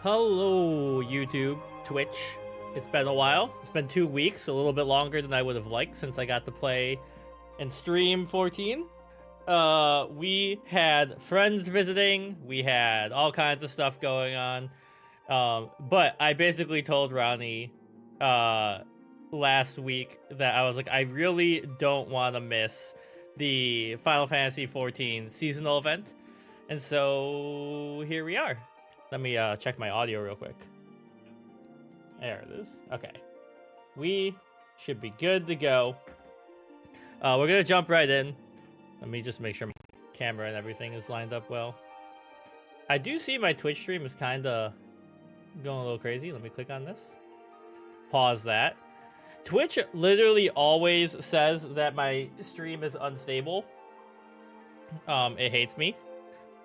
Hello, YouTube, Twitch. It's been a while. It's been 2 weeks, a little bit longer than I would have liked since I got to play and stream 14. We had friends visiting. We had all kinds of stuff going on. But I basically told Ronnie last week that I was like, I really don't want to miss the Final Fantasy XIV seasonal event. And so here we are. Let me check my audio real quick. There it is. Okay. We should be good to go. We're going to jump right in. Let me just make sure my camera and everything is lined up well. I do see my Twitch stream is kind of going a little crazy. Let me click on this. Pause that. Twitch literally always says that my stream is unstable. It hates me.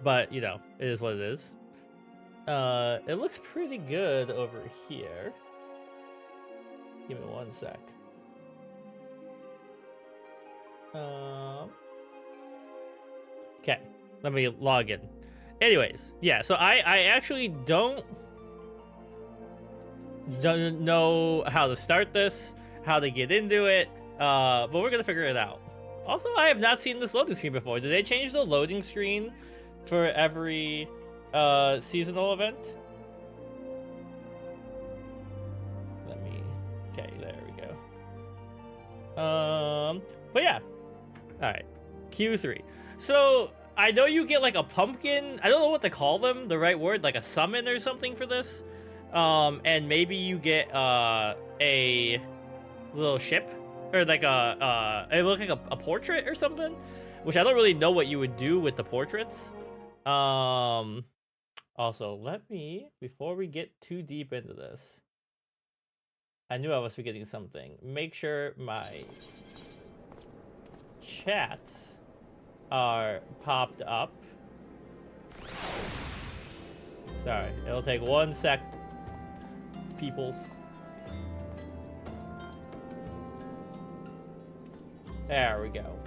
But, you know, it is what it is. It looks pretty good over here. Give me one sec. Okay, let me log in. Anyways, yeah, so I actually don't know how to start this, how to get into it, but we're gonna figure it out. Also, I have not seen this loading screen before. Did they change the loading screen for every seasonal event? Let me, okay, there we go. But yeah, all right, Q3. So I know you get like a pumpkin. I don't know what to call them, the right word, like a summon or something for this. And maybe you get a little ship, or like it looks like a portrait or something, which I don't really know what you would do with the portraits. Also, let me, before we get too deep into this, I knew I was forgetting something. Make sure my chats are popped up. Sorry, it'll take 1 sec, peoples. There we go.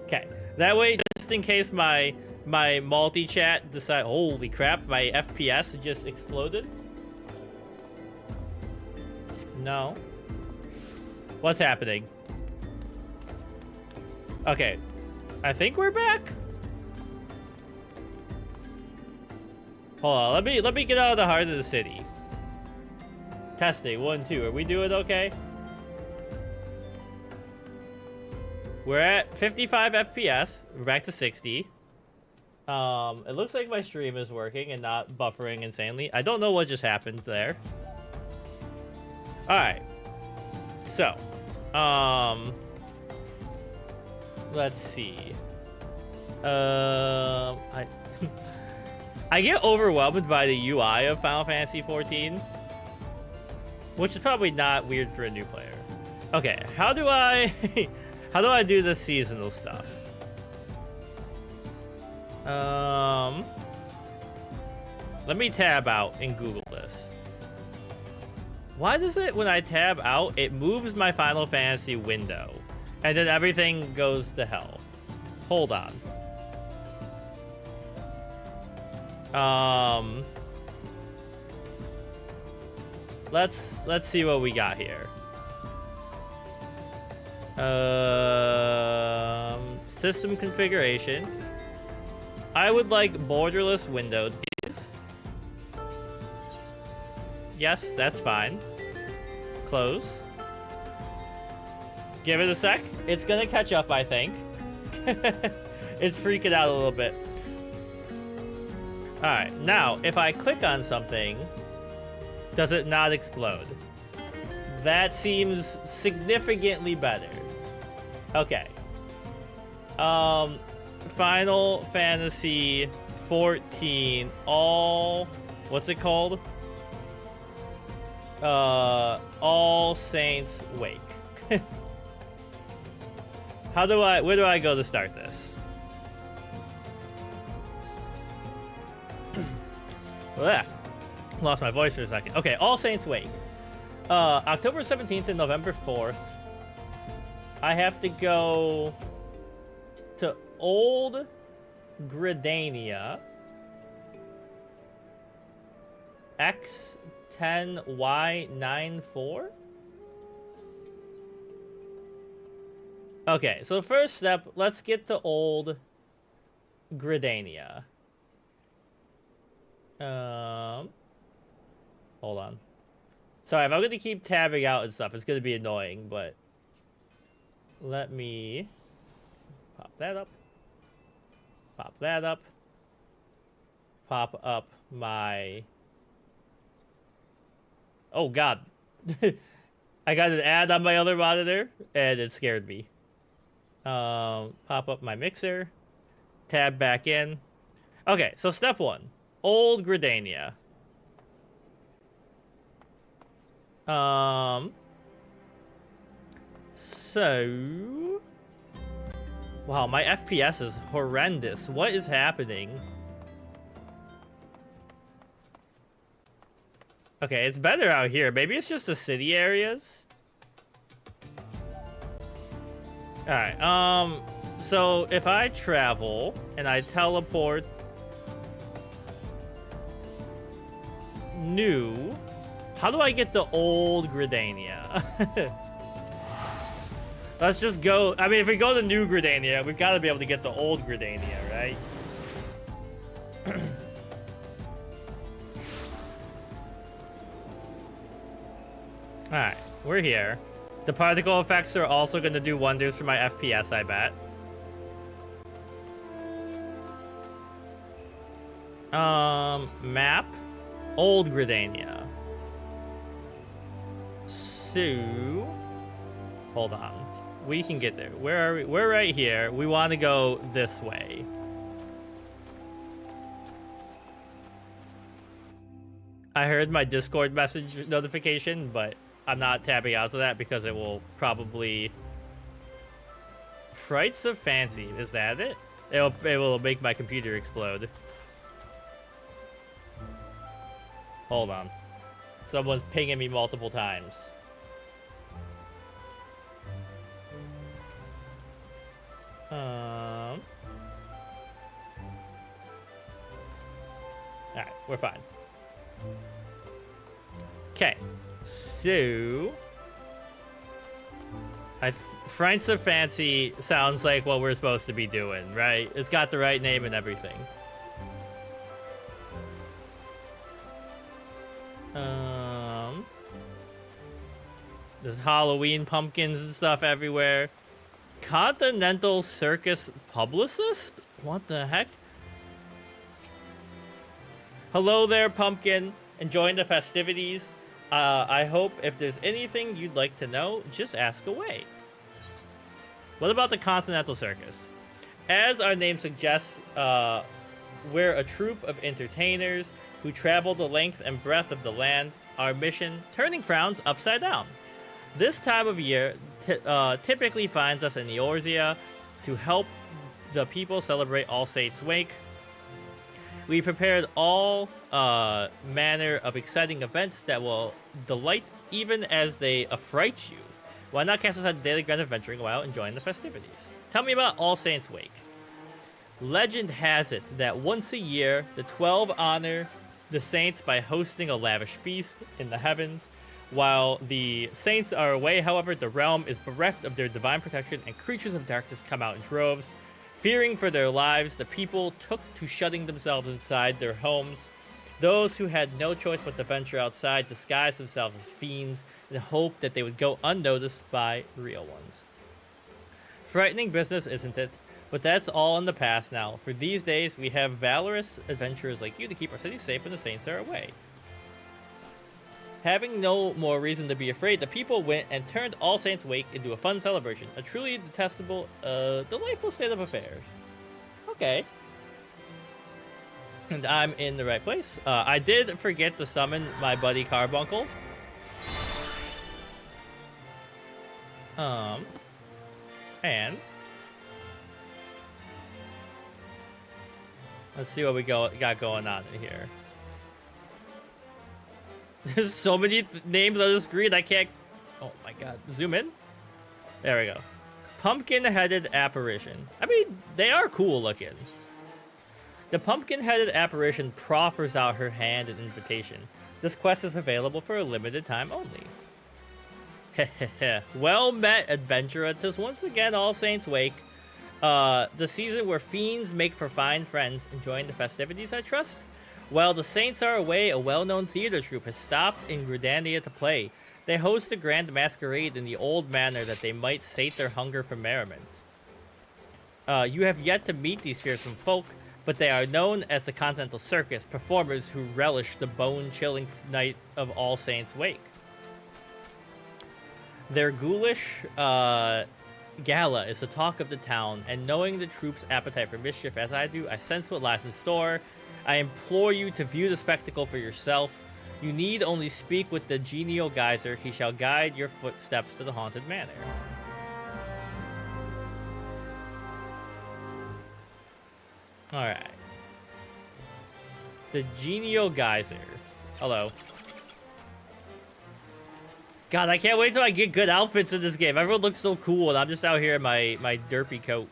Okay, that way, just in case my multi-chat decide, holy crap, my FPS just exploded. No. What's happening? Okay, I think we're back. Hold on, let me get out of the heart of the city. Testing, 1, 2. Are we doing okay? We're at 55 FPS. We're back to 60. It looks like my stream is working and not buffering insanely. I don't know what just happened there. All right. So, let's see. I get overwhelmed by the UI of Final Fantasy XIV, which is probably not weird for a new player. Okay, how do I how do I do the seasonal stuff? Let me tab out and Google this. Why does it, when I tab out, it moves my Final Fantasy window, and then everything goes to hell? Hold on. Let's see what we got here. System configuration. I would like borderless window, please. Yes, that's fine. Close. Give it a sec. It's gonna catch up, I think. It's freaking out a little bit. Alright, now, if I click on something, does it not explode? That seems significantly better. Okay. Final Fantasy XIV, what's it called? All Saints Wake. Where do I go to start this? Ugh. Lost my voice for a second. Okay, All Saints Wake. October 17th and November 4th. I have to go to Old Gridania. X10Y94? Okay, so first step, let's get to old Gridania. Hold on. Sorry, if I'm going to keep tabbing out and stuff, it's going to be annoying, but let me pop that up. Pop that up. Pop up my... Oh, God. I got an ad on my other monitor, and it scared me. Pop up my mixer. Tab back in. Okay, so step one. Old Gridania. So... Wow, my FPS is horrendous. What is happening? Okay, it's better out here. Maybe it's just the city areas. Alright, so if I travel and I teleport new, how do I get the old Gridania? Let's just go. I mean, if we go to new Gridania, we've got to be able to get the old Gridania, right? Alright, we're here. The particle effects are also going to do wonders for my FPS, I bet. Map. Old Gridania. So... Hold on. We can get there. Where are we? We're right here. We want to go this way. I heard my Discord message notification, but I'm not tapping out to that because it will probably... Frights of Fancy. Is that it? It will make my computer explode. Hold on. Someone's pinging me multiple times. Alright, we're fine. Okay, so... Frights of Fancy sounds like what we're supposed to be doing, right? It's got the right name and everything. There's Halloween pumpkins and stuff everywhere. Continental Circus Publicist? What the heck? Hello there, pumpkin. Enjoying the festivities. I hope if there's anything you'd like to know, just ask away. What about the Continental Circus? As our name suggests, we're a troupe of entertainers who travel the length and breadth of the land. Our mission, turning frowns upside down. This time of year typically finds us in Eorzea to help the people celebrate All Saints' Wake. We prepared all manner of exciting events that will delight even as they affright you. Why not cast aside the daily grind of adventuring while enjoying the festivities? Tell me about All Saints' Wake. Legend has it that once a year, the 12 honor the saints by hosting a lavish feast in the heavens. While the saints are away, however, the realm is bereft of their divine protection and creatures of darkness come out in droves. Fearing for their lives, the people took to shutting themselves inside their homes. Those who had no choice but to venture outside disguised themselves as fiends in the hope that they would go unnoticed by real ones. Frightening business, isn't it? But that's all in the past now. For these days, we have valorous adventurers like you to keep our city safe when the saints are away. Having no more reason to be afraid, the people went and turned All Saints' Wake into a fun celebration. A truly detestable, delightful state of affairs. Okay. And I'm in the right place. I did forget to summon my buddy Carbuncle. And... let's see what we got going on in here. There's so many names on the screen, I can't... Oh my god. Zoom in? There we go. Pumpkin-headed apparition. I mean, they are cool looking. The pumpkin-headed apparition proffers out her hand in invitation. This quest is available for a limited time only. Well met, adventurer. 'Tis once again All Saints' Wake. The season where fiends make for fine friends, enjoying the festivities, I trust? While the saints are away, a well-known theater troupe has stopped in Gridania to play. They host a grand masquerade in the old manor that they might sate their hunger for merriment. You have yet to meet these fearsome folk, but they are known as the Continental Circus, performers who relish the bone-chilling night of All Saints' Wake. Their ghoulish gala is the talk of the town, and knowing the troupe's appetite for mischief as I do, I sense what lies in store. I implore you to view the spectacle for yourself. You need only speak with the genial geyser. He shall guide your footsteps to the haunted manor. Alright. The genial geyser. Hello. God, I can't wait till I get good outfits in this game. Everyone looks so cool, and I'm just out here in my derpy coat.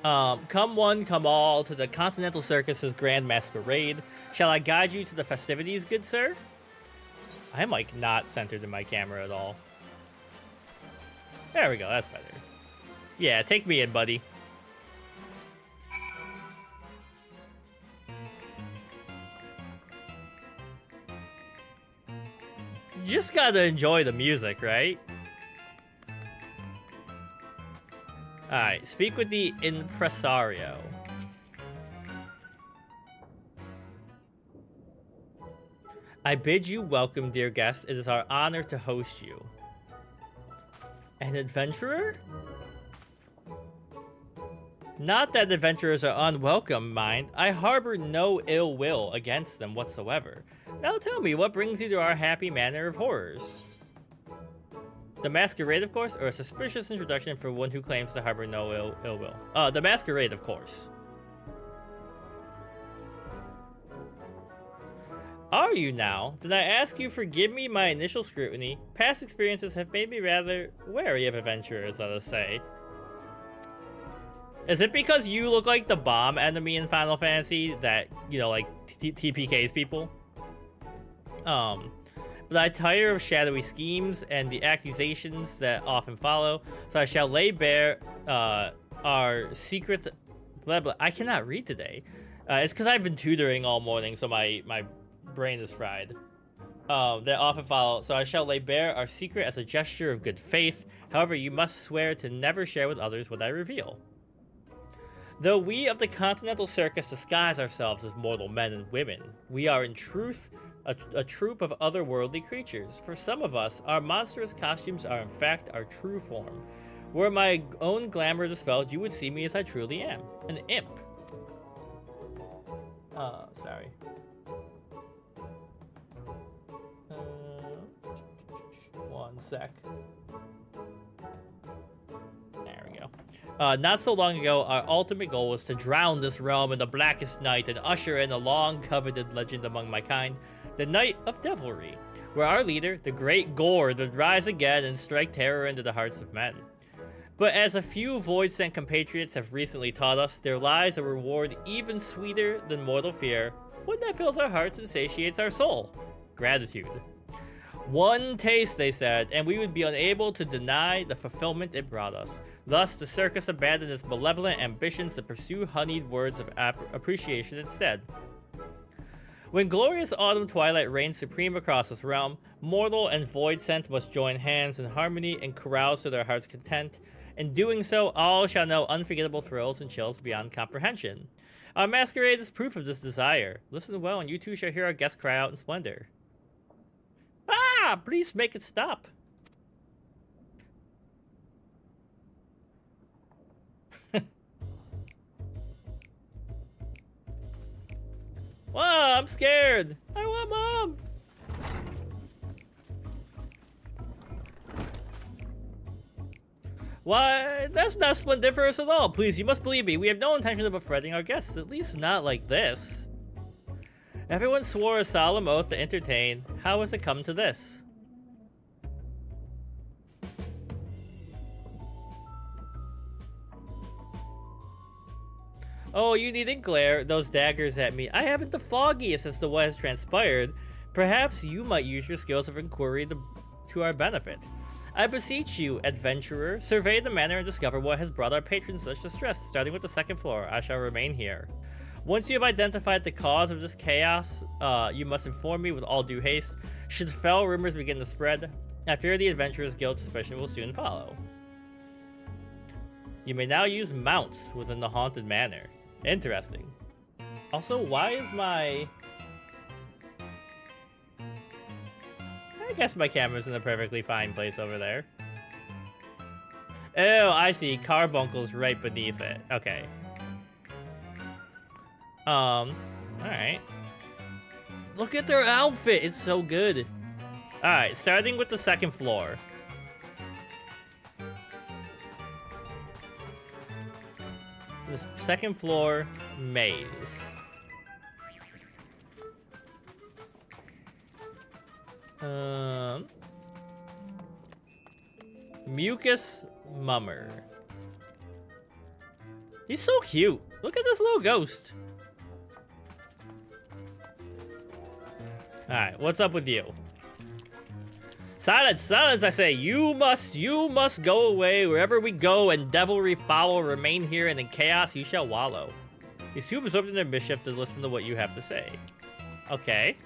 Come one, come all, to the Continental Circus's grand masquerade. Shall I guide you to the festivities, good sir? I'm, like, not centered in my camera at all. There we go, that's better. Yeah, take me in, buddy. You just gotta enjoy the music, right? Alright, speak with the impresario. I bid you welcome, dear guests. It is our honor to host you. An adventurer? Not that adventurers are unwelcome, mind. I harbor no ill will against them whatsoever. Now tell me, what brings you to our happy manor of horrors? The masquerade, of course, or a suspicious introduction for one who claims to harbor no ill will? The masquerade, of course. Are you now? Did I ask you forgive me my initial scrutiny? Past experiences have made me rather wary of adventurers, let us say. Is it because you look like the bomb enemy in Final Fantasy that, you know, like, TPKs people? But I tire of shadowy schemes and the accusations that often follow, so I shall lay bare our secret... Blah, blah. I cannot read today. It's because I've been tutoring all morning, so my brain is fried. That often follow, so I shall lay bare our secret as a gesture of good faith. However, you must swear to never share with others what I reveal. Though we of the Continental Circus disguise ourselves as mortal men and women, we are in truth a troupe of otherworldly creatures. For some of us, our monstrous costumes are in fact our true form. Were my own glamour dispelled, you would see me as I truly am, an imp. Sorry. One sec. There we go. Not so long ago, our ultimate goal was to drown this realm in the blackest night and usher in a long-coveted legend among my kind, the Night of Devilry, where our leader, the Great Gore, would rise again and strike terror into the hearts of men. But as a few void-sent compatriots have recently taught us, there lies a reward even sweeter than mortal fear, one that fills our hearts and satiates our soul: gratitude. One taste, they said, and we would be unable to deny the fulfillment it brought us. Thus, the circus abandoned its malevolent ambitions to pursue honeyed words of appreciation instead. When glorious autumn twilight reigns supreme across this realm, mortal and void-sent must join hands in harmony and carouse to their heart's content. In doing so, all shall know unforgettable thrills and chills beyond comprehension. Our masquerade is proof of this desire. Listen well, and you too shall hear our guests cry out in splendor. Ah! Please make it stop. Wow, I'm scared. I want mom. Why, that's not splendiferous at all. Please, you must believe me. We have no intention of befriending our guests, at least not like this. Everyone swore a solemn oath to entertain. How has it come to this? Oh, you needn't glare those daggers at me. I haven't the foggiest as to what has transpired. Perhaps you might use your skills of inquiry to our benefit. I beseech you, adventurer, survey the manor and discover what has brought our patrons such distress. Starting with the second floor, I shall remain here. Once you have identified the cause of this chaos, you must inform me with all due haste. Should foul rumors begin to spread, I fear the Adventurers Guild's suspicion will soon follow. You may now use mounts within the haunted manor. Interesting. Also, why is my... I guess my camera's in a perfectly fine place over there. Oh, I see. Carbuncle's right beneath it. Okay. Alright. Look at their outfit. It's so good. Alright, starting with the second floor. This second floor maze. Mucus Mummer. He's so cute. Look at this little ghost. Alright, what's up with you? Silence, silence, I say. You must go away. Wherever we go and devilry foul remain here, and in chaos you shall wallow. He's too absorbed in their mischief to listen to what you have to say. Okay.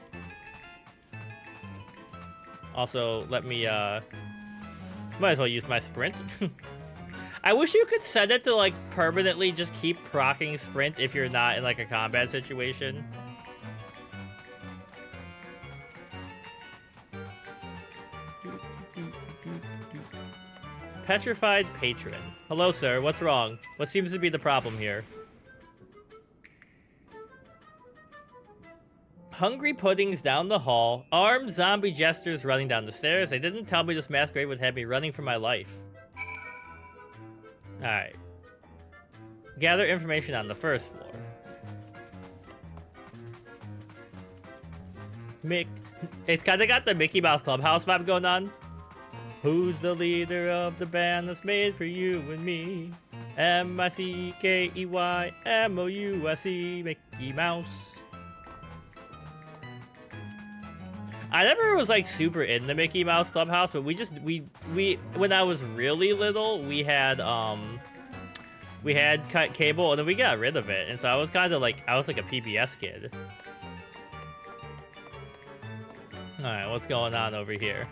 Also, let me, might as well use my sprint. I wish you could set it to, like, permanently just keep proccing sprint if you're not in, like, a combat situation. Petrified Patron. Hello, sir. What's wrong? What seems to be the problem here? Hungry puddings down the hall. Armed zombie jesters running down the stairs. They didn't tell me this masquerade would have me running for my life. Alright. Gather information on the first floor. It's kind of got the Mickey Mouse Clubhouse vibe going on. Who's the leader of the band that's made for you and me? M-I-C-K-E-Y-M-O-U-S-E, Mickey Mouse. I never was like super in the Mickey Mouse Clubhouse, but we when I was really little, we had cut cable and then we got rid of it, and so I was kind of like a PBS kid. All right, what's going on over here?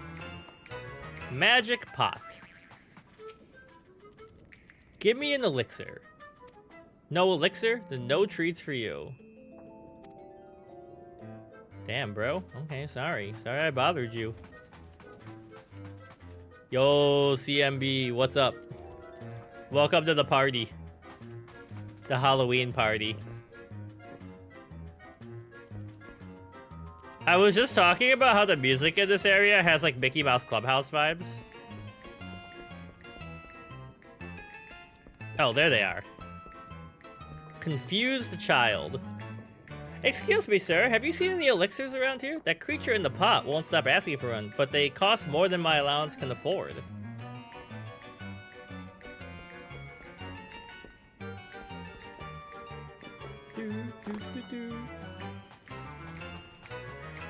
Magic pot. Give me an elixir. No elixir? Then no treats for you. Damn, bro. Okay, sorry. Sorry I bothered you. Yo, CMB, what's up? Welcome to the party. The Halloween party. I was just talking about how the music in this area has like Mickey Mouse Clubhouse vibes. Oh, there they are. Confused child. Excuse me, sir. Have you seen any elixirs around here? That creature in the pot won't stop asking for one, but they cost more than my allowance can afford.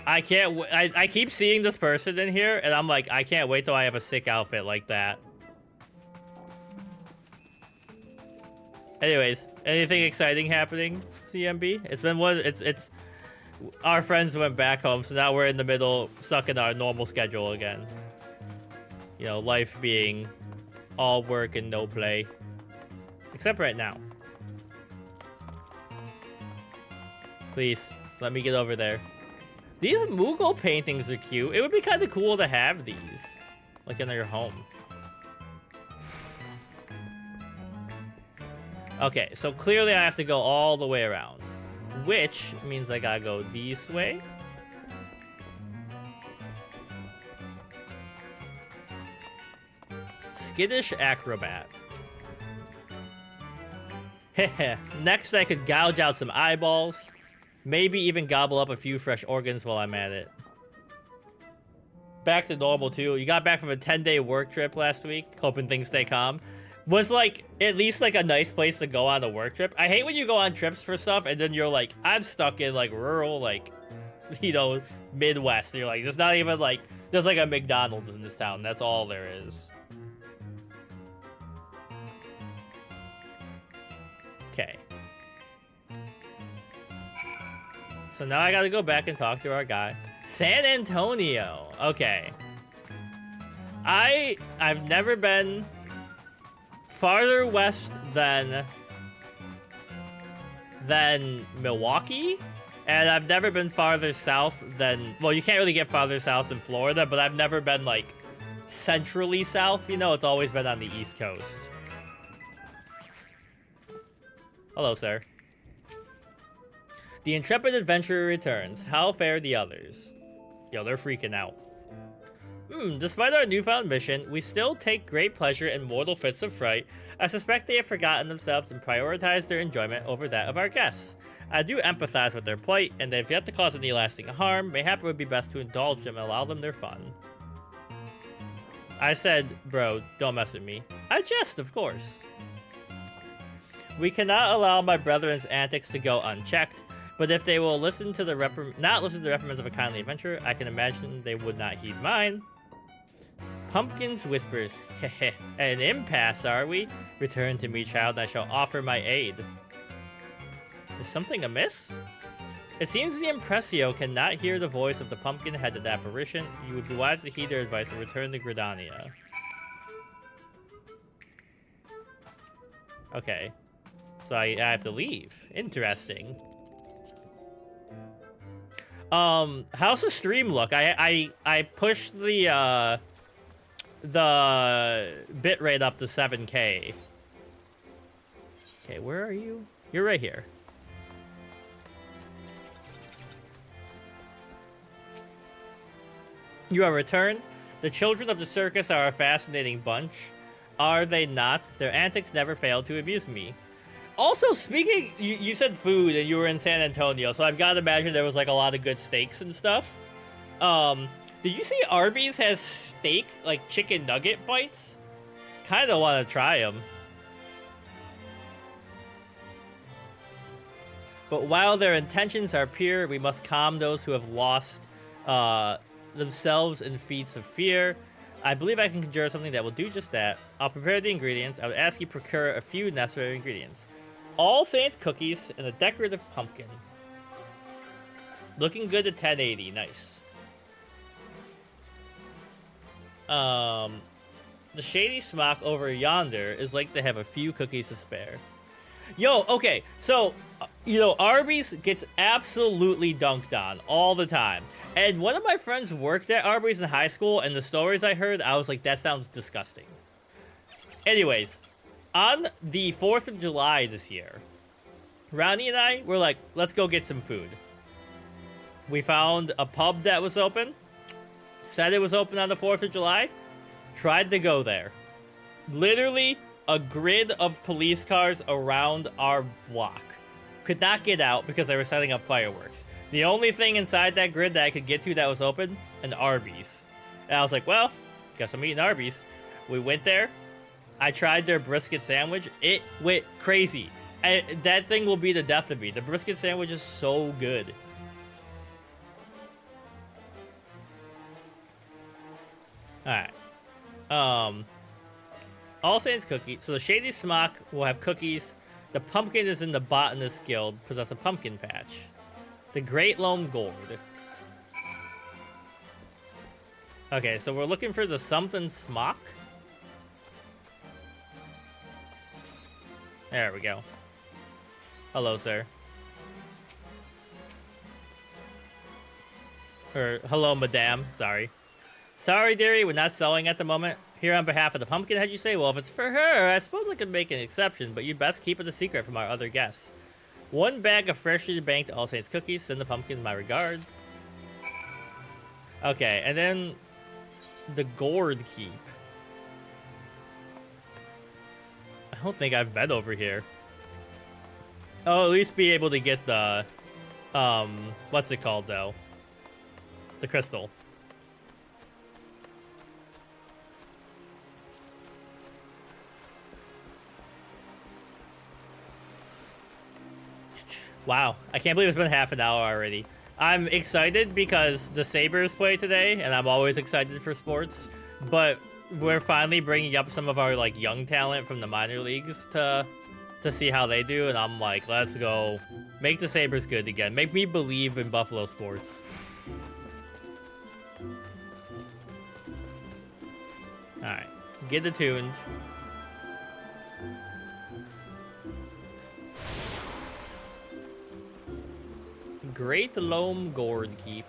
I can't. I keep seeing this person in here, and I'm like, I can't wait till I have a sick outfit like that. Anyways, anything exciting happening, CMB? It's been one. It's. Our friends went back home, so now we're in the middle, stuck in our normal schedule again. You know, life being all work and no play, except right now. Please let me get over there. These Moogle paintings are cute. It would be kind of cool to have these, like in your home. Okay, so clearly I have to go all the way around, which means I gotta go this way. Skittish Acrobat. Heh. Next I could gouge out some eyeballs. Maybe even gobble up a few fresh organs while I'm at it. Back to normal, too. You got back from a 10-day work trip last week, hoping things stay calm. was like at least like a nice place to go on a work trip. I hate when you go on trips for stuff and then you're like, I'm stuck in like rural, like, you know, Midwest. And you're like, there's not even like, there's like a McDonald's in this town. That's all there is. Okay. So now I gotta go back and talk to our guy. San Antonio. Okay. I've never been farther west than Milwaukee, and I've never been farther south than, well, you can't really get farther south than Florida, but I've never been like centrally south, you know, it's always been on the East Coast. Hello, sir. The intrepid adventurer returns. How fare the others? Yo, they're freaking out. Despite our newfound mission, we still take great pleasure in mortal fits of fright. I suspect they have forgotten themselves and prioritized their enjoyment over that of our guests. I do empathize with their plight, and they've yet to cause any lasting harm. Mayhap it would be best to indulge them and allow them their fun. I said, bro, don't mess with me. I jest, of course. We cannot allow my brethren's antics to go unchecked, but if they will listen to the not listen to the reprimands of a kindly adventurer, I can imagine they would not heed mine. Pumpkins whispers, heh, an impasse, are we? Return to me, child, and I shall offer my aid. Is something amiss? It seems the Impressio cannot hear the voice of the pumpkin-headed apparition. You would be wise to heed their advice and return to Gridania. Okay. So I have to leave. Interesting. How's the stream look? I pushed the bitrate up to 7K. Okay, where are you? You're right here. You are returned. The children of the circus are a fascinating bunch. Are they not? Their antics never fail to amuse me. Also, speaking, you said food and you were in San Antonio, so I've got to imagine there was like a lot of good steaks and stuff. Did you see Arby's has steak, like chicken nugget bites? Kind of want to try them. But while their intentions are pure, we must calm those who have lost themselves in feats of fear. I believe I can conjure something that will do just that. I'll prepare the ingredients. I would ask you procure a few necessary ingredients. All Saints cookies and a decorative pumpkin. Looking good at 1080. Nice. The shady smock over yonder is like to have a few cookies to spare. Yo, okay, so, you know, Arby's gets absolutely dunked on all the time. And one of my friends worked at Arby's in high school, and the stories I heard, I was like, that sounds disgusting. Anyways, on the 4th of July this year, Ronnie and I were like, let's go get some food. We found a pub that was open, said it was open on the 4th of July, tried to go there. Literally a grid of police cars around our block. Could not get out because they were setting up fireworks. The only thing inside that grid that I could get to that was open, an Arby's. And I was like, well, guess I'm eating Arby's. We went there. I tried their brisket sandwich. It went crazy. And that thing will be the death of me. The brisket sandwich is so good. Alright. All Saints cookie. So the Shady Smock will have cookies. The pumpkin is in the Botanist Guild. Possess a pumpkin patch. The Great Loam Gourd. Okay, so we're looking for the something smock. There we go. Hello, sir. Or, hello, madame. Sorry. Sorry, dearie, we're not selling at the moment. Here on behalf of the Pumpkinhead, you say? Well, if it's for her, I suppose I could make an exception, but you'd best keep it a secret from our other guests. 1 bag of freshly banked All Saints cookies. Send the pumpkin my regard. Okay, and then the Gourd Keep. I don't think I've been over here. I'll at least be able to get the, what's it called, though? The crystal. Wow, I can't believe it's been half an hour already. I'm excited because the Sabres play today, and I'm always excited for sports. But we're finally bringing up some of our like young talent from the minor leagues to see how they do, and I'm like, let's go, make the Sabres good again. Make me believe in Buffalo sports. All right, get attuned. Great Loam Gourd Keep.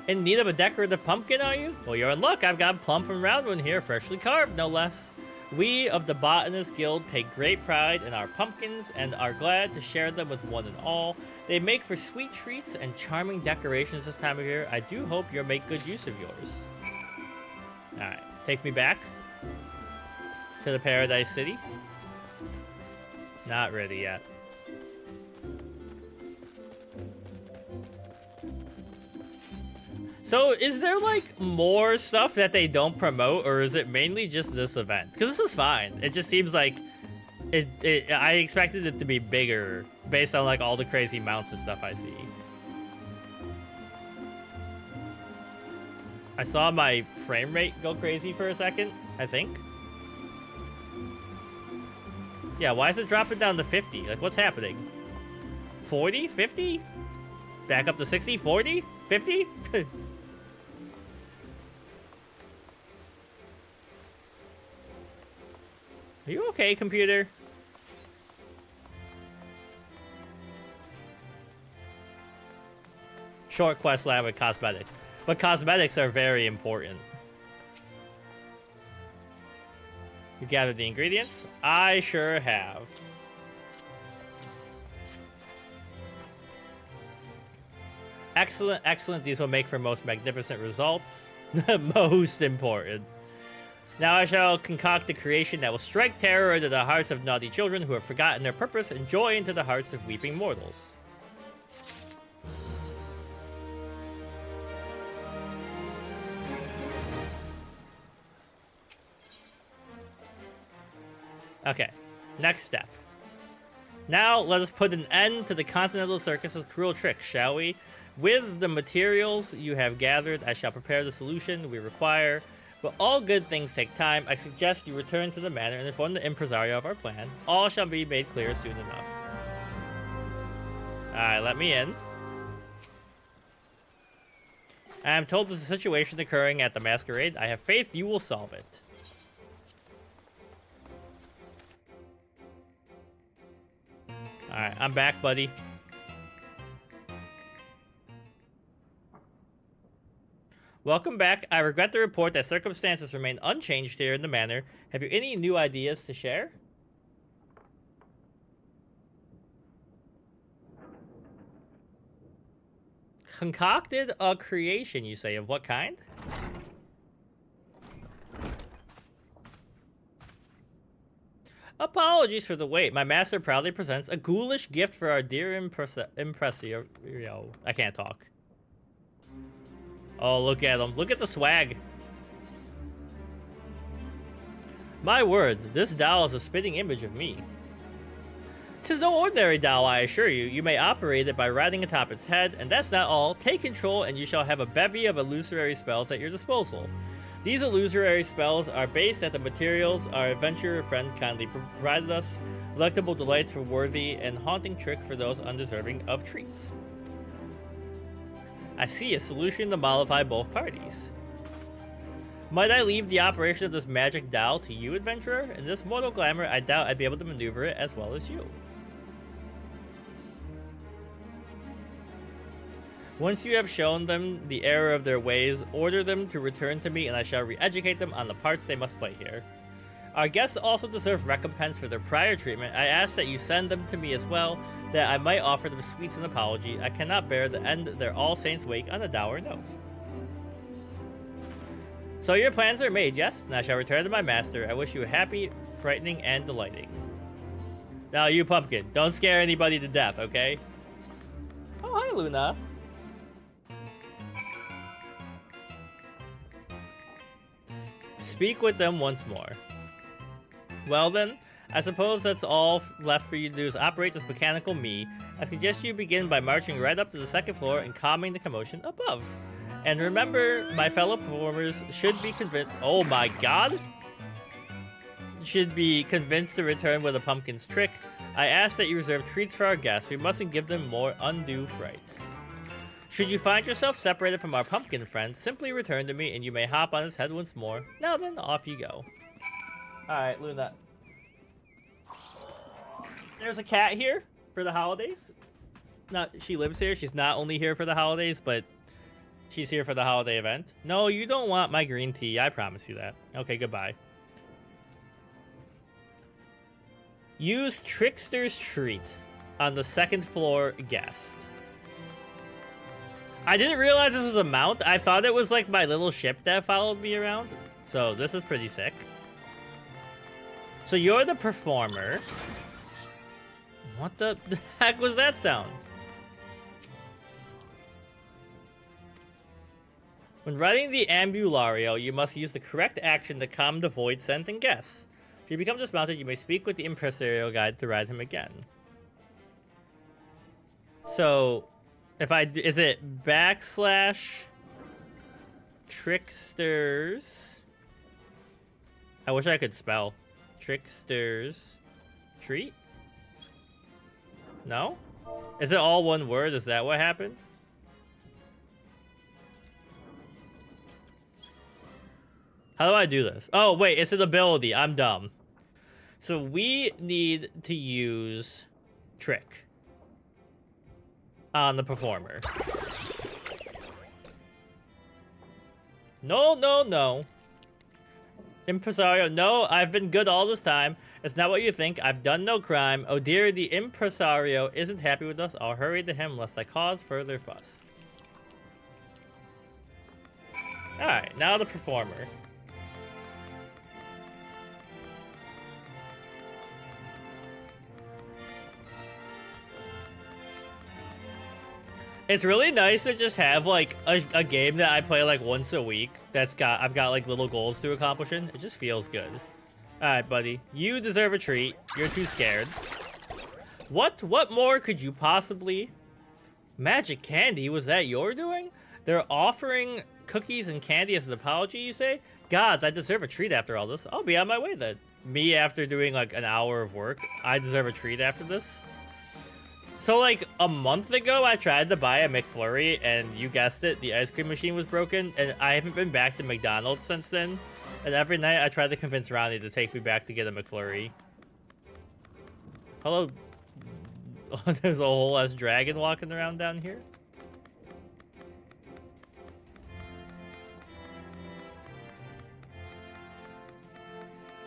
In need of a decorative pumpkin, are you? Well, you're in luck. I've got a plump and round one here, freshly carved, no less. We of the Botanist Guild take great pride in our pumpkins and are glad to share them with one and all. They make for sweet treats and charming decorations this time of year. I do hope you'll make good use of yours. Alright, take me back to the Paradise City. Not ready yet. So, is there, like, more stuff that they don't promote, or is it mainly just this event? Because this is fine. It just seems like I expected it to be bigger based on, like, all the crazy mounts and stuff I see. I saw my frame rate go crazy for a second, I think. Yeah, why is it dropping down to 50? Like, what's happening? 40? 50? Back up to 60? 40? 50? Are you okay, computer? Short quest line with cosmetics. But cosmetics are very important. You gathered the ingredients? I sure have. Excellent, excellent. These will make for most magnificent results. Most important. Now I shall concoct a creation that will strike terror into the hearts of naughty children who have forgotten their purpose, and joy into the hearts of weeping mortals. Okay, next step. Now let us put an end to the Continental Circus's cruel tricks, shall we? With the materials you have gathered, I shall prepare the solution we require. But all good things take time. I suggest you return to the manor and inform the impresario of our plan. All shall be made clear soon enough. Alright, let me in. I am told there's a situation occurring at the masquerade. I have faith you will solve it. Alright, I'm back, buddy. Welcome back. I regret to report that circumstances remain unchanged here in the manor. Have you any new ideas to share? Concocted a creation, you say? Of what kind? Apologies for the wait. My master proudly presents a ghoulish gift for our dear impresario. I can't talk. Oh, look at him. Look at the swag. My word, this doll is a spitting image of me. 'Tis no ordinary doll, I assure you. You may operate it by riding atop its head, and that's not all. Take control, and you shall have a bevy of illusory spells at your disposal. These illusory spells are based at the materials our adventurer friend kindly provided us. Delectable delights for worthy and haunting trick for those undeserving of treats. I see a solution to mollify both parties. Might I leave the operation of this magic doll to you, adventurer? In this mortal glamour, I doubt I'd be able to maneuver it as well as you. Once you have shown them the error of their ways, order them to return to me, and I shall re-educate them on the parts they must play here. Our guests also deserve recompense for their prior treatment. I ask that you send them to me as well, that I might offer them sweets and apology. I cannot bear to end their All Saints' wake on a dour note. So your plans are made, yes? And I shall return to my master. I wish you a happy, frightening, and delighting. Now, you pumpkin, don't scare anybody to death, okay? Oh, hi, Luna. Speak with them once more. Well then, I suppose that's all left for you to do is operate this mechanical me. I suggest you begin by marching right up to the second floor and calming the commotion above. And remember, my fellow performers should be convinced— oh my god! Should be convinced to return with a pumpkin's trick. I ask that you reserve treats for our guests. We mustn't give them more undue fright. Should you find yourself separated from our pumpkin friends, simply return to me and you may hop on his head once more. Now then, off you go. Alright, Luna. There's a cat here for the holidays. She lives here. She's not only here for the holidays, but she's here for the holiday event. No, you don't want my green tea. I promise you that. Okay, goodbye. Use Trickster's Treat on the second floor guest. I didn't realize this was a mount. I thought it was like my little ship that followed me around. So this is pretty sick. So you're the performer. What the heck was that sound? When riding the Ambulario, you must use the correct action to calm the void scent and guests. If you become dismounted, you may speak with the Impresario guide to ride him again. So, is it backslash Tricksters? I wish I could spell. Tricksters Treat? No? Is it all one word? Is that what happened? How do I do this? Oh, wait, it's an ability. I'm dumb. So we need to use Trick on the performer. No, no, no. Impresario, no, I've been good all this time. It's not what you think. I've done no crime. Oh dear, the Impresario isn't happy with us. I'll hurry to him lest I cause further fuss. Alright, now the performer. It's really nice to just have like a game that I play like once a week I've got like little goals to accomplish in. It just feels good. Alright, buddy. You deserve a treat. You're too scared. What more could you possibly... Magic candy? Was that your doing? They're offering cookies and candy as an apology, you say? Gods, I deserve a treat after all this. I'll be on my way then. Me after doing like an hour of work. I deserve a treat after this. So like a month ago, I tried to buy a McFlurry and you guessed it, the ice cream machine was broken and I haven't been back to McDonald's since then. And every night I tried to convince Ronnie to take me back to get a McFlurry. Hello. Oh, there's a whole ass dragon walking around down here.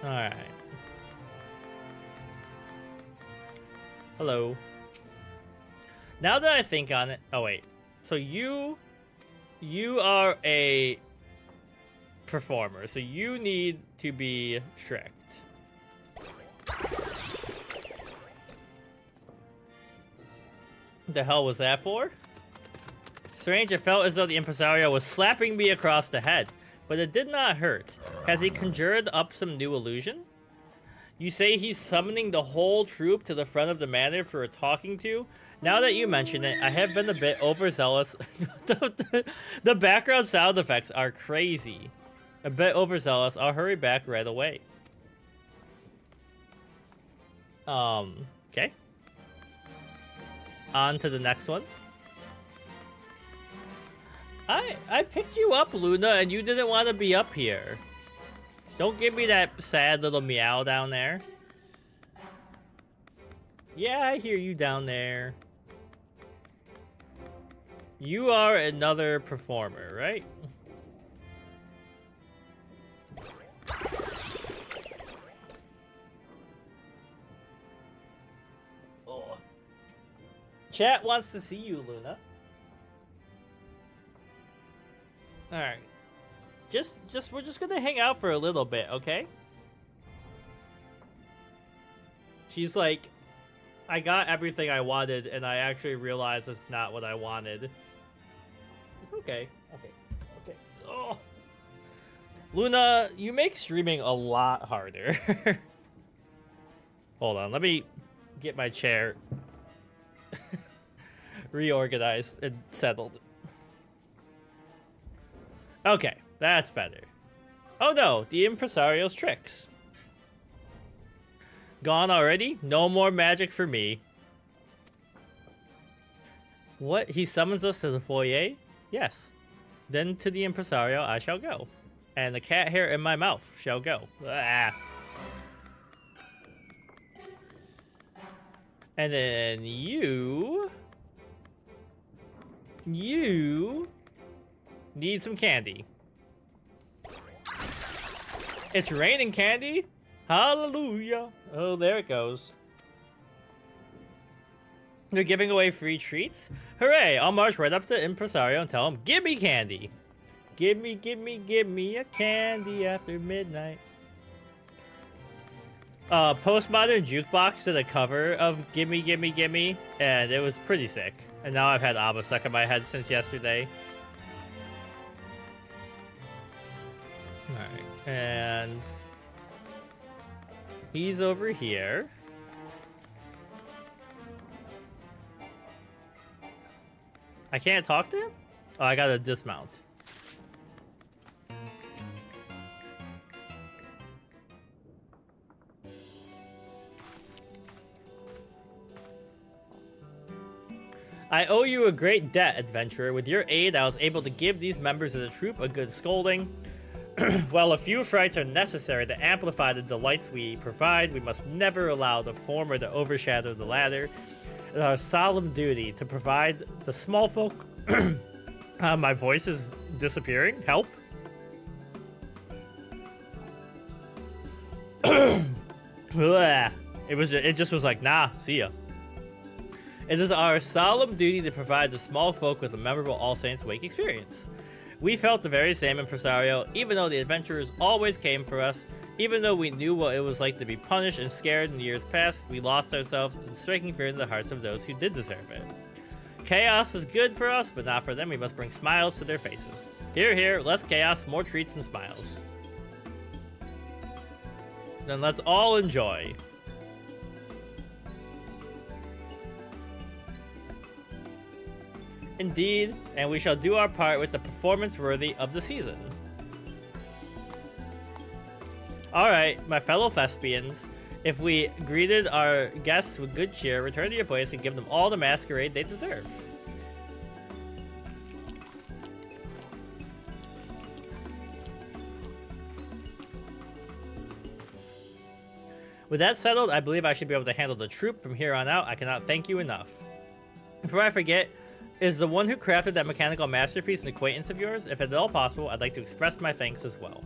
Alright. Hello. Now that I think on it... Oh, wait. So you are a performer. So you need to be Shrek. The hell was that for? Strange, it felt as though the Impresario was slapping me across the head. But it did not hurt. Has he conjured up some new illusion? You say he's summoning the whole troop to the front of the manor for a talking to? Now that you mention it, I have been a bit overzealous. The background sound effects are crazy. A bit overzealous. I'll hurry back right away. Okay. On to the next one. I picked you up, Luna, and you didn't want to be up here. Don't give me that sad little meow down there. Yeah, I hear you down there. You are another performer, right? Oh. Chat wants to see you, Luna. Alright. We're just gonna hang out for a little bit, okay? She's like, I got everything I wanted, and I actually realized it's not what I wanted. It's okay. Okay. Oh. Luna, you make streaming a lot harder. Hold on, let me get my chair reorganized and settled. Okay, that's better. Oh no, the impresario's tricks. Gone already? No more magic for me. What? He summons us to the foyer? Yes. Then to the impresario I shall go. And the cat hair in my mouth shall go. Ah. And then you need some candy. It's raining candy? Hallelujah. Oh, there it goes. They're giving away free treats? Hooray! I'll march right up to Impresario and tell him, give me candy! Give me a candy after midnight. Postmodern Jukebox to the cover of Gimme, Gimme, Gimme, and it was pretty sick. And now I've had ABBA stuck in my head since yesterday. Alright, and he's over here. I can't talk to him? Oh, I gotta dismount. I owe you a great debt, adventurer. With your aid, I was able to give these members of the troop a good scolding. While a few frights are necessary to amplify the delights we provide, we must never allow the former to overshadow the latter. It's our solemn duty to provide the small folk... my voice is disappearing. Help. It just was like, nah, see ya. It is our solemn duty to provide the small folk with a memorable All Saints Wake experience. We felt the very same impresario, even though the adventurers always came for us. Even though we knew what it was like to be punished and scared in years past, we lost ourselves in striking fear in the hearts of those who did deserve it. Chaos is good for us, but not for them. We must bring smiles to their faces. Here, here, less chaos, more treats and smiles. Then let's all enjoy. Indeed, and we shall do our part with the performance worthy of the season. Alright, my fellow thespians, if we greeted our guests with good cheer, return to your place and give them all the masquerade they deserve. With that settled, I believe I should be able to handle the troop from here on out. I cannot thank you enough. Before I forget, is the one who crafted that mechanical masterpiece an acquaintance of yours? If at all possible, I'd like to express my thanks as well.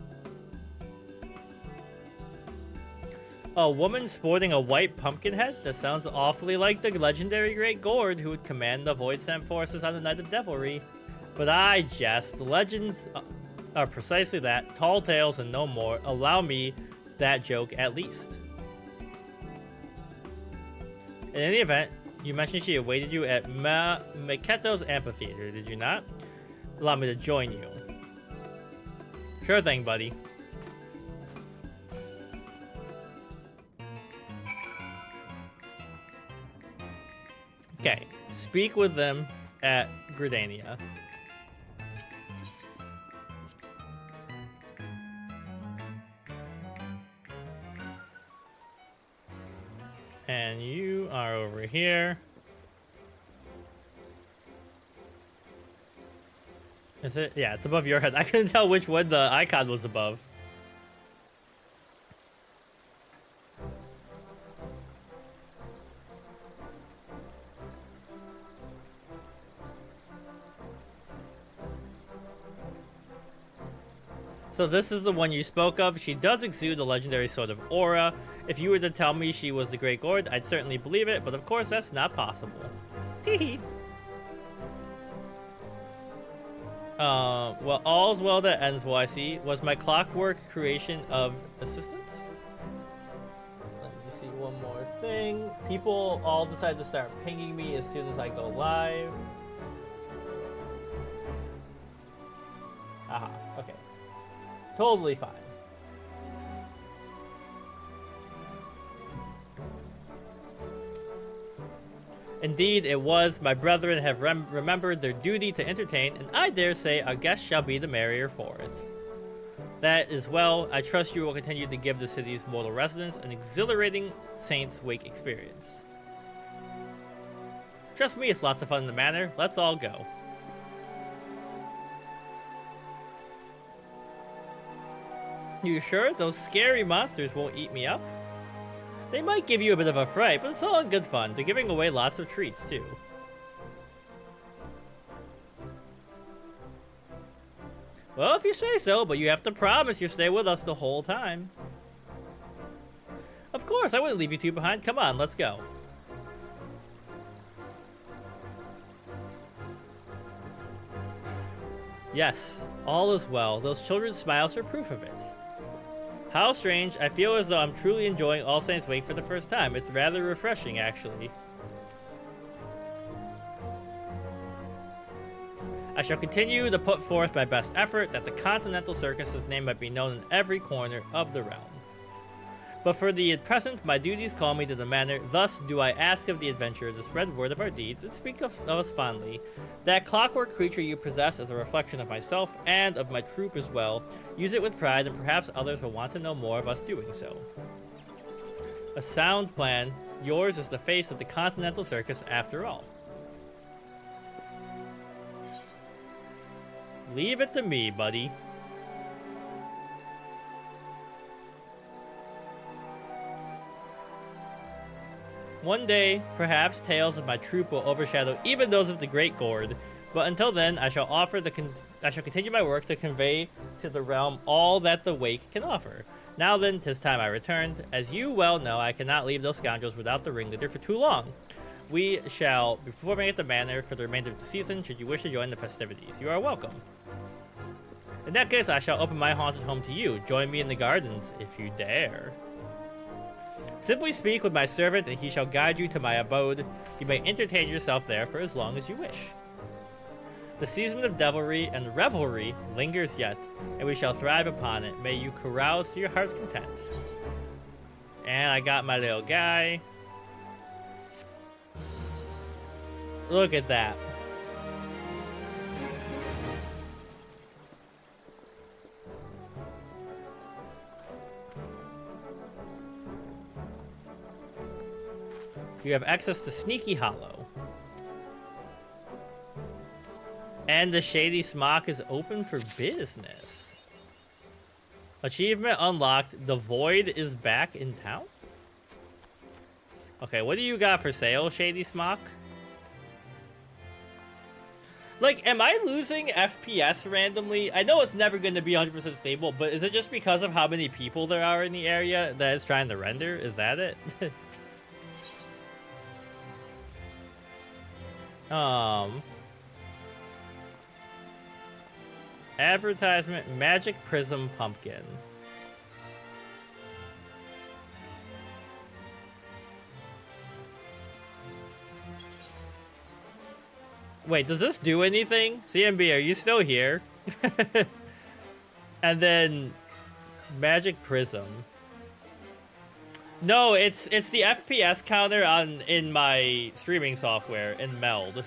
A woman sporting a white pumpkin head? That sounds awfully like the legendary Great Gord who would command the Void Sent forces on the Night of Devilry. But I jest. Legends are precisely that. Tall tales and no more. Allow me that joke at least. In any event, you mentioned she awaited you at Maketo's amphitheater, did you not? Allow me to join you. Sure thing, buddy. Okay, speak with them at Gridania. And you are over here. Is it? Yeah, it's above your head. I couldn't tell which one the icon was above. So this is the one you spoke of. She does exude a legendary sort of aura. If you were to tell me she was the Great Gord, I'd certainly believe it, but of course that's not possible. Teehee. Well, all's well that ends well, I see. Was my clockwork creation of assistance? Let me see one more thing. People all decide to start pinging me as soon as I go live. Aha, okay. Totally fine. Indeed, it was. My brethren have remembered their duty to entertain, and I dare say our guests shall be the merrier for it. That is well. I trust you will continue to give the city's mortal residents an exhilarating Saints' Wake experience. Trust me, it's lots of fun in the manor. Let's all go. You sure those scary monsters won't eat me up? They might give you a bit of a fright, but it's all in good fun. They're giving away lots of treats, too. Well, if you say so, but you have to promise you'll stay with us the whole time. Of course, I wouldn't leave you two behind. Come on, let's go. Yes, all is well. Those children's smiles are proof of it. How strange. I feel as though I'm truly enjoying All Saints' Wake for the first time. It's rather refreshing, actually. I shall continue to put forth my best effort that the Continental Circus's name might be known in every corner of the realm. But for the present, my duties call me to the manor. Thus do I ask of the adventurer to spread word of our deeds and speak of us fondly. That clockwork creature you possess is a reflection of myself and of my troop as well. Use it with pride, and perhaps others will want to know more of us doing so. A sound plan. Yours is the face of the Continental Circus after all. Leave it to me, buddy. One day, perhaps tales of my troop will overshadow even those of the Great Gourd, but until then, I shall continue my work to convey to the realm all that the Wake can offer. Now then, 'tis time I returned. As you well know, I cannot leave those scoundrels without the ringleader for too long. We shall be performing at the manor for the remainder of the season, should you wish to join the festivities. You are welcome. In that case, I shall open my haunted home to you. Join me in the gardens, if you dare. Simply speak with my servant, and he shall guide you to my abode. You may entertain yourself there for as long as you wish. The season of devilry and revelry lingers yet, and we shall thrive upon it. May you carouse to your heart's content. And I got my little guy. Look at that. You have access to Sneaky Hollow. And the Shady Smock is open for business. Achievement unlocked. The Void is back in town? Okay, what do you got for sale, Shady Smock? Like, am I losing FPS randomly? I know it's never going to be 100% stable, but is it just because of how many people there are in the area that it's trying to render? Is that it? Advertisement, Magic Prism Pumpkin. Wait, does this do anything? CMB, are you still here? And then Magic Prism. No, it's the FPS counter in my streaming software in Meld.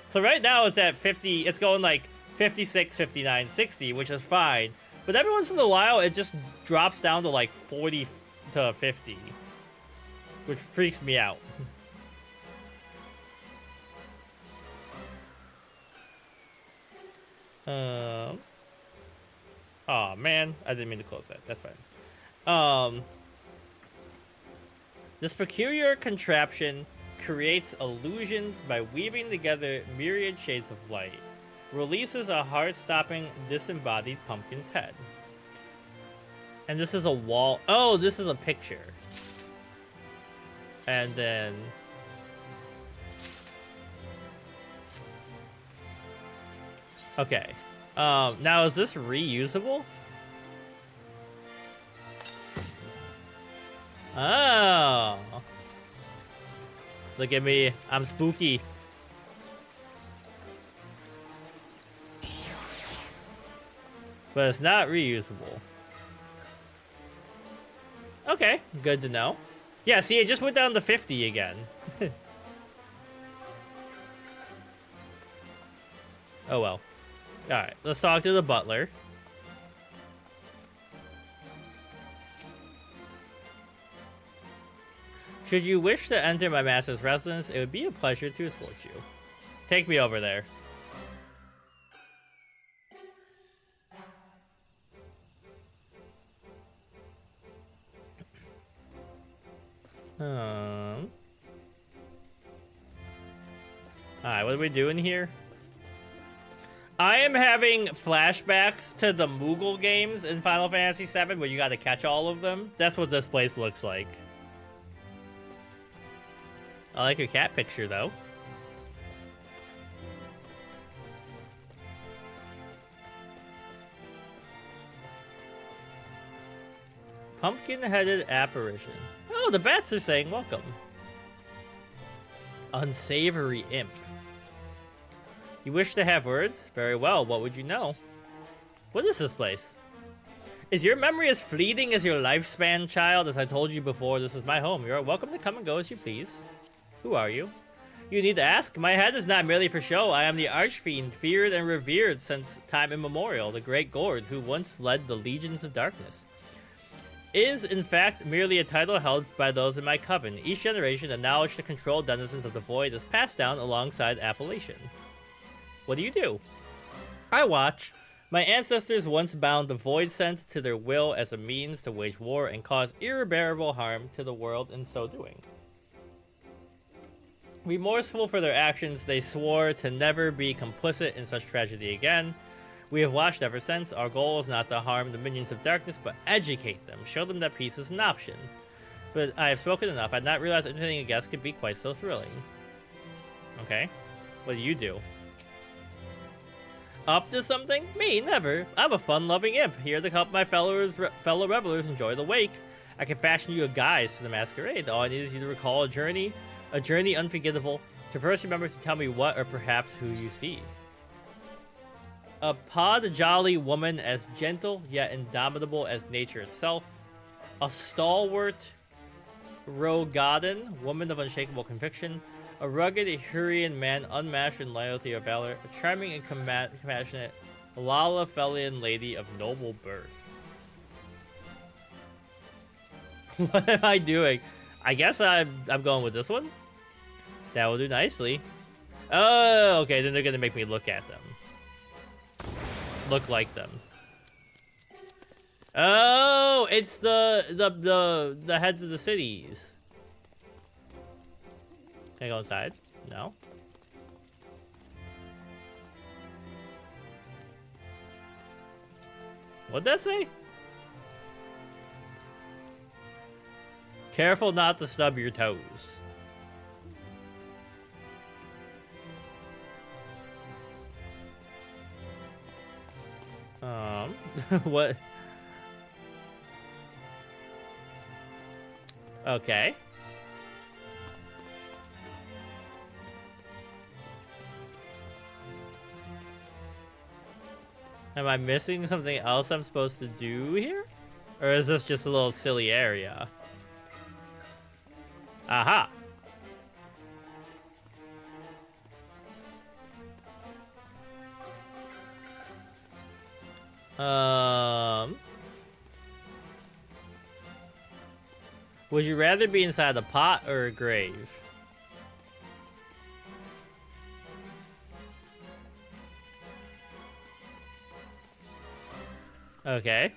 So right now it's at 50, it's going like 56, 59, 60, which is fine. But every once in a while it just drops down to like 40 to 50, which freaks me out. Oh man, I didn't mean to close that. That's fine. This peculiar contraption creates illusions by weaving together myriad shades of light. Releases a heart-stopping, disembodied pumpkin's head. And this is a wall. Oh, this is a picture. And then... Okay. Now is this reusable? Oh. Look at me. I'm spooky. But it's not reusable. Okay, good to know. Yeah, see, it just went down to 50 again. Oh well. Alright, let's talk to the butler. Should you wish to enter my master's residence, it would be a pleasure to escort you. Take me over there. Alright, what are we doing here? I am having flashbacks to the Moogle games in Final Fantasy VII where you gotta catch all of them. That's what this place looks like. I like your cat picture, though. Pumpkin-headed apparition. Oh, the bats are saying welcome. Unsavory imp. You wish to have words? Very well, what would you know? What is this place? Is your memory as fleeting as your lifespan, child? As I told you before, this is my home. You're welcome to come and go as you please. Who are you? You need to ask. My head is not merely for show. I am the Archfiend, feared and revered since time immemorial, the Great Gord, who once led the Legions of Darkness. Is, in fact, merely a title held by those in my coven. Each generation, the knowledge to control denizens of the void is passed down alongside appellation. What do? I watch. My ancestors once bound the void scent to their will as a means to wage war and cause irreparable harm to the world in so doing. Remorseful for their actions, they swore to never be complicit in such tragedy again. We have watched ever since. Our goal is not to harm the minions of darkness, but educate them, show them that peace is an option. But I have spoken enough. I did not realize entertaining a guest could be quite so thrilling. Okay. What do? Up to something? Me? Never. I'm a fun-loving imp, here to help my fellow revelers enjoy the wake. I can fashion you a guise for the masquerade. All I need is you to recall a journey unforgettable. Traverse your memories to tell me what or perhaps who you see. A pod-jolly woman as gentle yet indomitable as nature itself. A stalwart Rogadan, woman of unshakable conviction. A rugged Hurrian man unmatched in loyalty or valor. A charming and compassionate Lalafelian lady of noble birth. What am I doing? I guess I'm going with this one. That will do nicely. Oh, okay, then they're gonna make me look at them. Look like them. Oh, it's the heads of the cities. Can I go inside? No. What'd that say? Careful not to stub your toes. What? Okay. Am I missing something else I'm supposed to do here? Or is this just a little silly area? Aha! Would you rather be inside a pot or a grave? Okay.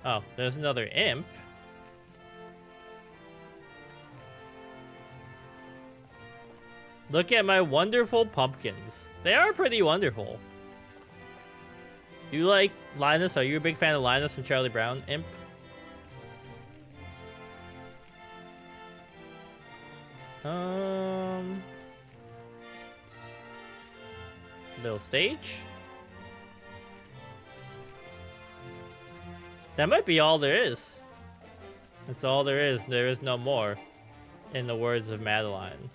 Oh, there's another imp. Look at my wonderful pumpkins. They are pretty wonderful. You like Linus? Are you a big fan of Linus from Charlie Brown, imp? Little stage. That might be all there is. That's all there is. There is no more, in the words of Madeline.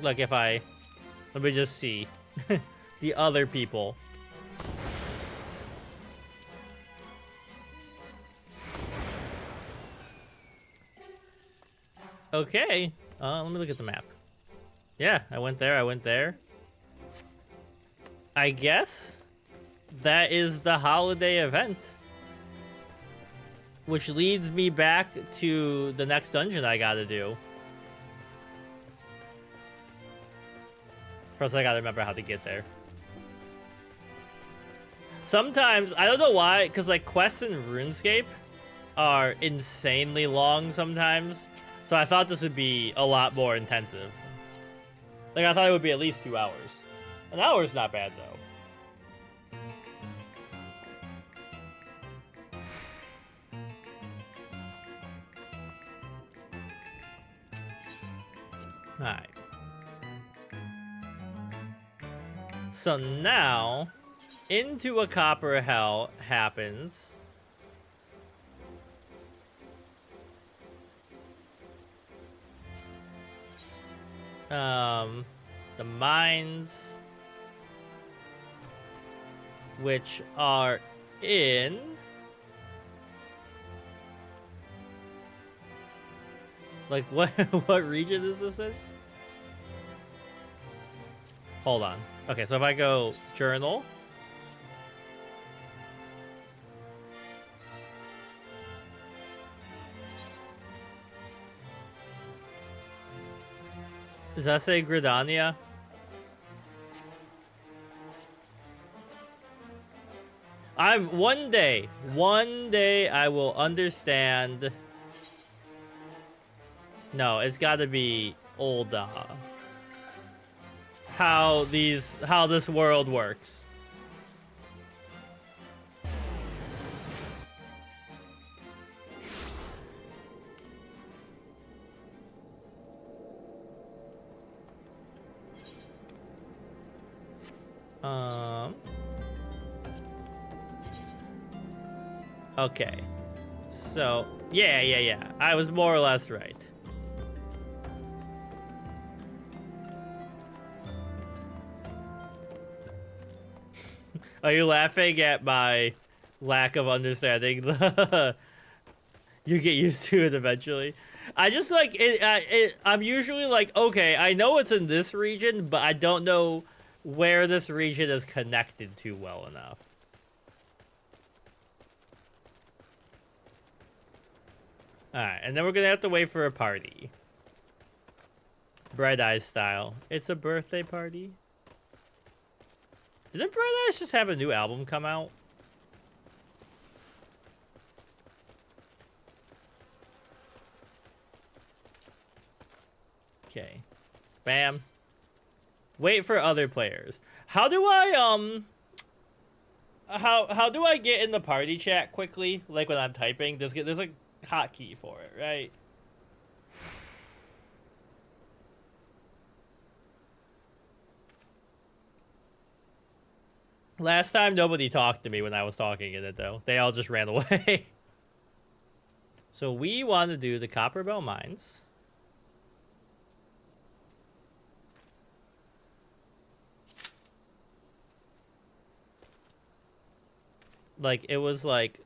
Like if I... Let me just see. The other people. Okay. Let me look at the map. Yeah, I went there. I guess that is the holiday event. Which leads me back to the next dungeon I gotta do. First, I gotta remember how to get there. Sometimes, I don't know why, because like quests in RuneScape are insanely long sometimes. So I thought this would be a lot more intensive. Like I thought it would be at least 2 hours. An hour is not bad though. Alright. So now, Into a Copper Hell happens. The mines, which are in like what region is this in? Hold on. Okay, so if I go journal, does that say Gridania? One day I will understand. No, it's got to be Ul'dah. How this world works. Okay. So, yeah. I was more or less right. Are you laughing at my lack of understanding? You get used to it eventually. I just like it. I'm usually like, okay, I know it's in this region, but I don't know where this region is connected to well enough. Alright, and then we're gonna have to wait for a party. Bright Eyes style. It's a birthday party. Didn't Bright Eyes just have a new album come out? Okay. Bam. Wait for other players. How do I, how do I get in the party chat quickly? Like when I'm typing? There's a hotkey for it, right? Last time, nobody talked to me when I was talking in it, though. They all just ran away. So we want to do the Copperbell Mines. Like, it was like...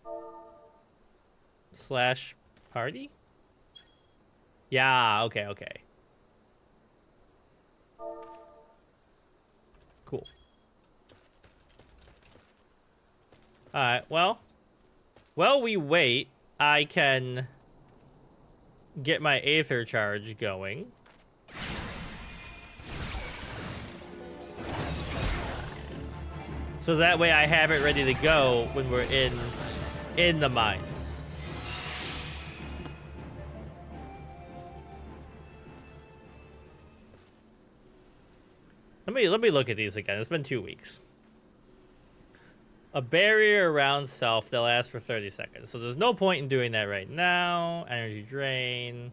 slash party? Yeah, okay. Cool. Alright, well, while we wait, I can get my Aether charge going. So that way I have it ready to go when we're in the mines. Let me look at these again. It's been 2 weeks. A barrier around self that lasts for 30 seconds. So there's no point in doing that right now. Energy drain.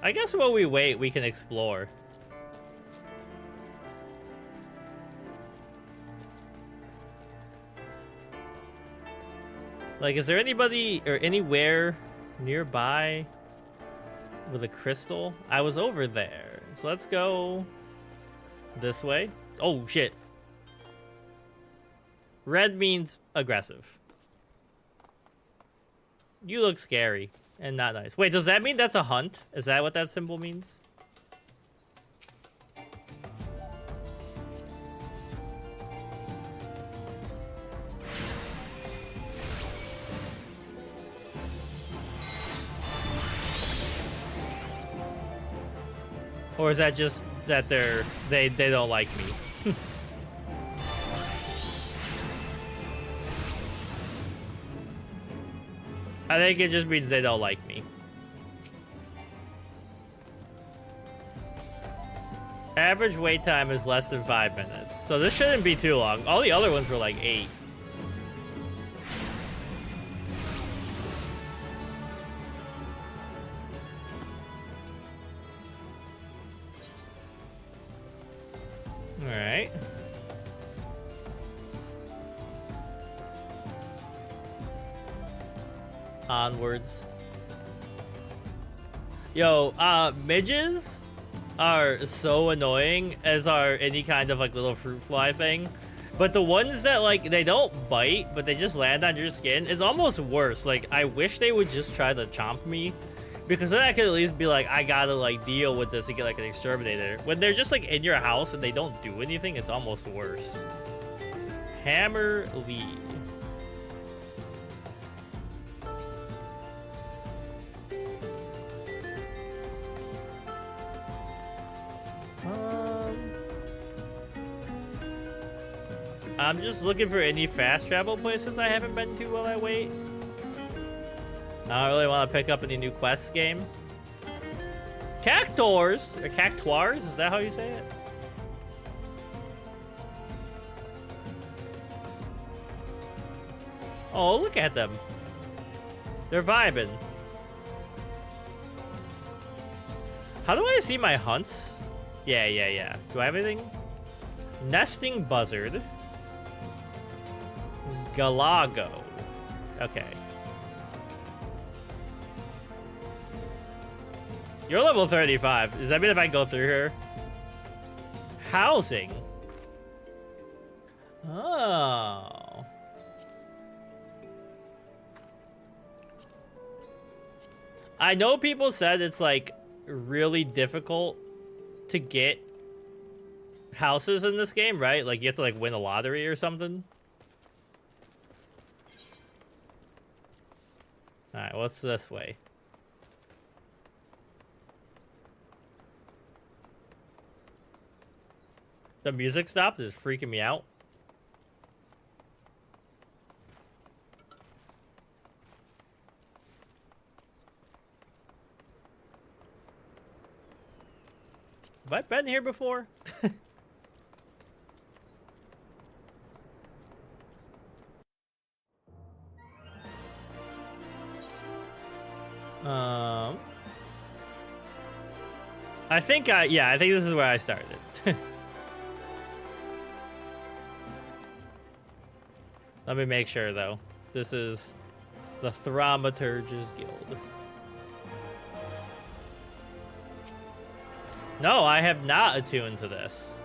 I guess while we wait, we can explore. Like, is there anybody or anywhere Nearby with a crystal? I was over there. So let's go this way. Oh, shit. Red means aggressive. You look scary and not nice. Wait, does that mean that's a hunt? Is that what that symbol means? Or is that just that they don't like me? I think it just means they don't like me. Average wait time is less than 5 minutes. So this shouldn't be too long. All the other ones were like 8. All right. Onwards. Yo, midges are so annoying, as are any kind of like little fruit fly thing. But the ones that like, they don't bite, but they just land on your skin is almost worse. Like, I wish they would just try to chomp me, because then I could at least be like, I gotta like deal with this and get like an exterminator. When they're just like in your house and they don't do anything, it's almost worse. Hammer Lee. I'm just looking for any fast travel places I haven't been to while I wait. I don't really want to pick up any new quests game. Cactors, or cactuars, is that how you say it? Oh, look at them. They're vibing. How do I see my hunts? Yeah. Do I have anything? Nesting buzzard. Galago. Okay. You're level 35. Does that mean if I go through here? Housing. Oh. I know people said it's like really difficult to get houses in this game, right? Like you have to like win a lottery or something. All right, what's this way? The music stopped. It's freaking me out. Have I been here before? I think this is where I started. Let me make sure though. This is the Thaumaturge's Guild. No, I have not attuned to this.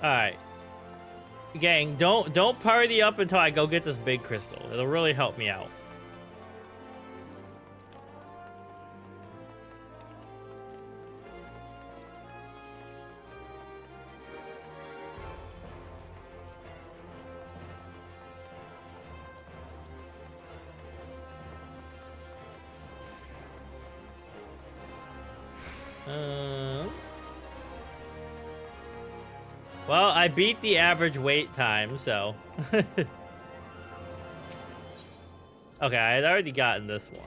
Alright. Gang, don't party up until I go get this big crystal. It'll really help me out. Well, I beat the average wait time, so. Okay, I had already gotten this one.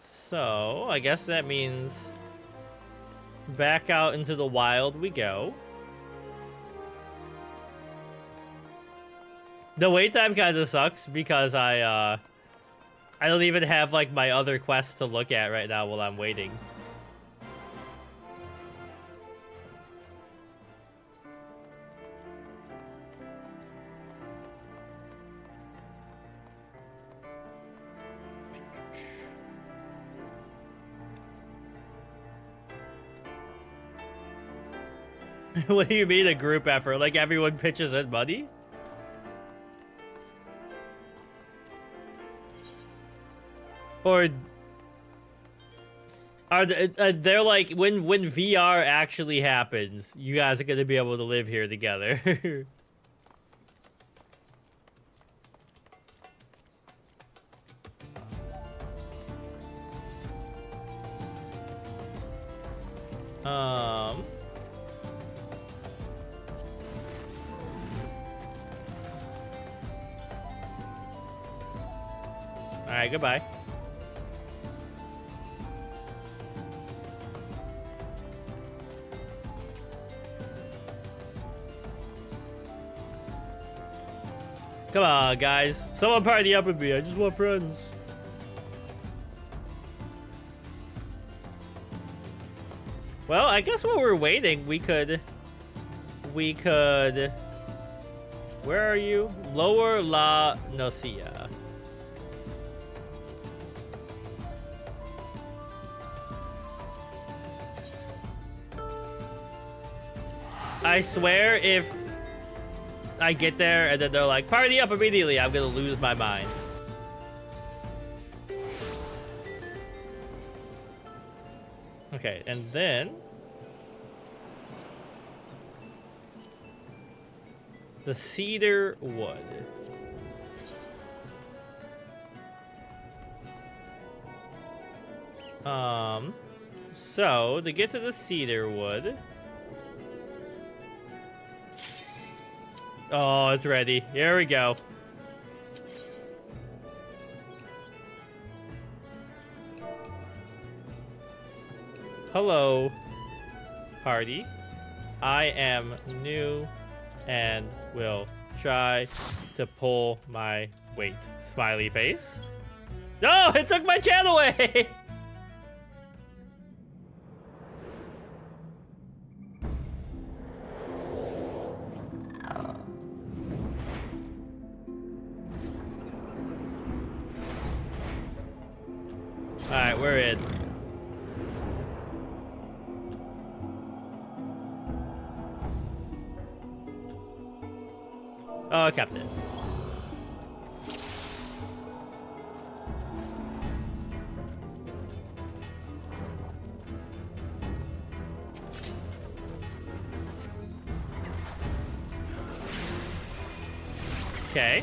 So, I guess that means back out into the wild we go. The wait time kind of sucks because I I don't even have like my other quests to look at right now while I'm waiting. What do you mean a group effort? Like everyone pitches in money? Or are they're like when VR actually happens, you guys are gonna be able to live here together. All right, goodbye. Come on, guys. Someone party up with me. I just want friends. Well, I guess while we're waiting, we could... Where are you? Lower La Nocia. I swear if I get there and then they're like, party up immediately, I'm gonna lose my mind. Okay, and then the cedar wood. So to get to the cedar wood. Oh, it's ready. Here we go. Hello, party. I am new and will try to pull my weight. Smiley face. No, it took my chat away. All right, we're in. Oh, Captain. Okay.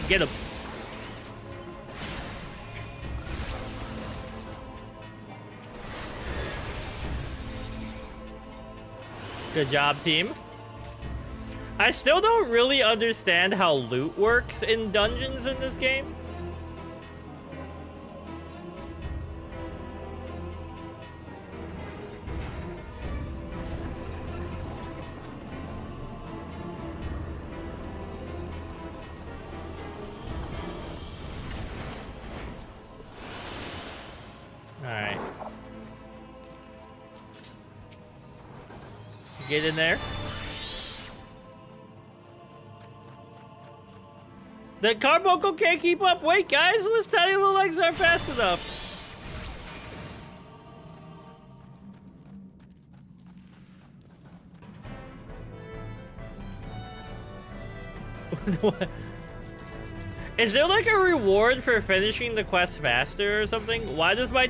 Get him. Good job, team. I still don't really understand how loot works in dungeons in this game. Alright. Get in there. The carbuncle can't keep up. Wait, guys, those tiny little legs aren't fast enough. What? Is there like a reward for finishing the quest faster or something? Why does my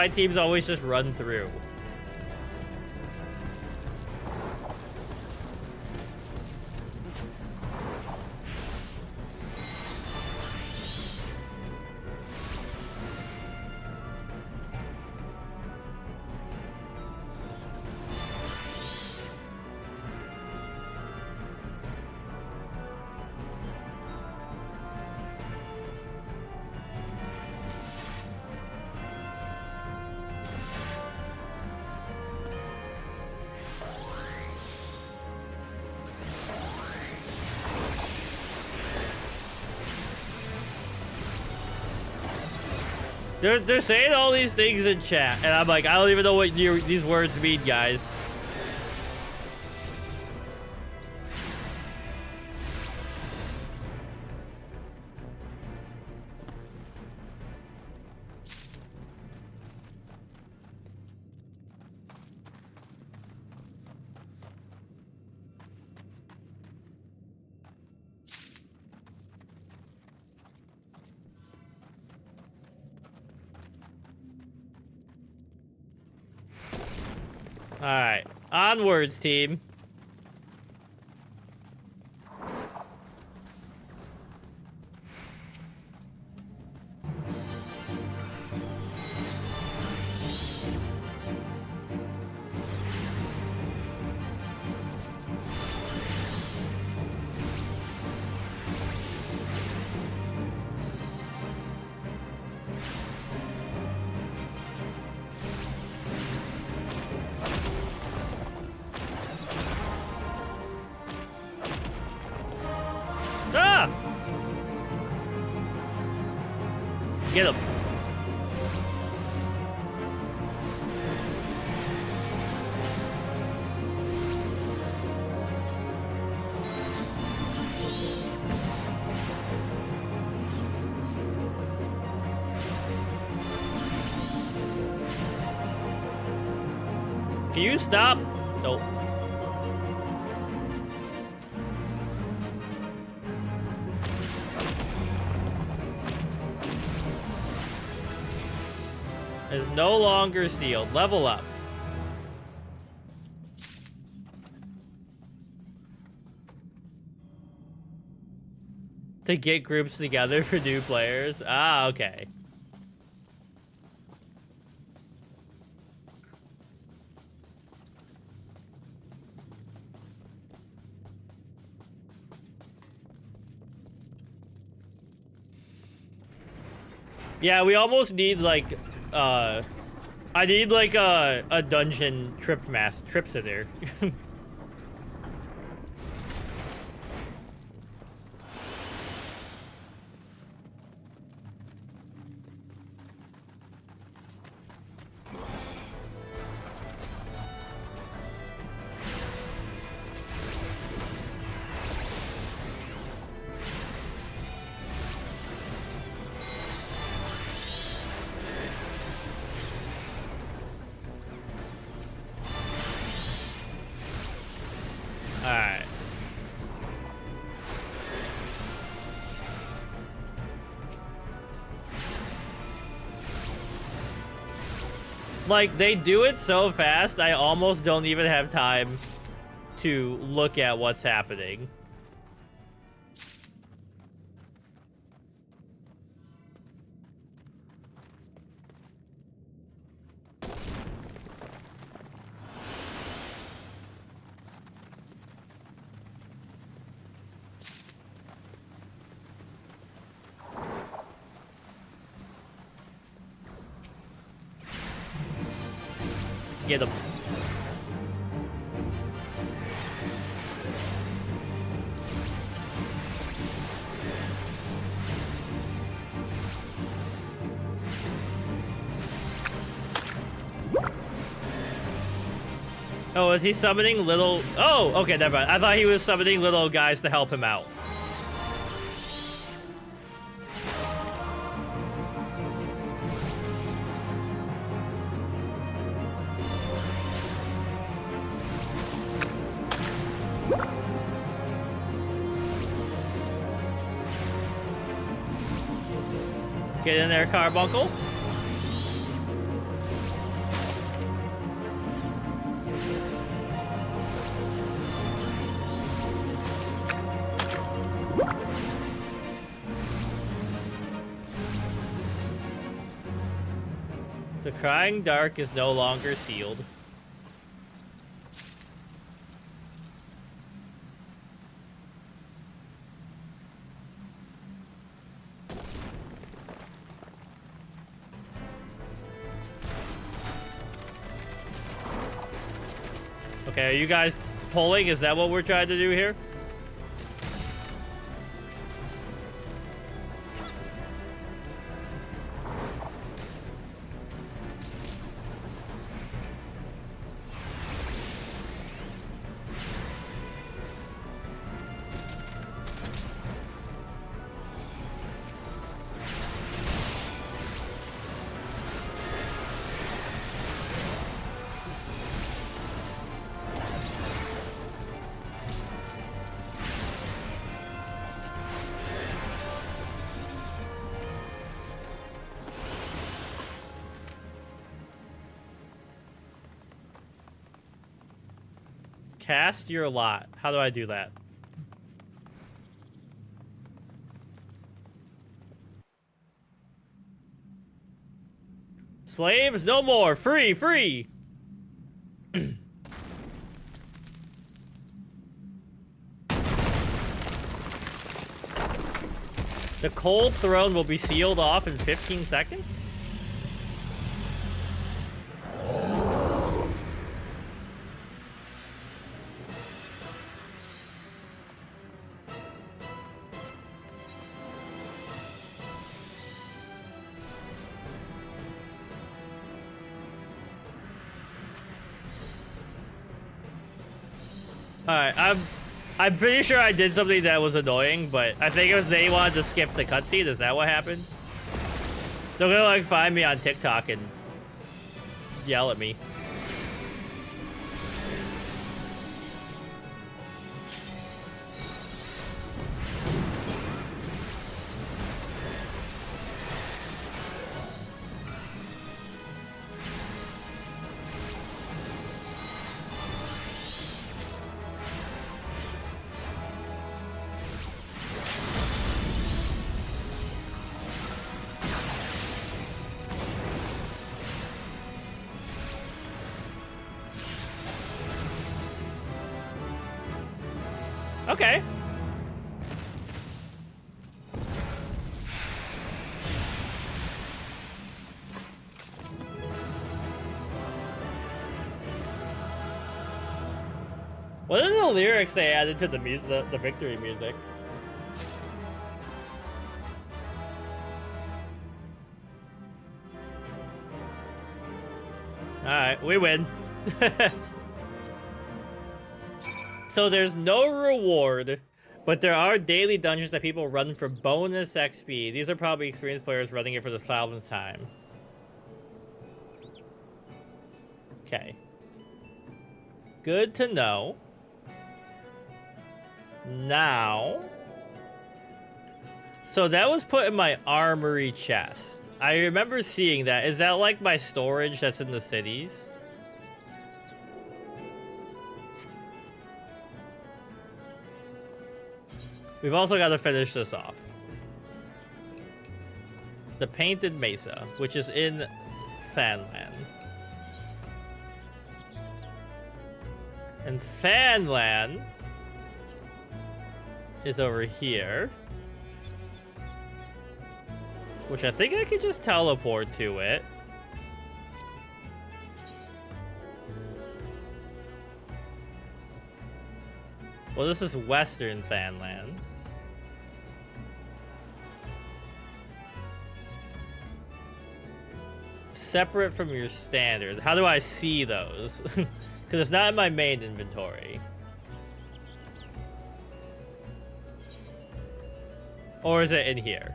teams always just run through? They're saying all these things in chat, and I'm like, I don't even know what these words mean, guys. Alright, onwards, team. Ah! Get him. Can you stop? Nope. Is no longer sealed. Level up. To get groups together for new players. Ah, okay. Yeah, we almost need like I need like a dungeon trips in there. Alright. Like, they do it so fast, I almost don't even have time to look at what's happening. Get him. Oh, is he summoning little... Oh, okay, never mind. I thought he was summoning little guys to help him out. Get in there, Carbuncle. The Crying Dark is no longer sealed. Okay, are you guys pulling? Is that what we're trying to do here? Cast your lot. How do I do that? Slaves no more. Free, free. The cold throne will be sealed off in 15 seconds? Alright, I'm pretty sure I did something that was annoying, but I think it was they wanted to skip the cutscene. Is that what happened? They're gonna like find me on TikTok and yell at me. Okay. What are the lyrics they added to the music, the victory music? All right, we win. So there's no reward, but there are daily dungeons that people run for bonus XP. These are probably experienced players running it for the 1000th time. Okay. Good to know. Now. So that was put in my armory chest. I remember seeing that. Is that like my storage that's in the cities? We've also got to finish this off. The Painted Mesa, which is in Fanland. And Fanland is over here. Which I think I could just teleport to it. Well, this is Western Fanland. Separate from your standard. How do I see those? Because it's not in my main inventory. Or is it in here?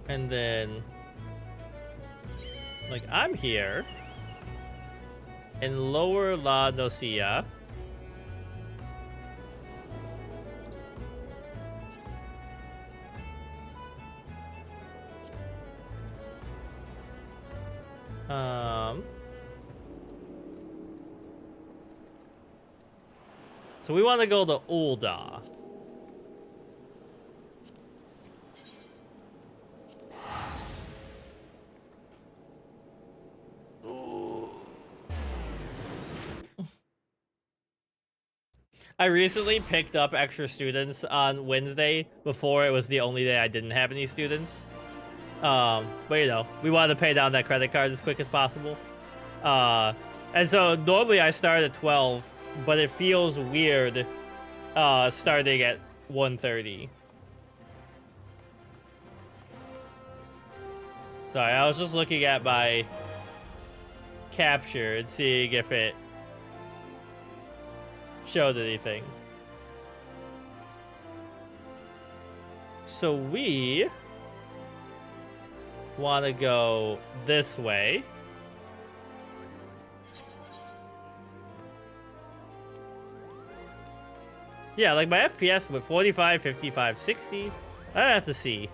And then, like, I'm here in Lower La Nocia. So we want to go to Ul'dah. I recently picked up extra students on Wednesday before it was the only day I didn't have any students. But you know, we wanted to pay down that credit card as quick as possible. And so normally I start at 12, but it feels weird starting at 1:30. Sorry, I was just looking at my capture and seeing if it showed anything. So we want to go this way. Yeah, like my FPS with 45, 55, 60. I have to see.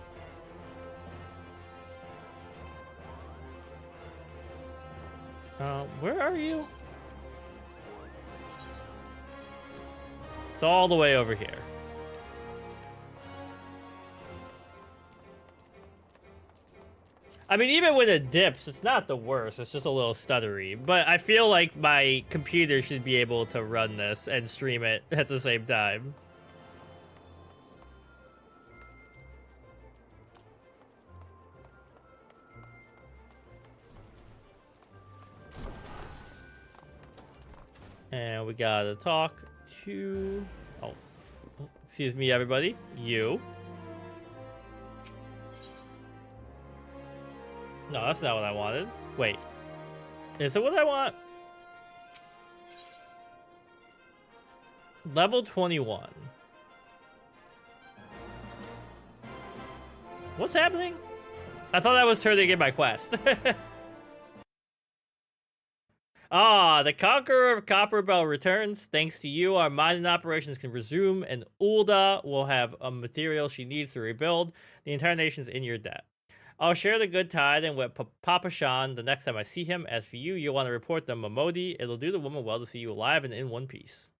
Where are you? It's all the way over here. I mean, even when it dips, it's not the worst. It's just a little stuttery. But I feel like my computer should be able to run this and stream it at the same time. And we gotta talk to... Oh, excuse me, everybody. You. No, that's not what I wanted. Wait. Is it what I want? Level 21. What's happening? I thought I was turning in my quest. Ah, the Conqueror of Copperbell returns. Thanks to you, our mining operations can resume, and Ulda will have a material she needs to rebuild. The entire nation's in your debt. I'll share the good tidings with Papa Shan the next time I see him. As for you, you'll want to report to Momodi. It'll do the woman well to see you alive and in one piece.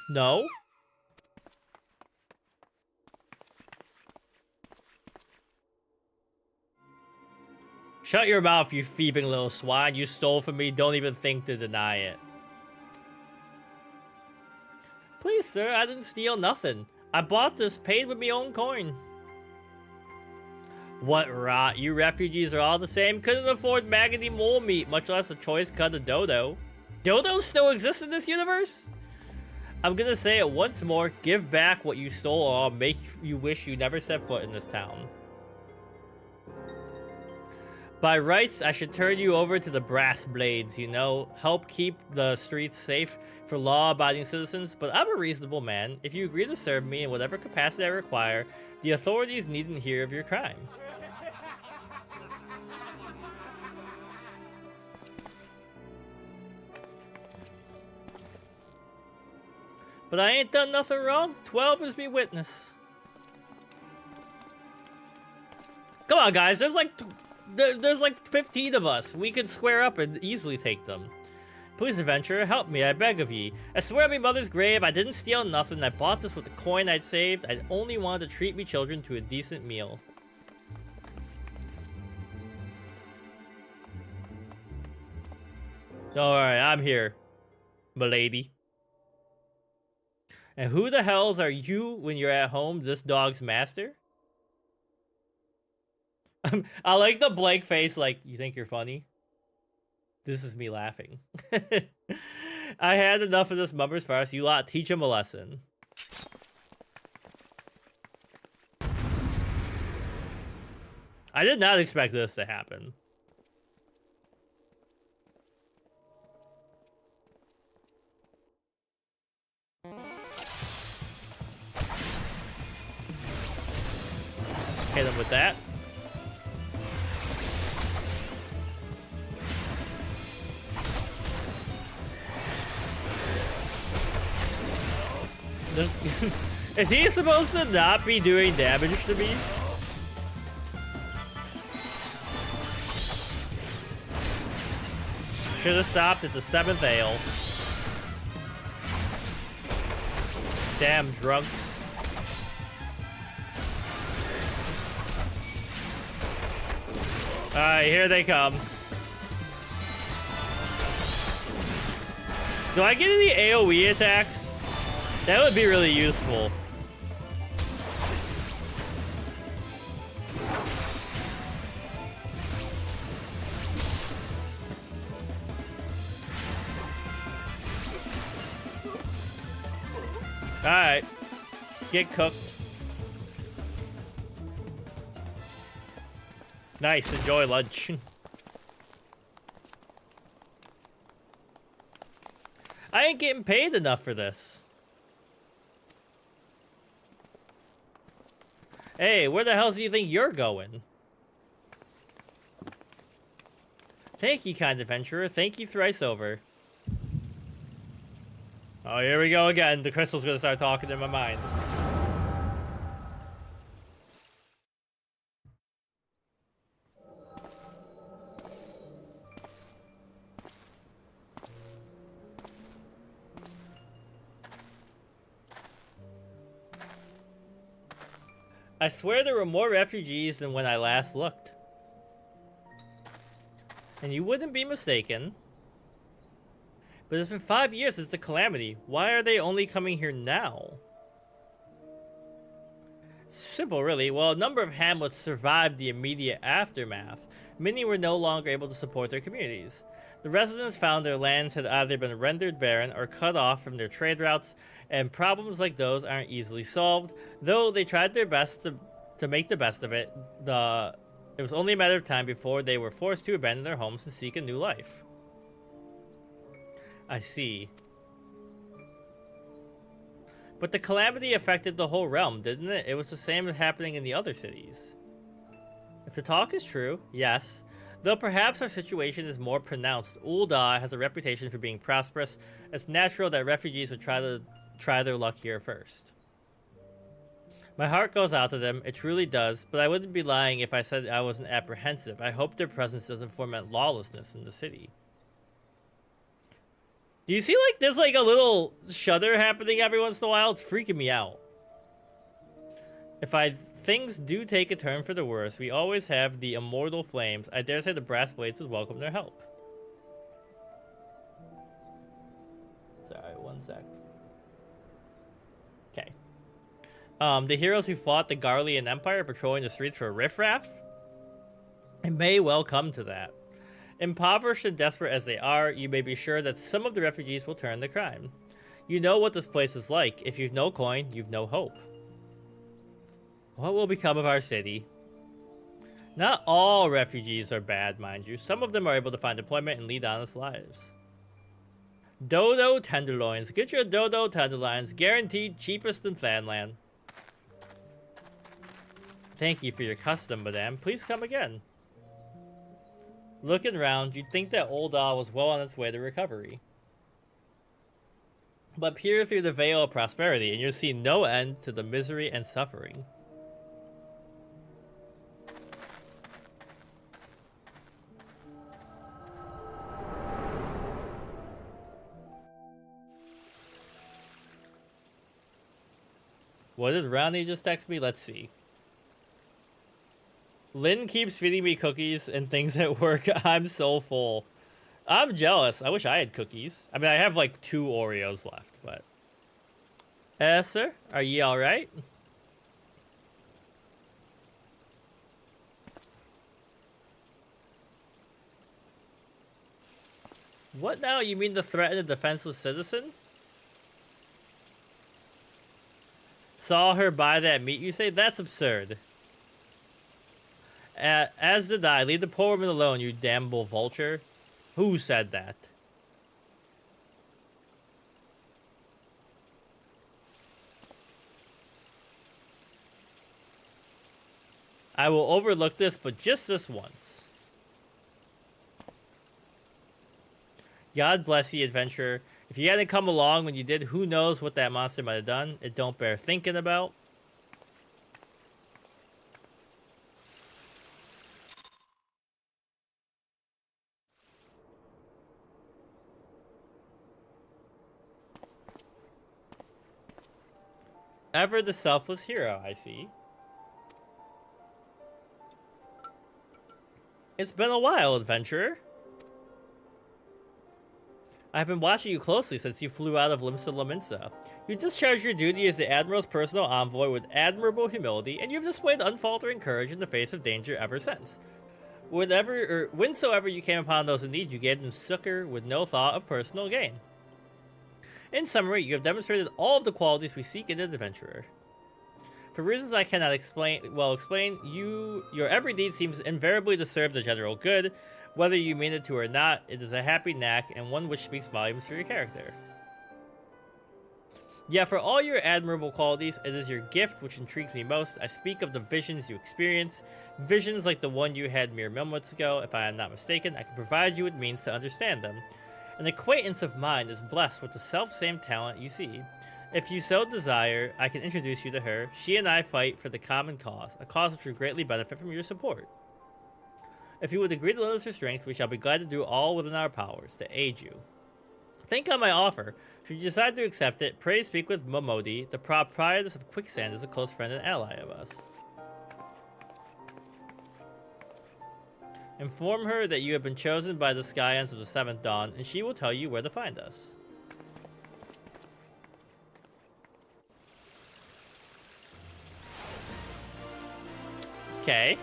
No? Shut your mouth, you thieving little swine. You stole from me. Don't even think to deny it. Please, sir, I didn't steal nothing. I bought this paid with me own coin. What rot. You refugees are all the same. Couldn't afford maggoty mole meat, much less a choice cut of dodo. Dodos still exist in this universe? I'm gonna say it once more. Give back what you stole or I'll make you wish you never set foot in this town. By rights, I should turn you over to the brass blades, you know, help keep the streets safe for law-abiding citizens, but I'm a reasonable man. If you agree to serve me in whatever capacity I require, the authorities needn't hear of your crime. But I ain't done nothing wrong. 12 is me witness. Come on, guys, there's like 15 of us. We could square up and easily take them. Please, adventurer, help me, I beg of ye. I swear on me mother's grave, I didn't steal nothing. I bought this with the coin I'd saved. I only wanted to treat me children to a decent meal. Alright, I'm here, milady. And who the hells are you when you're at home, this dog's master? I like the blank face, like, you think you're funny? This is me laughing. I had enough of this mummer's farce. You lot, teach him a lesson. I did not expect this to happen. Hit him with that. Is he supposed to not be doing damage to me? Should have stopped at the 7th ale. Damn drunks. Alright, here they come. Do I get any AoE attacks? That would be really useful. Alright. Get cooked. Nice, enjoy lunch. I ain't getting paid enough for this. Hey, where the hell do you think you're going? Thank you, kind adventurer. Thank you thrice over. Oh, here we go again. The crystal's gonna start talking in my mind. I swear there were more refugees than when I last looked. And you wouldn't be mistaken. But it's been 5 years since the calamity. Why are they only coming here now? Simple, really. Well, a number of hamlets survived the immediate aftermath. Many were no longer able to support their communities. The residents found their lands had either been rendered barren or cut off from their trade routes, and problems like those aren't easily solved. Though they tried their best to make the best of it, it was only a matter of time before they were forced to abandon their homes and seek a new life. I see. But the calamity affected the whole realm, didn't it? It was the same as happening in the other cities. If the talk is true, yes. Though perhaps our situation is more pronounced. Ul'dah has a reputation for being prosperous. It's natural that refugees would try their luck here first. My heart goes out to them, it truly does, but I wouldn't be lying if I said I wasn't apprehensive. I hope their presence doesn't foment lawlessness in the city. Do you see, like, there's like a little shudder happening every once in a while? It's freaking me out. If things do take a turn for the worse, we always have the immortal flames. I dare say the brass blades would welcome their help. Sorry, one sec. Okay. The heroes who fought the Garlean Empire patrolling the streets for riffraff? It may well come to that. Impoverished and desperate as they are, you may be sure that some of the refugees will turn to crime. You know what this place is like. If you've no coin, you've no hope. What will become of our city? Not all refugees are bad, mind you. Some of them are able to find employment and lead honest lives. Dodo tenderloins. Get your dodo tenderloins. Guaranteed cheapest in Thanalan. Thank you for your custom, madame. Please come again. Looking around, you'd think that Ul'dah was well on its way to recovery. But peer through the veil of prosperity, and you'll see no end to the misery and suffering. What did Ronnie just text me? Let's see. Lynn keeps feeding me cookies and things at work. I'm so full. I'm jealous. I wish I had cookies. I mean, I have like 2 Oreos left, but... sir? Are ye alright? What now? You mean to threaten a defenseless citizen? Saw her buy that meat, you say? That's absurd. As did I. Leave the poor woman alone, you damnable vulture. Who said that? I will overlook this, but just this once. God bless you, adventurer. If you hadn't come along when you did, who knows what that monster might have done. It don't bear thinking about. Ever the selfless hero, I see. It's been a while, adventurer. I've been watching you closely since you flew out of Limsa Lominsa. You discharged your duty as the Admiral's personal envoy with admirable humility, and you've displayed unfaltering courage in the face of danger ever since. Whensoever you came upon those in need, you gave them succor with no thought of personal gain. In summary, you have demonstrated all of the qualities we seek in an adventurer. For reasons I cannot explain, your every deed seems invariably to serve the general good. Whether you mean it to or not, it is a happy knack and one which speaks volumes for your character. Yeah, for all your admirable qualities, it is your gift which intrigues me most. I speak of the visions you experience, visions like the one you had mere moments ago. If I am not mistaken, I can provide you with means to understand them. An acquaintance of mine is blessed with the self-same talent you see. If you so desire, I can introduce you to her. She and I fight for the common cause, a cause which will greatly benefit from your support. If you would agree to lend us your strength, we shall be glad to do all within our powers to aid you. Think on my offer. Should you decide to accept it, pray speak with Momodi, the proprietress of Quicksand, is a close friend and ally of us. Inform her that you have been chosen by the Scions of the Seventh Dawn, and she will tell you where to find us. Okay.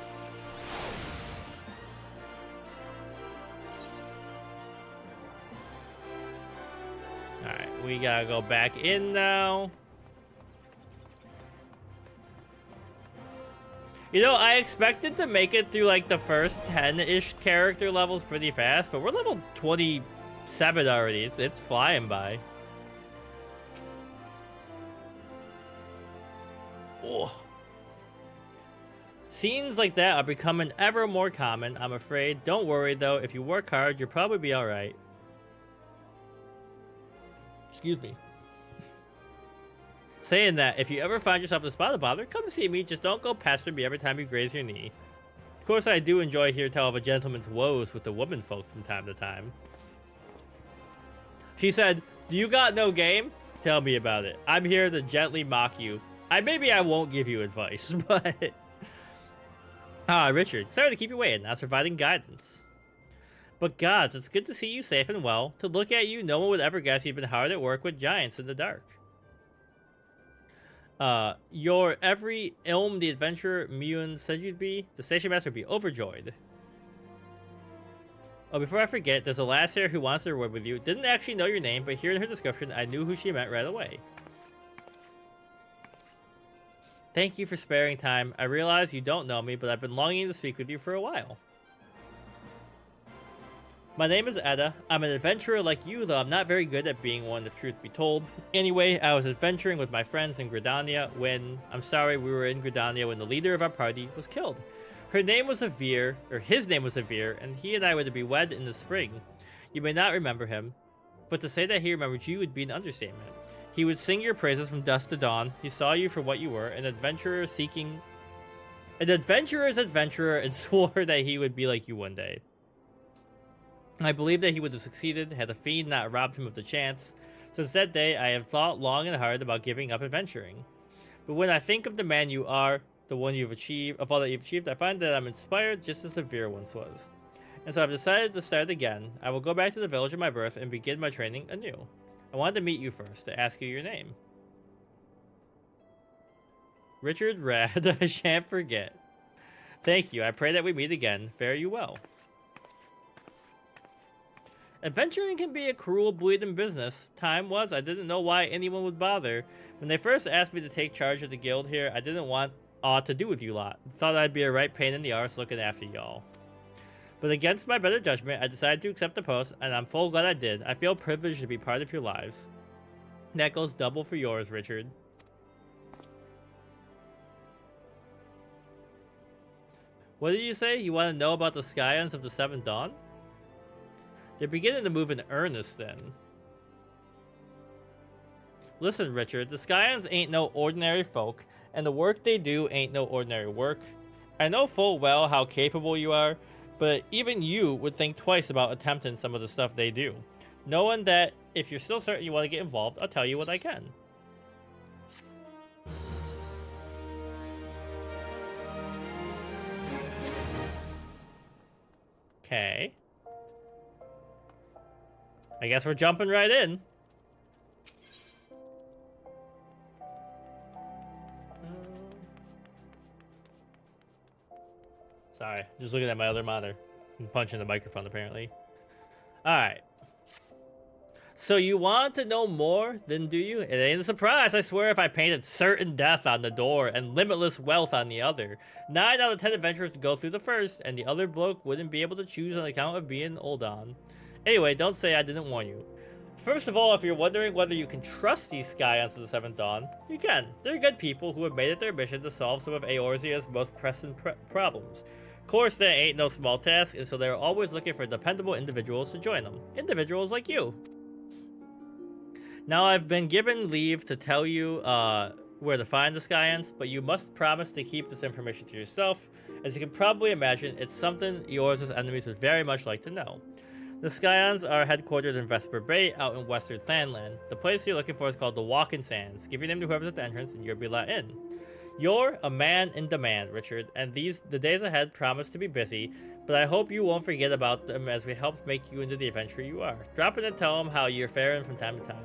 Alright, we gotta go back in now. You know, I expected to make it through like the first 10-ish character levels pretty fast, but we're level 27 already. It's flying by. Oh. Scenes like that are becoming ever more common, I'm afraid. Don't worry though, if you work hard, you'll probably be alright. Excuse me. Saying that, if you ever find yourself in a spot of bother, come see me. Just don't go pester me every time you graze your knee. Of course, I do enjoy hearing tell of a gentleman's woes with the women folk from time to time. She said, do you got no game? Tell me about it. I'm here to gently mock you. Maybe I won't give you advice, but... Richard, sorry to keep you waiting. I was providing guidance. But gods, it's good to see you safe and well. To look at you, no one would ever guess you've been hard at work with giants in the dark. Your every Ilm the adventurer Mune said you'd be, the station master would be overjoyed. Oh, before I forget, there's a lass here who wants to word with you. Didn't actually know your name, but hearing her description, I knew who she meant right away. Thank you for sparing time. I realize you don't know me, but I've been longing to speak with you for a while. My name is Edda. I'm an adventurer like you, though I'm not very good at being one, if truth be told. Anyway, I was adventuring with my friends in Gridania when... we were in Gridania when the leader of our party was killed. Her name was Avir, or his name was Avir, and he and I were to be wed in the spring. You may not remember him, but to say that he remembered you would be an understatement. He would sing your praises from dusk to dawn. He saw you for what you were, an adventurer seeking... an adventurer's adventurer, and swore that he would be like you one day. I believe that he would have succeeded had the fiend not robbed him of the chance. Since that day, I have thought long and hard about giving up adventuring. But when I think of the man you are, the one you've achieved, of all that you've achieved, I find that I'm inspired just as Avir once was. And so I've decided to start again. I will go back to the village of my birth and begin my training anew. I wanted to meet you first, to ask you your name. Richard Rad, I shan't forget. Thank you, I pray that we meet again. Fare you well. Adventuring can be a cruel, bleeding business. Time was, I didn't know why anyone would bother. When they first asked me to take charge of the guild here, I didn't want aught to do with you lot. Thought I'd be a right pain in the arse looking after y'all. But against my better judgment, I decided to accept the post, and I'm full glad I did. I feel privileged to be part of your lives. That goes double for yours, Richard. What did you say? You want to know about the Scions of the Seventh Dawn? They're beginning to move in earnest then. Listen, Richard, the Scions ain't no ordinary folk, and the work they do ain't no ordinary work. I know full well how capable you are, but even you would think twice about attempting some of the stuff they do. Knowing that if you're still certain you want to get involved, I'll tell you what I can. Okay. I guess we're jumping right in. Sorry, just looking at my other monitor. I'm punching the microphone, apparently. Alright. So you want to know more, then do you? It ain't a surprise, I swear, if I painted certain death on the door and limitless wealth on the other. 9 out of 10 adventurers to go through the first, and the other bloke wouldn't be able to choose on account of being old on. Anyway, don't say I didn't warn you. First of all, if you're wondering whether you can trust these Scions of the Seventh Dawn, you can. They're good people who have made it their mission to solve some of Eorzea's most pressing problems. Of course, that ain't no small task, and so they're always looking for dependable individuals to join them. Individuals like you. Now, I've been given leave to tell you where to find the Scions, but you must promise to keep this information to yourself. As you can probably imagine, it's something Eorzea's enemies would very much like to know. The Scions are headquartered in Vesper Bay, out in Western Thanalan. The place you're looking for is called the Walking Sands. Give your name to whoever's at the entrance, and you'll be let in. You're a man in demand, Richard, and the days ahead promise to be busy, but I hope you won't forget about them as we help make you into the adventurer you are. Drop in and tell them how you're faring from time to time.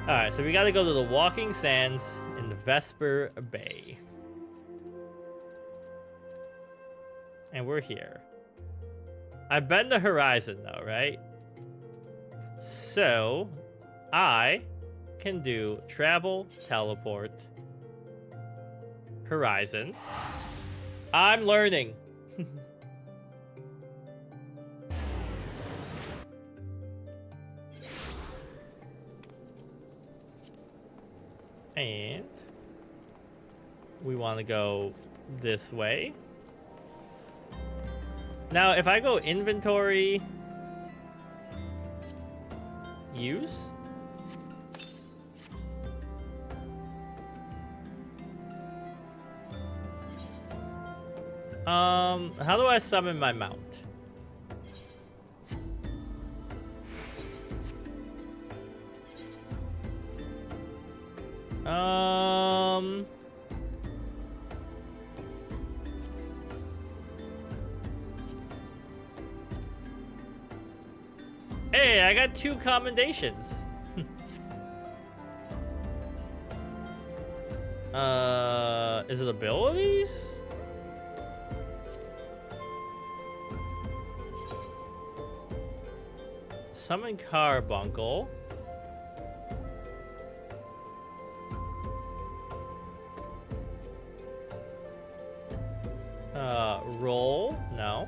Alright, so we gotta go to the Walking Sands in the Vesper Bay. And we're here. I've been to Horizon though, right? So, I can do travel, teleport, Horizon. I'm learning. And we want to go this way. Now, if I go inventory, use. How do I summon my mount? Hey, I got 2 commendations. Is it abilities? Summon Carbuncle. Roll? No.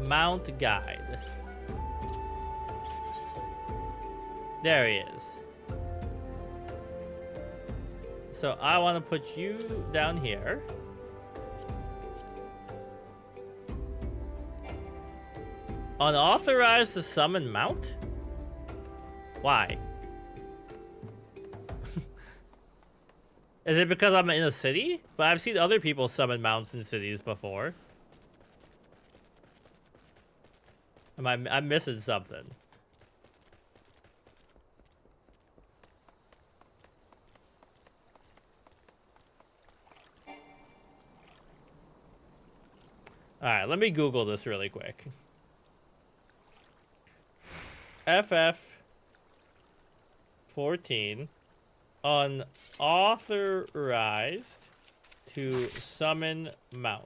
Mount Guide. There he is. So I want to put you down here. Unauthorized to summon mount? Why? Is it because I'm in a city? But I've seen other people summon mounts in cities before. I'm missing something. Alright, let me Google this really quick. FF14 unauthorized to summon mount.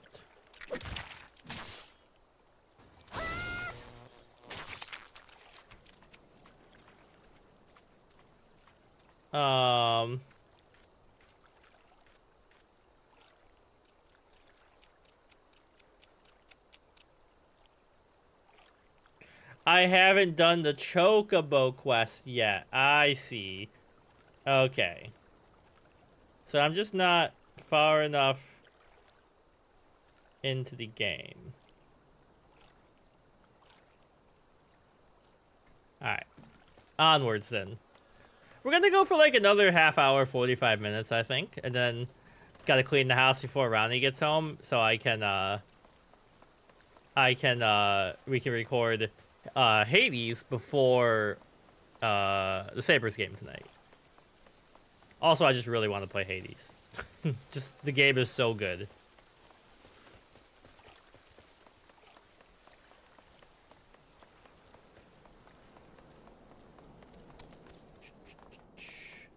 I haven't done the Chocobo quest yet. I see. Okay. So I'm just not far enough into the game. Alright. Onwards then. We're gonna go for like another half hour, 45 minutes, I think. And then gotta clean the house before Ronnie gets home so we can record Hades before the Sabres game tonight. Also, I just really want to play Hades. Just the game is so good.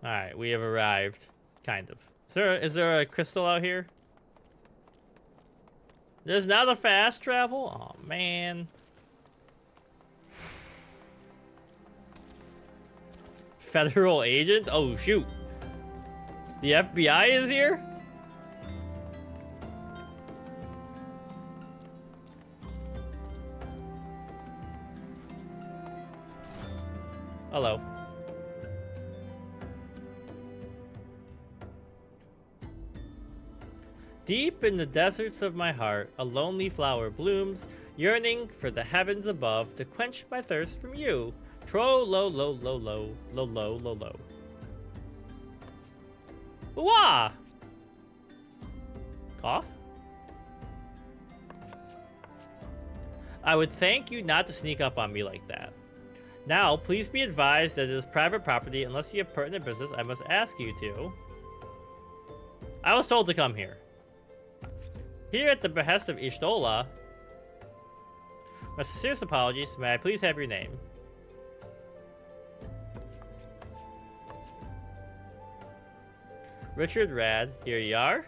All right, we have arrived, kind of. Is there a crystal out here? There's not a fast travel? Oh man. federal agent? Oh, shoot. The FBI is here? Hello. Deep in the deserts of my heart, a lonely flower blooms, yearning for the heavens above to quench my thirst from you. Tro-lo-lo-lo-lo-lo-lo-lo-lo. Wah! Cough? I would thank you not to sneak up on me like that. Now, please be advised that it is private property. Unless you have pertinent business, I must ask you to. I was told to come here. Here at the behest of Y'shtola. My sincerest apologies. May I please have your name? Richard Rad, here you are.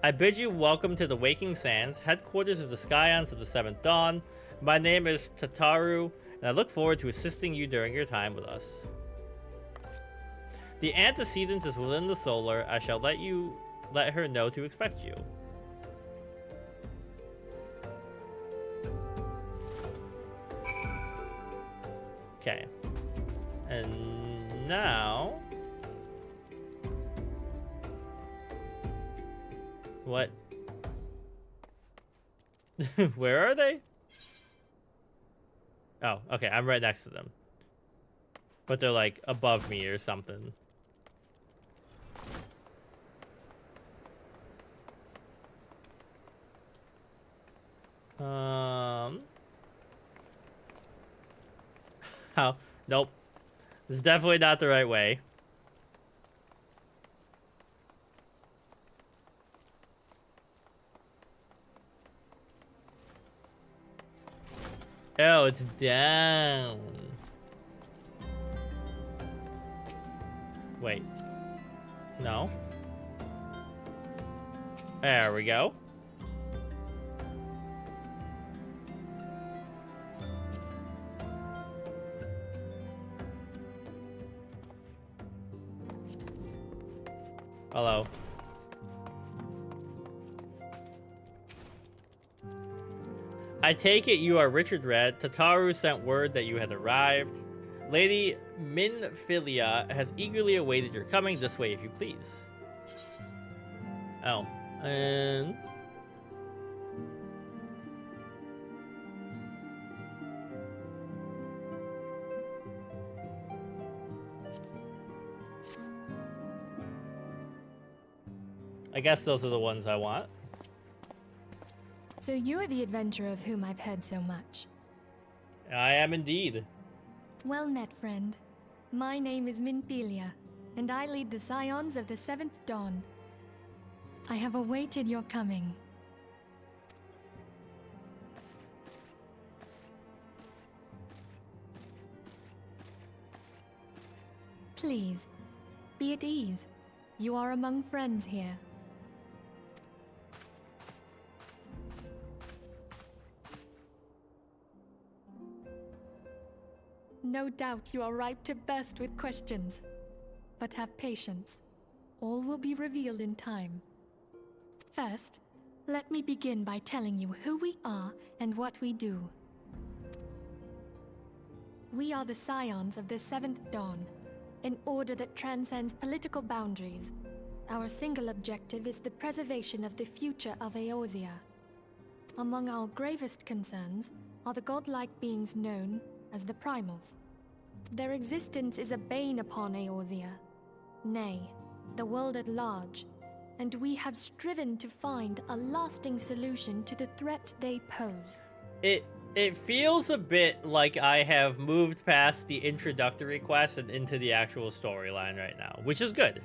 I bid you welcome to the Waking Sands, headquarters of the Scions of the Seventh Dawn. My name is Tataru, and I look forward to assisting you during your time with us. The antecedent is within the solar. I shall let her know to expect you. Okay. And now... What? Where are they? Oh, okay, I'm right next to them. But they're like above me or something. Oh, nope. This is definitely not the right way. Oh, it's down. Wait. No. There we go. Hello. I take it you are Richard Red. Tataru sent word that you had arrived. Lady Minfilia has eagerly awaited your coming. This way, if you please. Oh. And... I guess those are the ones I want. So you're the adventurer of whom I've heard so much. I am indeed. Well met, friend. My name is Minfilia, and I lead the Scions of the Seventh Dawn. I have awaited your coming. Please, be at ease. You are among friends here. No doubt you are ripe to burst with questions. But have patience. All will be revealed in time. First, let me begin by telling you who we are and what we do. We are the Scions of the Seventh Dawn, an order that transcends political boundaries. Our single objective is the preservation of the future of Eorzea. Among our gravest concerns are the godlike beings known as the Primals. Their existence is a bane upon Eorzea, nay, the world at large, and we have striven to find a lasting solution to the threat they pose. It feels a bit like I have moved past the introductory quest and into the actual storyline right now, which is good.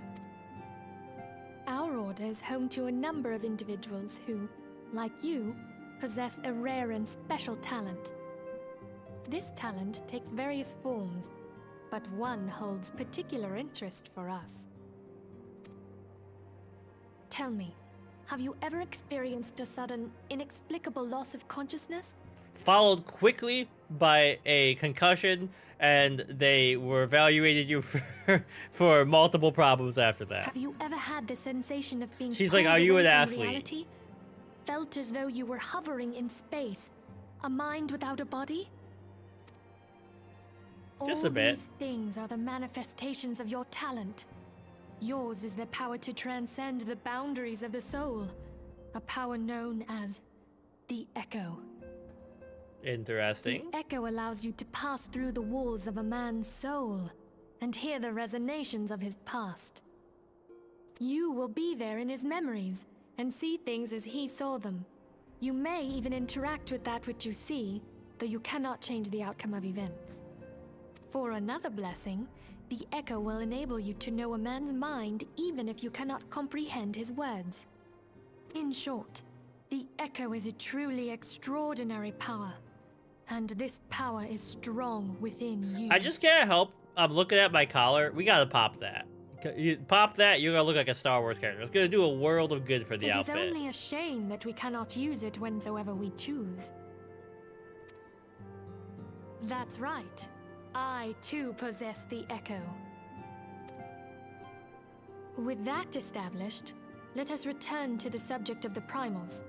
Our order is home to a number of individuals who, like you, possess a rare and special talent. This talent takes various forms, but one holds particular interest for us. Tell me, have you ever experienced a sudden, inexplicable loss of consciousness? followed quickly by a concussion, and they were evaluated you for multiple problems after that. Have you ever had the sensation of being She's like, pulled "Are you away an from athlete?" reality? Felt as though you were hovering in space, a mind without a body? Just All a bit. these things are the manifestations of your talent. Yours is the power to transcend the boundaries of the soul, a power known as the Echo. Interesting. The Echo allows you to pass through the walls of a man's soul and hear the resonations of his past. You will be there in his memories and see things as he saw them. You may even interact with that which you see, though you cannot change the outcome of events. For another blessing, the Echo will enable you to know a man's mind even if you cannot comprehend his words. In short, the Echo is a truly extraordinary power, and this power is strong within you. I just can't help. I'm looking at my collar. We gotta pop that. You pop that, you're gonna look like a Star Wars character. It's gonna do a world of good for the outfit. It is only a shame that we cannot use it whensoever we choose. That's right. I too possess the Echo. With that established, let us return to the subject of the primals.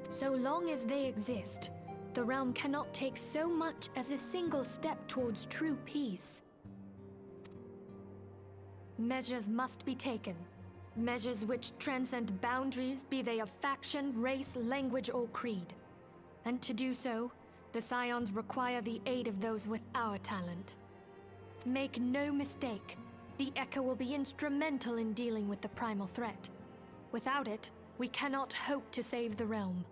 So long as they exist, the realm cannot take so much as a single step towards true peace. Measures must be taken. Measures which transcend boundaries, be they of faction, race, language, or creed. And to do so, the Scions require the aid of those with our talent. Make no mistake, the Echo will be instrumental in dealing with the primal threat. Without it, we cannot hope to save the realm.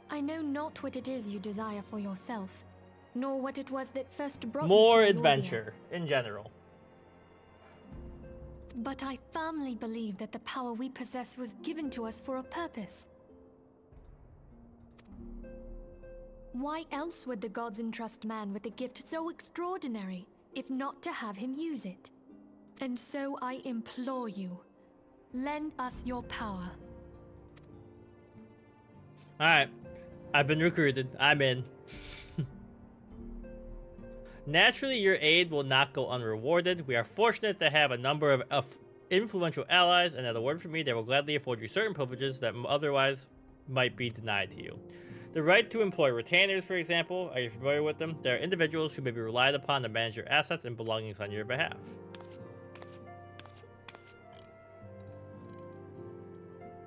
I know not what it is you desire for yourself, nor what it was that first brought More you to Eorzea. adventure, in general. But I firmly believe that the power we possess was given to us for a purpose. Why else would the gods entrust man with a gift so extraordinary, if not to have him use it? And so I implore you, lend us your power. Alright. I've been recruited. I'm in. Naturally, your aid will not go unrewarded. We are fortunate to have a number of influential allies, and at a word from me, they will gladly afford you certain privileges that otherwise might be denied to you. The right to employ retainers, for example, are you familiar with them? They are individuals who may be relied upon to manage your assets and belongings on your behalf.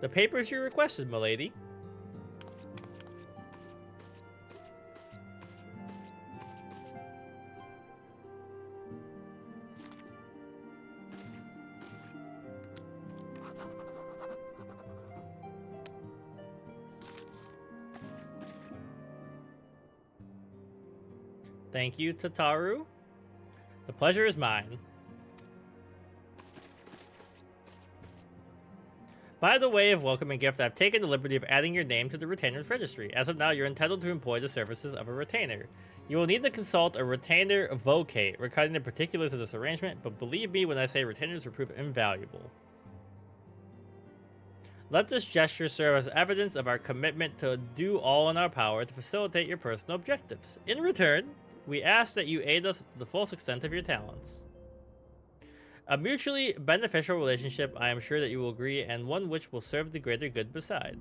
The papers you requested, milady. Thank you, Tataru. The pleasure is mine. By the way of welcome and gift, I've taken the liberty of adding your name to the retainer's registry. As of now, you're entitled to employ the services of a retainer. You will need to consult a retainer vocate regarding the particulars of this arrangement, but believe me when I say retainers will prove invaluable. Let this gesture serve as evidence of our commitment to do all in our power to facilitate your personal objectives. In return, we ask that you aid us to the full extent of your talents. A mutually beneficial relationship, I am sure that you will agree, and one which will serve the greater good beside.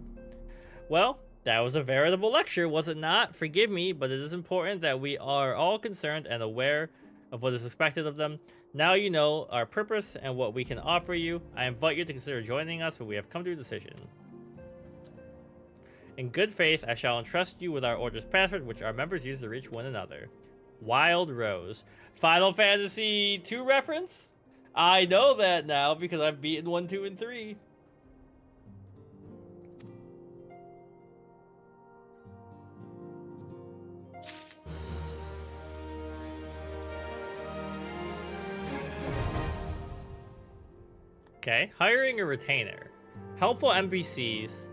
Well, that was a veritable lecture, was it not? Forgive me, but it is important that we are all concerned and aware of what is expected of them. Now you know our purpose and what we can offer you. I invite you to consider joining us when we have come to a decision. In good faith, I shall entrust you with our order's password, which our members use to reach one another. Wild Rose. Final Fantasy II reference? I know that now because I've beaten 1, 2, and 3. Okay, hiring a retainer. Helpful NPCs.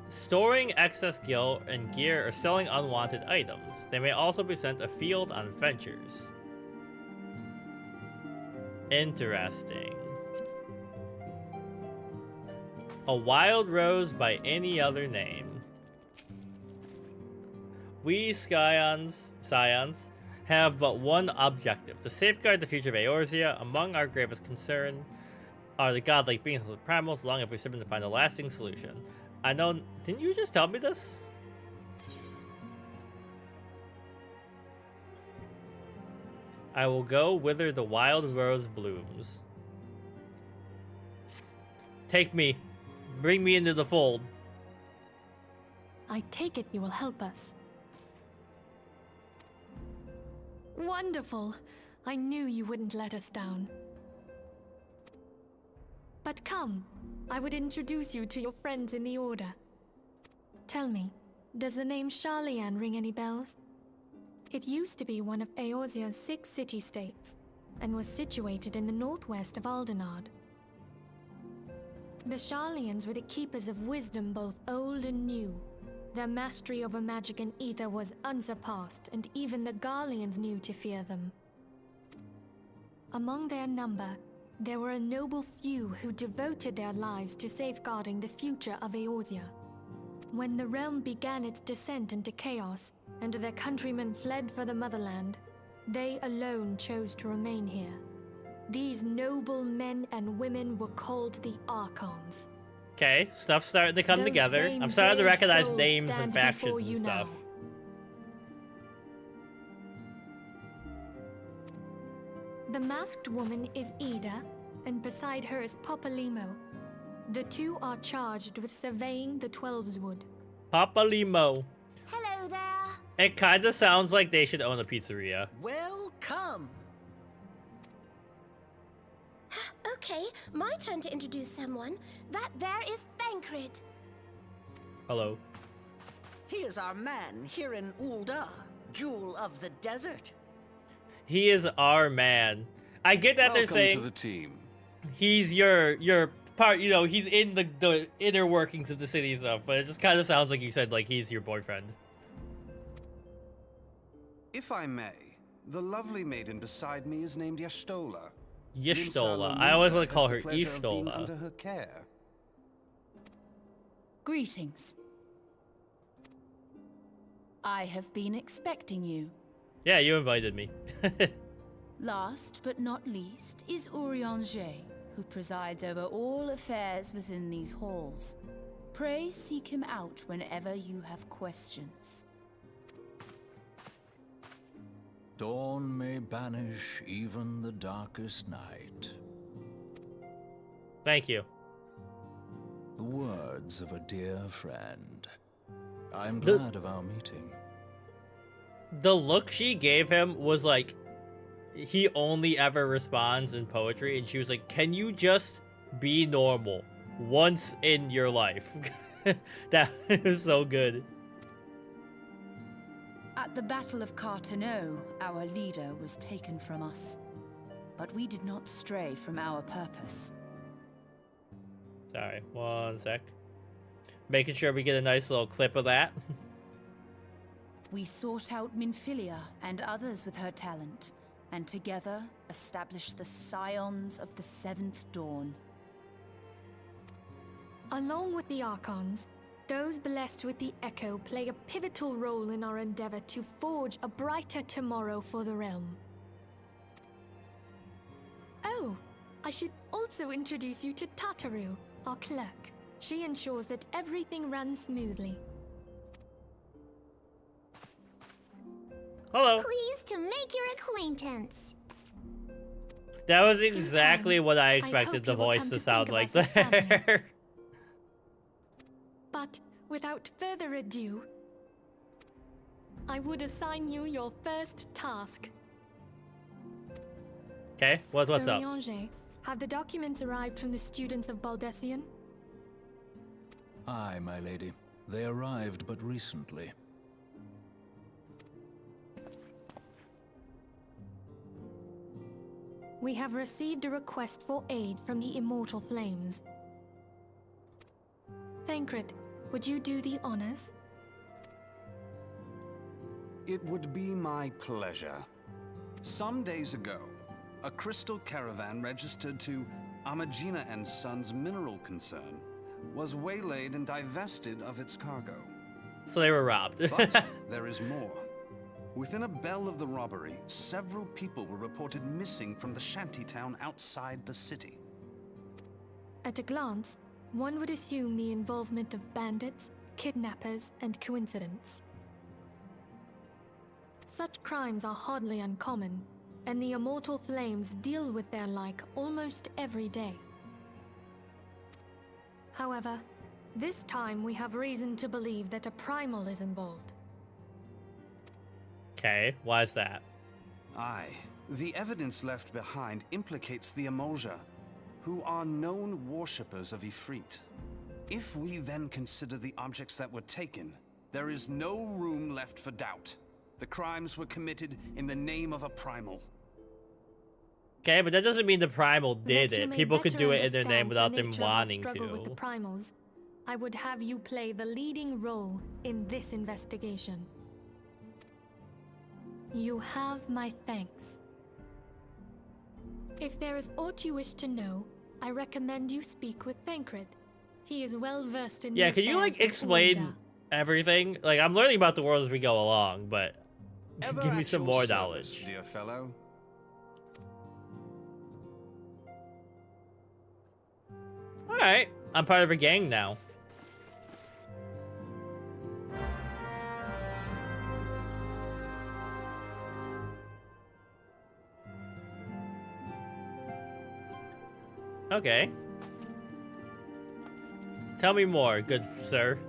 Storing excess gil and gear or selling unwanted items. They may also be sent afield on ventures. Interesting. A wild rose by any other name. We scions have but one objective: to safeguard the future of Eorzea. Among our gravest concern are the godlike beings of the primals. Long have we striven to find a lasting solution. I know. Didn't you just tell me this? I will go whither the wild rose blooms. Take me. Bring me into the fold. I take it you will help us. Wonderful. I knew you wouldn't let us down. But come, I would introduce you to your friends in the Order. Tell me, does the name Sharlayan ring any bells? It used to be one of Eorzea's 6 city-states, and was situated in the northwest of Aldenard. The Sharlayans were the keepers of wisdom both old and new. Their mastery over magic and ether was unsurpassed, and even the Garleans knew to fear them. Among their number, there were a noble few who devoted their lives to safeguarding the future of Eorzea. When the realm began its descent into chaos, and their countrymen fled for the motherland, they alone chose to remain here. These noble men and women were called the Archons. Okay, stuff's starting to come Those together. same I'm starting to brave recognize souls names stand and before factions you and stuff. now. The masked woman is Ida, and beside her is Papa Limo. The two are charged with surveying the Twelveswood. Papa Limo. Hello there. It kind of sounds like they should own a pizzeria. Welcome. Okay, my turn to introduce someone. That there is Thancred. Hello. He is our man here in Ul'dah, Jewel of the Desert. He is our man. I get that they're Welcome saying to the team. he's your part, you know, he's in the inner workings of the city and stuff, but it just kind of sounds like you said like he's your boyfriend. If I may, the lovely maiden beside me is named Y'shtola. Y'shtola. I always want to call her Under Y'shtola. her care. Greetings. I have been expecting you. Yeah, you invited me. Last but not least is Eorzea, who presides over all affairs within these halls. Pray seek him out whenever you have questions. Dawn may banish even the darkest night. Thank you. The words of a dear friend. I'm glad of our meeting. The look she gave him was like, he only ever responds in poetry, and she was like, can you just be normal once in your life? That was so good. At the Battle of Carteneau, our leader was taken from us. But we did not stray from our purpose. Sorry, one sec. Making sure we get a nice little clip of that. We sought out Minfilia and others with her talent, and together established the Scions of the 7th Dawn. Along with the Archons, those blessed with the Echo play a pivotal role in our endeavor to forge a brighter tomorrow for the realm. Oh, I should also introduce you to Tataru, our clerk. She ensures that everything runs smoothly. Hello. Pleased to make your acquaintance. That was exactly what I I expected hope the you will voice come to to sound think like of us as family. there. But without further ado, I would assign you your first task. Okay, what's up? Eorzea, have the documents arrived from the students of Baldessian? Aye, my lady. They arrived but recently. We have received a request for aid from the Immortal Flames. Thancred, would you do the honors? It would be my pleasure. Some days ago, a crystal caravan registered to Amagina and Sons mineral concern was waylaid and divested of its cargo. So they were robbed. But there is more. Within a bell of the robbery, several people were reported missing from the shantytown outside the city. At a glance, one would assume the involvement of bandits, kidnappers, and coincidence. Such crimes are hardly uncommon, and the Immortal Flames deal with their like almost every day. However, this time we have reason to believe that a primal is involved. Okay, why is that? Aye, the evidence left behind implicates the Eorzea, who are known worshippers of Ifrit. If we then consider the objects that were taken, there is no room left for doubt. The crimes were committed in the name of a primal. Okay, but that doesn't mean the primal did That you it. may People could better do it in their name understand without the them nature of our wanting struggle with the to. primals, I would have you play the leading role in this investigation. You have my thanks. If there is aught you wish to know, I recommend you speak with Thancred. He is well versed in Yeah, the can you like affairs of explain Ulda. everything? Like, I'm learning about the world as we go along, but Ever give me at some your more service, knowledge. dear fellow. Alright, I'm part of a gang now. Okay. Tell me more, good sir.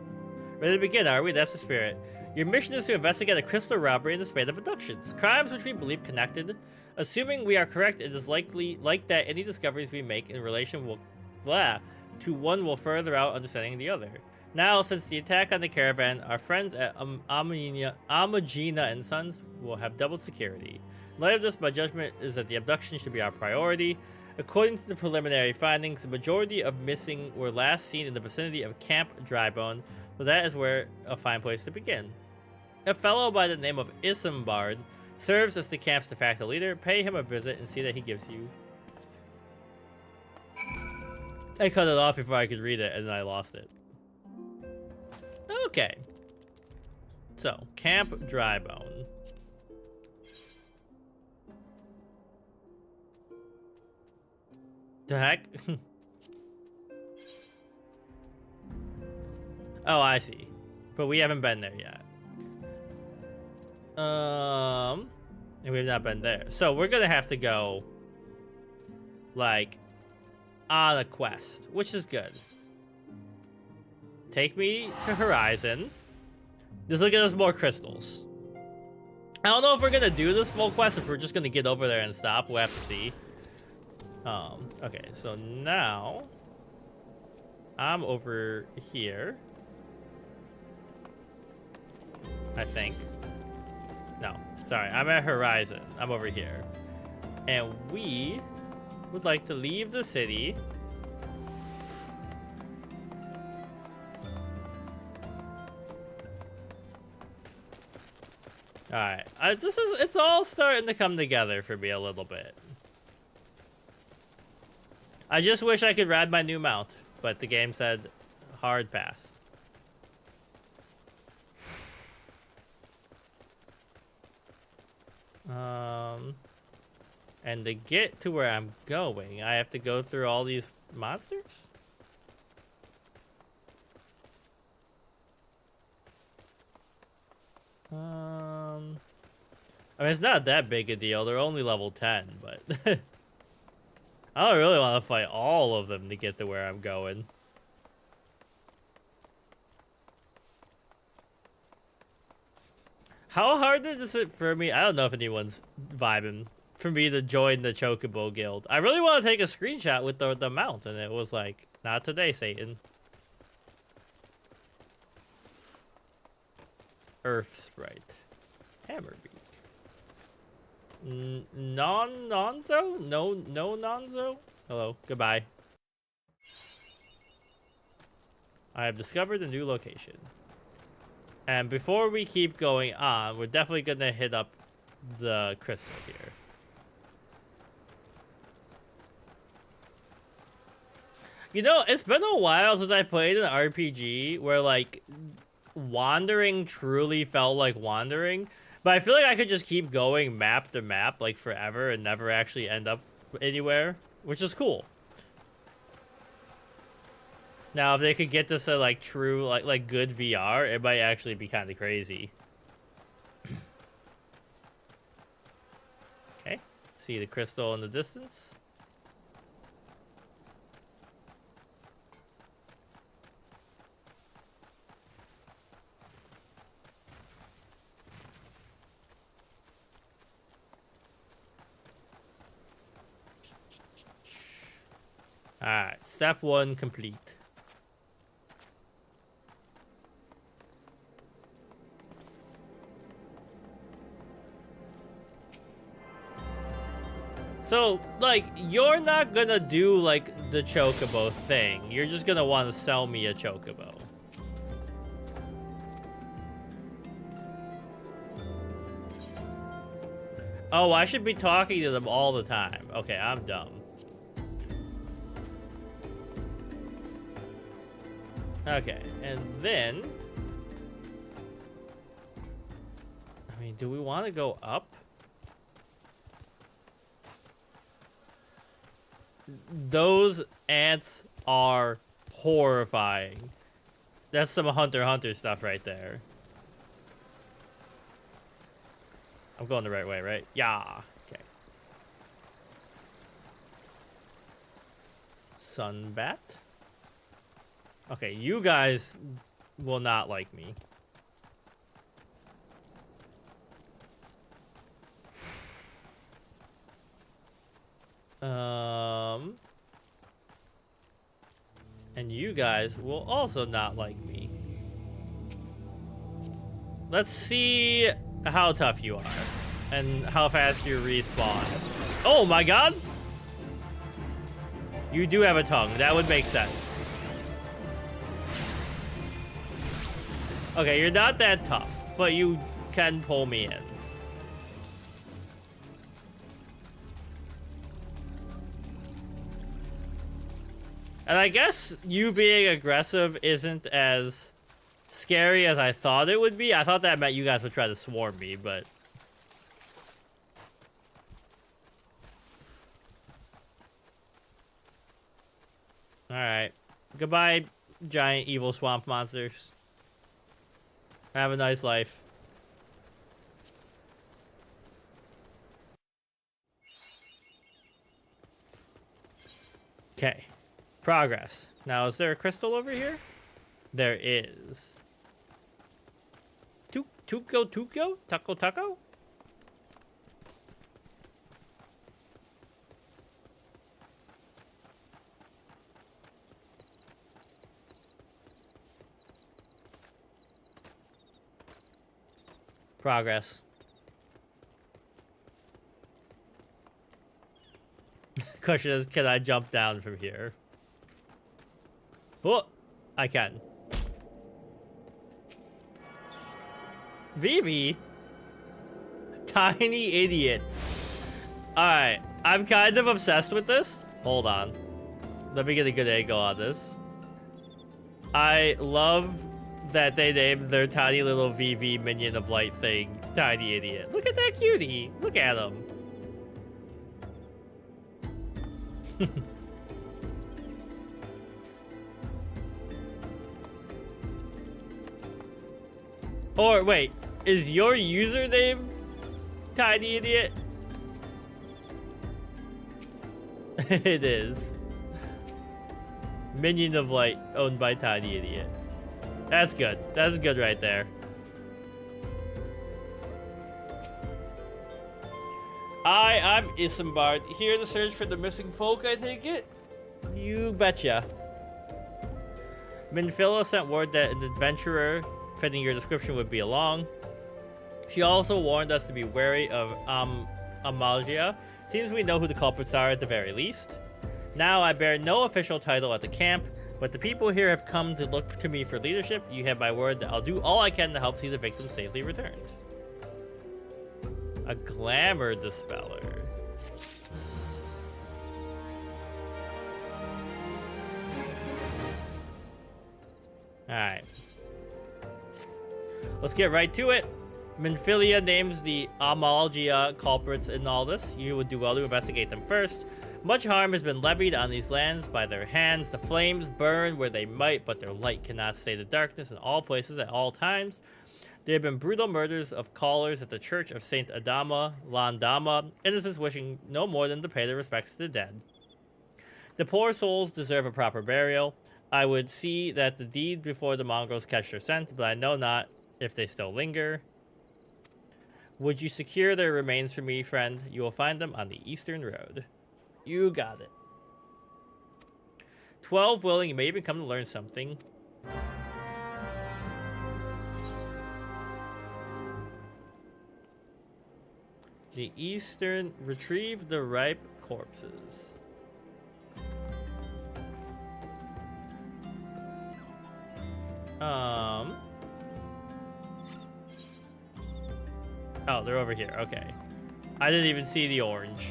Ready to begin, are we? That's the spirit. Your mission is to investigate a crystal robbery in the span of abductions. Crimes which we believe connected. Assuming we are correct, it is likely that any discoveries we make in relation to one will further out understanding the other. Now, since the attack on the caravan, our friends at Amagina and Sons will have double security. In light of this, my judgment is that the abduction should be our priority. According to the preliminary findings, the majority of missing were last seen in the vicinity of Camp Drybone, so that is where a fine place to begin. A fellow by the name of Isambard serves as the camp's de facto leader. Pay him a visit and see that he gives you... I cut it off before I could read it, and then I lost it. Okay. So, Camp Drybone. The heck? Oh, I see. But we haven't been there yet. And we've not been there. So we're gonna have to go, like, on a quest, which is good. Take me to Horizon. This will get us more crystals. I don't know if we're gonna do this full quest, if we're just gonna get over there and stop. We'll have to see. Okay, so now I'm over here. I think. No, sorry, I'm at Horizon. I'm over here. And we would like to leave the city. Alright, it's all starting to come together for me a little bit. I just wish I could ride my new mount, but the game said hard pass. And to get to where I'm going, I have to go through all these monsters? I mean, it's not that big a deal. They're only level 10, but I don't really want to fight all of them to get to where I'm going. How hard is it for me? I don't know if anyone's vibing for me to join the Chocobo Guild. I really want to take a screenshot with the mount, and it was like, not today, Satan. Earth Sprite. Hammerbeak. Nonzo? No Nonzo? Hello, goodbye. I have discovered a new location. And before we keep going on, we're definitely gonna hit up the crystal here. You know, it's been a while since I played an RPG where, like, wandering truly felt like wandering. But I feel like I could just keep going map to map like forever and never actually end up anywhere, which is cool. Now, if they could get this to like true, like good VR, it might actually be kind of crazy. Okay, see the crystal in the distance. Alright, step 1 complete. So, like, you're not gonna do, like, the chocobo thing. You're just gonna want to sell me a chocobo. Oh, I should be talking to them all the time. Okay, I'm dumb. Okay, and then... I mean, do we want to go up? Those ants are horrifying. That's some Hunter x Hunter stuff right there. I'm going the right way, right? Yeah. Okay. Sunbat. Okay, you guys will not like me. And you guys will also not like me. Let's see how tough you are and how fast you respawn. Oh my god! You do have a tongue. That would make sense. Okay, you're not that tough, but you can pull me in. And I guess you being aggressive isn't as scary as I thought it would be. I thought that meant you guys would try to swarm me, but... Alright. Goodbye, giant evil swamp monsters. Have a nice life. Okay. Progress. Now, is there a crystal over here? There is. Tuco? Taco? Progress. Question is, can I jump down from here? Oh, I can. Vivi? Tiny idiot. Alright, I'm kind of obsessed with this. Hold on. Let me get a good angle on this. I love that they named their tiny little VV minion of light thing Tiny Idiot. Look at that cutie. Look at him. Or wait, is your username Tiny Idiot? It is. Minion of Light, owned by Tiny Idiot. That's good. That's good right there. I'm Isambard, here to search for the missing folk, I take it? You betcha. Minfilla sent word that an adventurer fitting your description would be along. She also warned us to be wary of Amalgia. Seems we know who the culprits are at the very least. Now, I bear no official title at the camp, but the people here have come to look to me for leadership. You have my word that I'll do all I can to help see the victims safely returned. A glamour dispeller. Alright. Let's get right to it. Minfilia names the Amalgia culprits in all this. You would do well to investigate them first. Much harm has been levied on these lands by their hands. The flames burn where they might, but their light cannot stay the darkness in all places at all times. There have been brutal murders of callers at the Church of Saint Adama, Landama, innocents wishing no more than to pay their respects to the dead. The poor souls deserve a proper burial. I would see that the deed before the mongrels catch their scent, but I know not if they still linger. Would you secure their remains for me, friend? You will find them on the Eastern Road. You got it. 12 willing, you may even come to learn something. The Eastern, retrieve the ripe corpses. Oh, they're over here. Okay. I didn't even see the orange.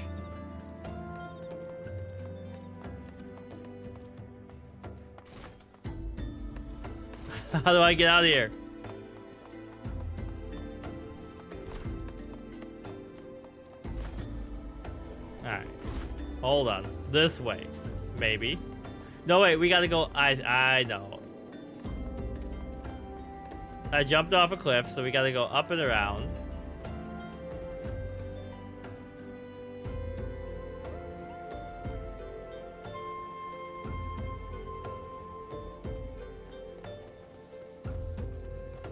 How do I get out of here? Alright. Hold on. This way. Maybe. No, wait. We gotta go. I know. I jumped off a cliff, so we gotta go up and around.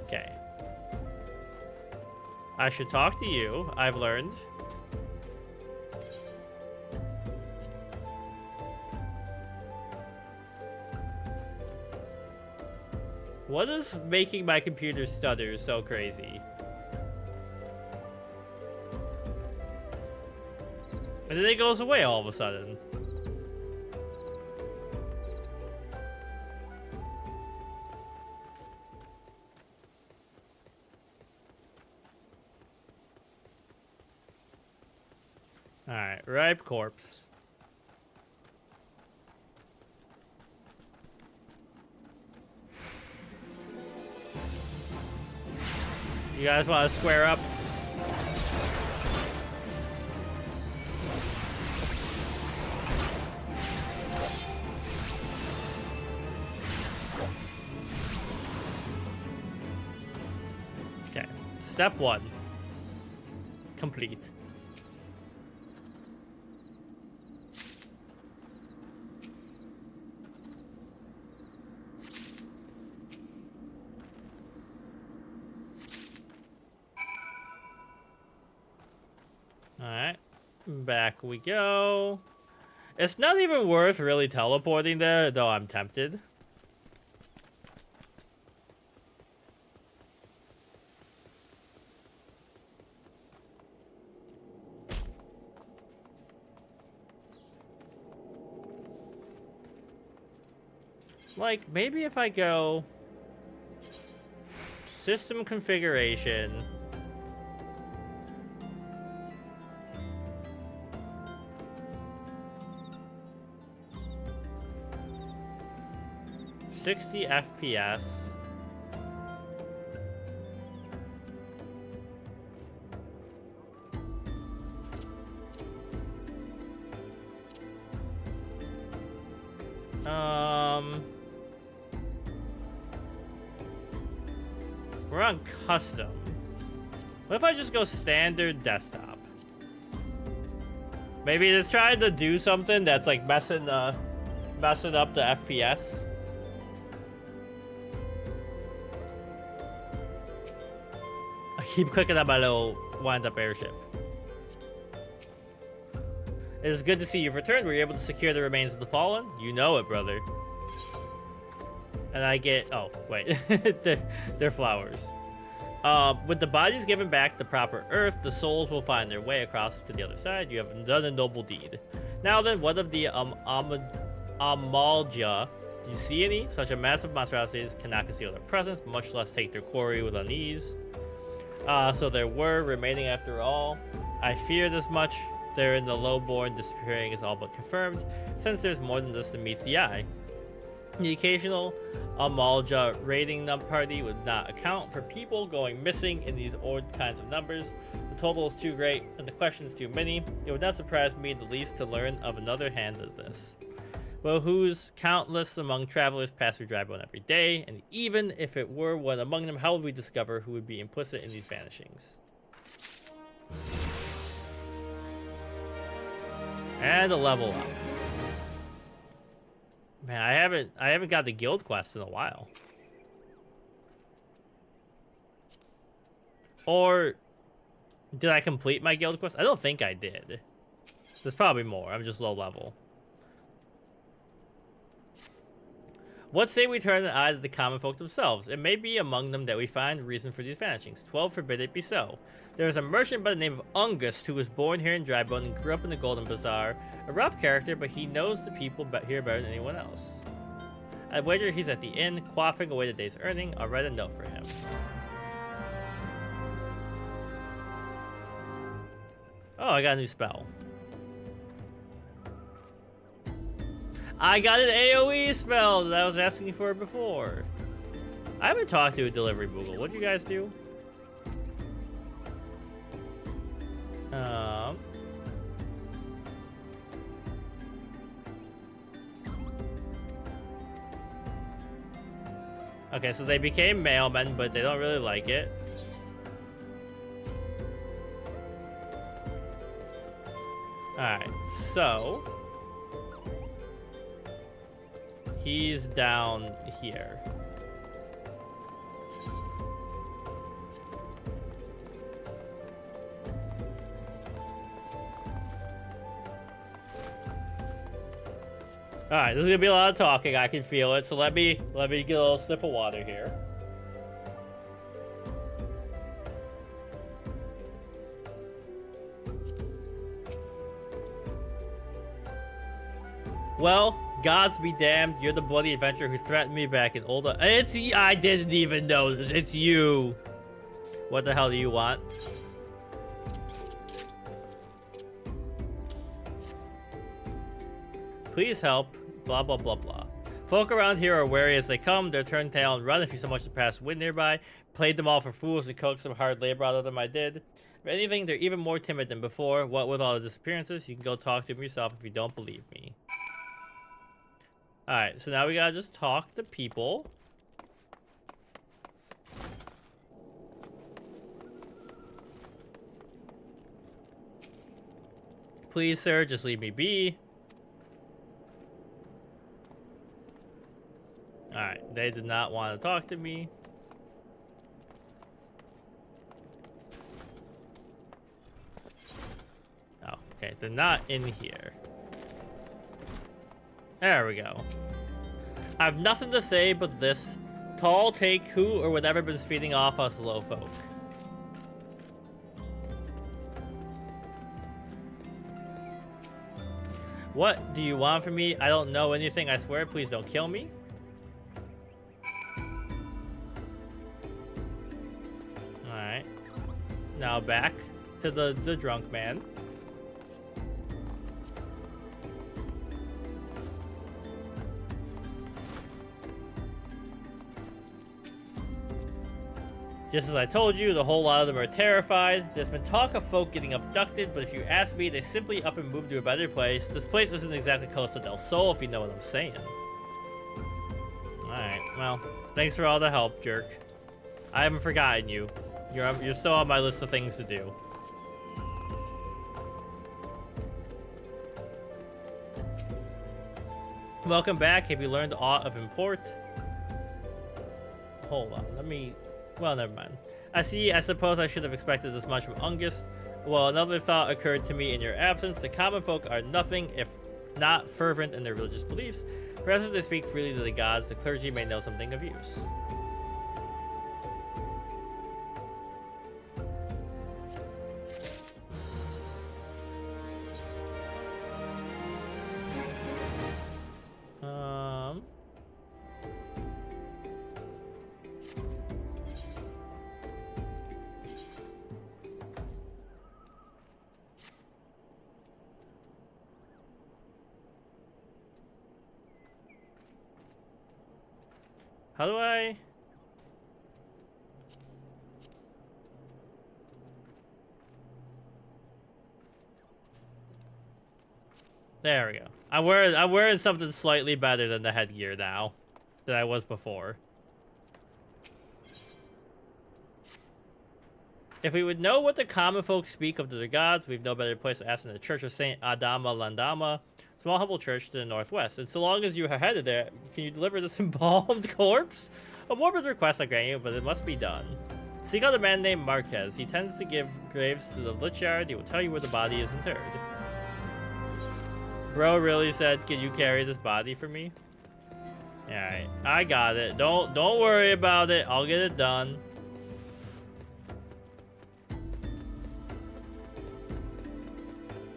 Okay. I should talk to you, I've learned. What is making my computer stutter so crazy? And then it goes away all of a sudden. Alright, ripe corpse. You guys want to square up? Okay, step 1. Complete. Alright, back we go. It's not even worth really teleporting there, though I'm tempted. Like, maybe if I go system configuration. $60 FPS. We're on custom. What if I just go standard desktop? Maybe it's trying to do something that's like messing up the FPS. I keep clicking on my little wind-up airship. It is good to see you've returned. Were you able to secure the remains of the fallen? You know it, brother. And I get... Oh, wait. they're flowers. With the bodies given back to proper earth, the souls will find their way across to the other side. You have done a noble deed. Now then, what of the Amalgia? Do you see any? Such a massive monstrosities cannot conceal their presence, much less take their quarry with unease. So there were remaining after all. I feared as much. They're in the lowborn, disappearing is all but confirmed, since there's more than this that meets the eye. The occasional Amalja raiding party would not account for people going missing in these odd kinds of numbers. The total is too great, and the questions too many. It would not surprise me in the least to learn of another hand of this. Well, who's countless among travelers pass through Drybone every day, and even if it were one among them, how would we discover who would be implicit in these vanishings? And a level up. Man, I haven't got the guild quest in a while. Or did I complete my guild quest? I don't think I did. There's probably more. I'm just low level. What say we turn an eye to the common folk themselves? It may be among them that we find reason for these vanishings. 12 forbid it be so. There is a merchant by the name of Ungust who was born here in Drybone and grew up in the Golden Bazaar. A rough character, but he knows the people here better than anyone else. I wager he's at the inn, quaffing away the day's earning. I'll write a note for him. Oh, I got a new spell. I got an AoE spell that I was asking for before. I haven't talked to a delivery boogle. What do you guys do? Okay, so they became mailmen, but they don't really like it. Alright, so he's down here. Alright, there's gonna be a lot of talking, I can feel it, so let me get a little sip of water here. Well, gods be damned, you're the bloody adventurer who threatened me back in old... I didn't even know this, it's you! What the hell do you want? Please help, blah blah blah blah. Folk around here are wary as they come, they'll turn tail and run if you so much to pass wind nearby. Played them all for fools and coaxed some hard labor out of them, I did. If anything, they're even more timid than before. What with all the disappearances, you can go talk to them yourself if you don't believe me. Alright, so now we gotta just talk to people. Please, sir, just leave me be. Alright, they did not want to talk to me. Oh, okay, they're not in here. There we go. I have nothing to say but this. Tall take who or whatever been feeding off us low folk. What do you want from me? I don't know anything, I swear. Please don't kill me. Alright. Now back to the drunk man. Just as I told you, the whole lot of them are terrified. There's been talk of folk getting abducted, but if you ask me, they simply up and moved to a better place. This place isn't exactly close to Del Sol, if you know what I'm saying. Alright, well, thanks for all the help, jerk. I haven't forgotten you. You're still on my list of things to do. Welcome back. Have you learned aught of import? Hold on, let me... Well, never mind. I see, I suppose I should have expected this much from Ungust. Well, another thought occurred to me in your absence. The common folk are nothing if not fervent in their religious beliefs. Perhaps if they speak freely to the gods, the clergy may know something of use. How do I... There we go. I'm wearing something slightly better than the headgear now than I was before. If we would know what the common folk speak of the gods, we've no better place to ask than the Church of Saint Adama Landama, small humble church to the northwest. And so long as you are headed there, can you deliver this embalmed corpse? A morbid request I grant you, but it must be done. Seek out a man named Marquez. He tends to give graves to the lich yard. He will tell you where the body is interred. Bro really said, can you carry this body for me? Alright, I got it. Don't worry about it. I'll get it done.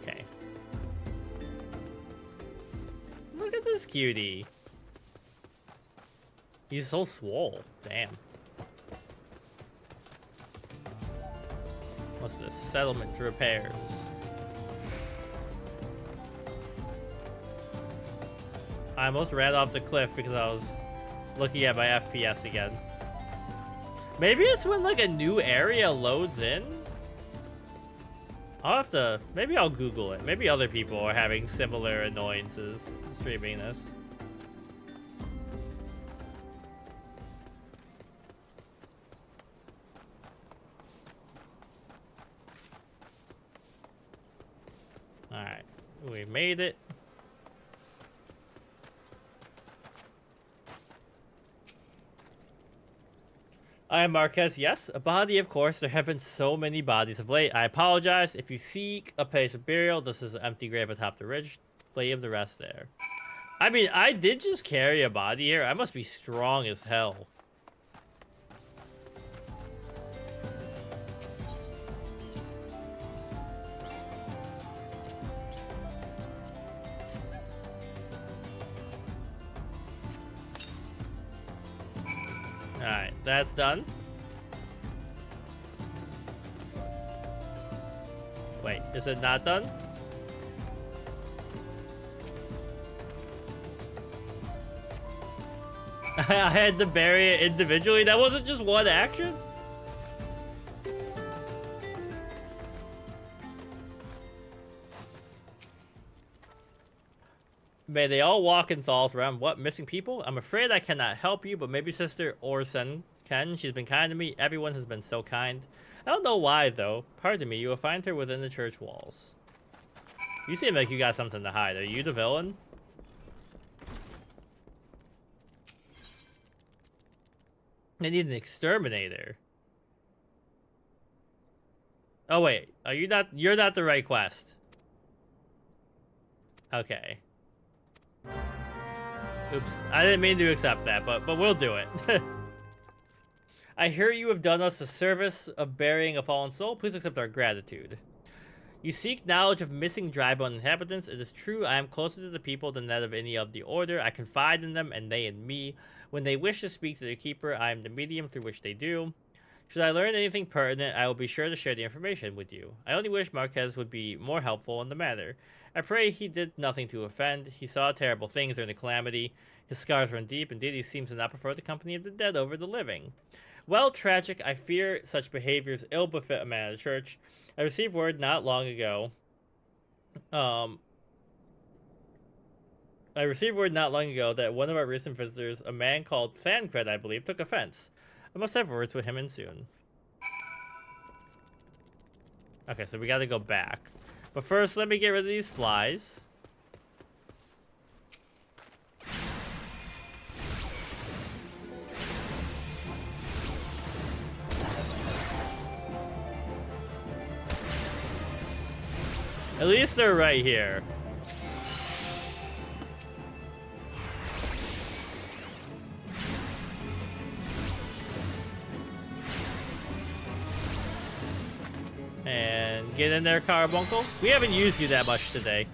Okay. Look at this cutie. He's so swole. Damn. What's this? Settlement repairs. I almost ran off the cliff because I was looking at my FPS again. Maybe it's when like a new area loads in? I'll have to, maybe I'll Google it. Maybe other people are having similar annoyances streaming this. Alright, we made it. I am Marquez, yes, a body, of course. There have been so many bodies of late. I apologize. If you seek a place of burial, this is an empty grave atop the ridge. Lay the rest there. I mean, I did just carry a body here. I must be strong as hell. Alright, that's done. Wait, is it not done? I had to bury it individually? That wasn't just one action? May they all walk in thalls around what missing people? I'm afraid I cannot help you, but maybe Sister Orson can. She's been kind to me. Everyone has been so kind. I don't know why, though. Pardon me, you will find her within the church walls. You seem like you got something to hide. Are you the villain? I need an exterminator. Oh, wait. Are you not? You're not the right quest. Okay. Oops, I didn't mean to accept that, but we'll do it. I hear you have done us a service of burying a fallen soul. Please accept our gratitude. You seek knowledge of missing drybone inhabitants. It is true, I am closer to the people than that of any of the order. I confide in them, and they in me. When they wish to speak to their keeper, I am the medium through which they do. Should I learn anything pertinent, I will be sure to share the information with you. I only wish Marquez would be more helpful in the matter. I pray he did nothing to offend. He saw terrible things during the calamity. His scars run deep. Indeed, he seems to not prefer the company of the dead over the living. Well, tragic. I fear such behaviors ill befit a man of the church. I received word not long ago. that one of our recent visitors, a man called Thancred, I believe, took offense. I must have words with him in soon. Okay, so we gotta go back. But first, let me get rid of these flies. At least they're right here. And get in there, Carbuncle. We haven't used you that much today.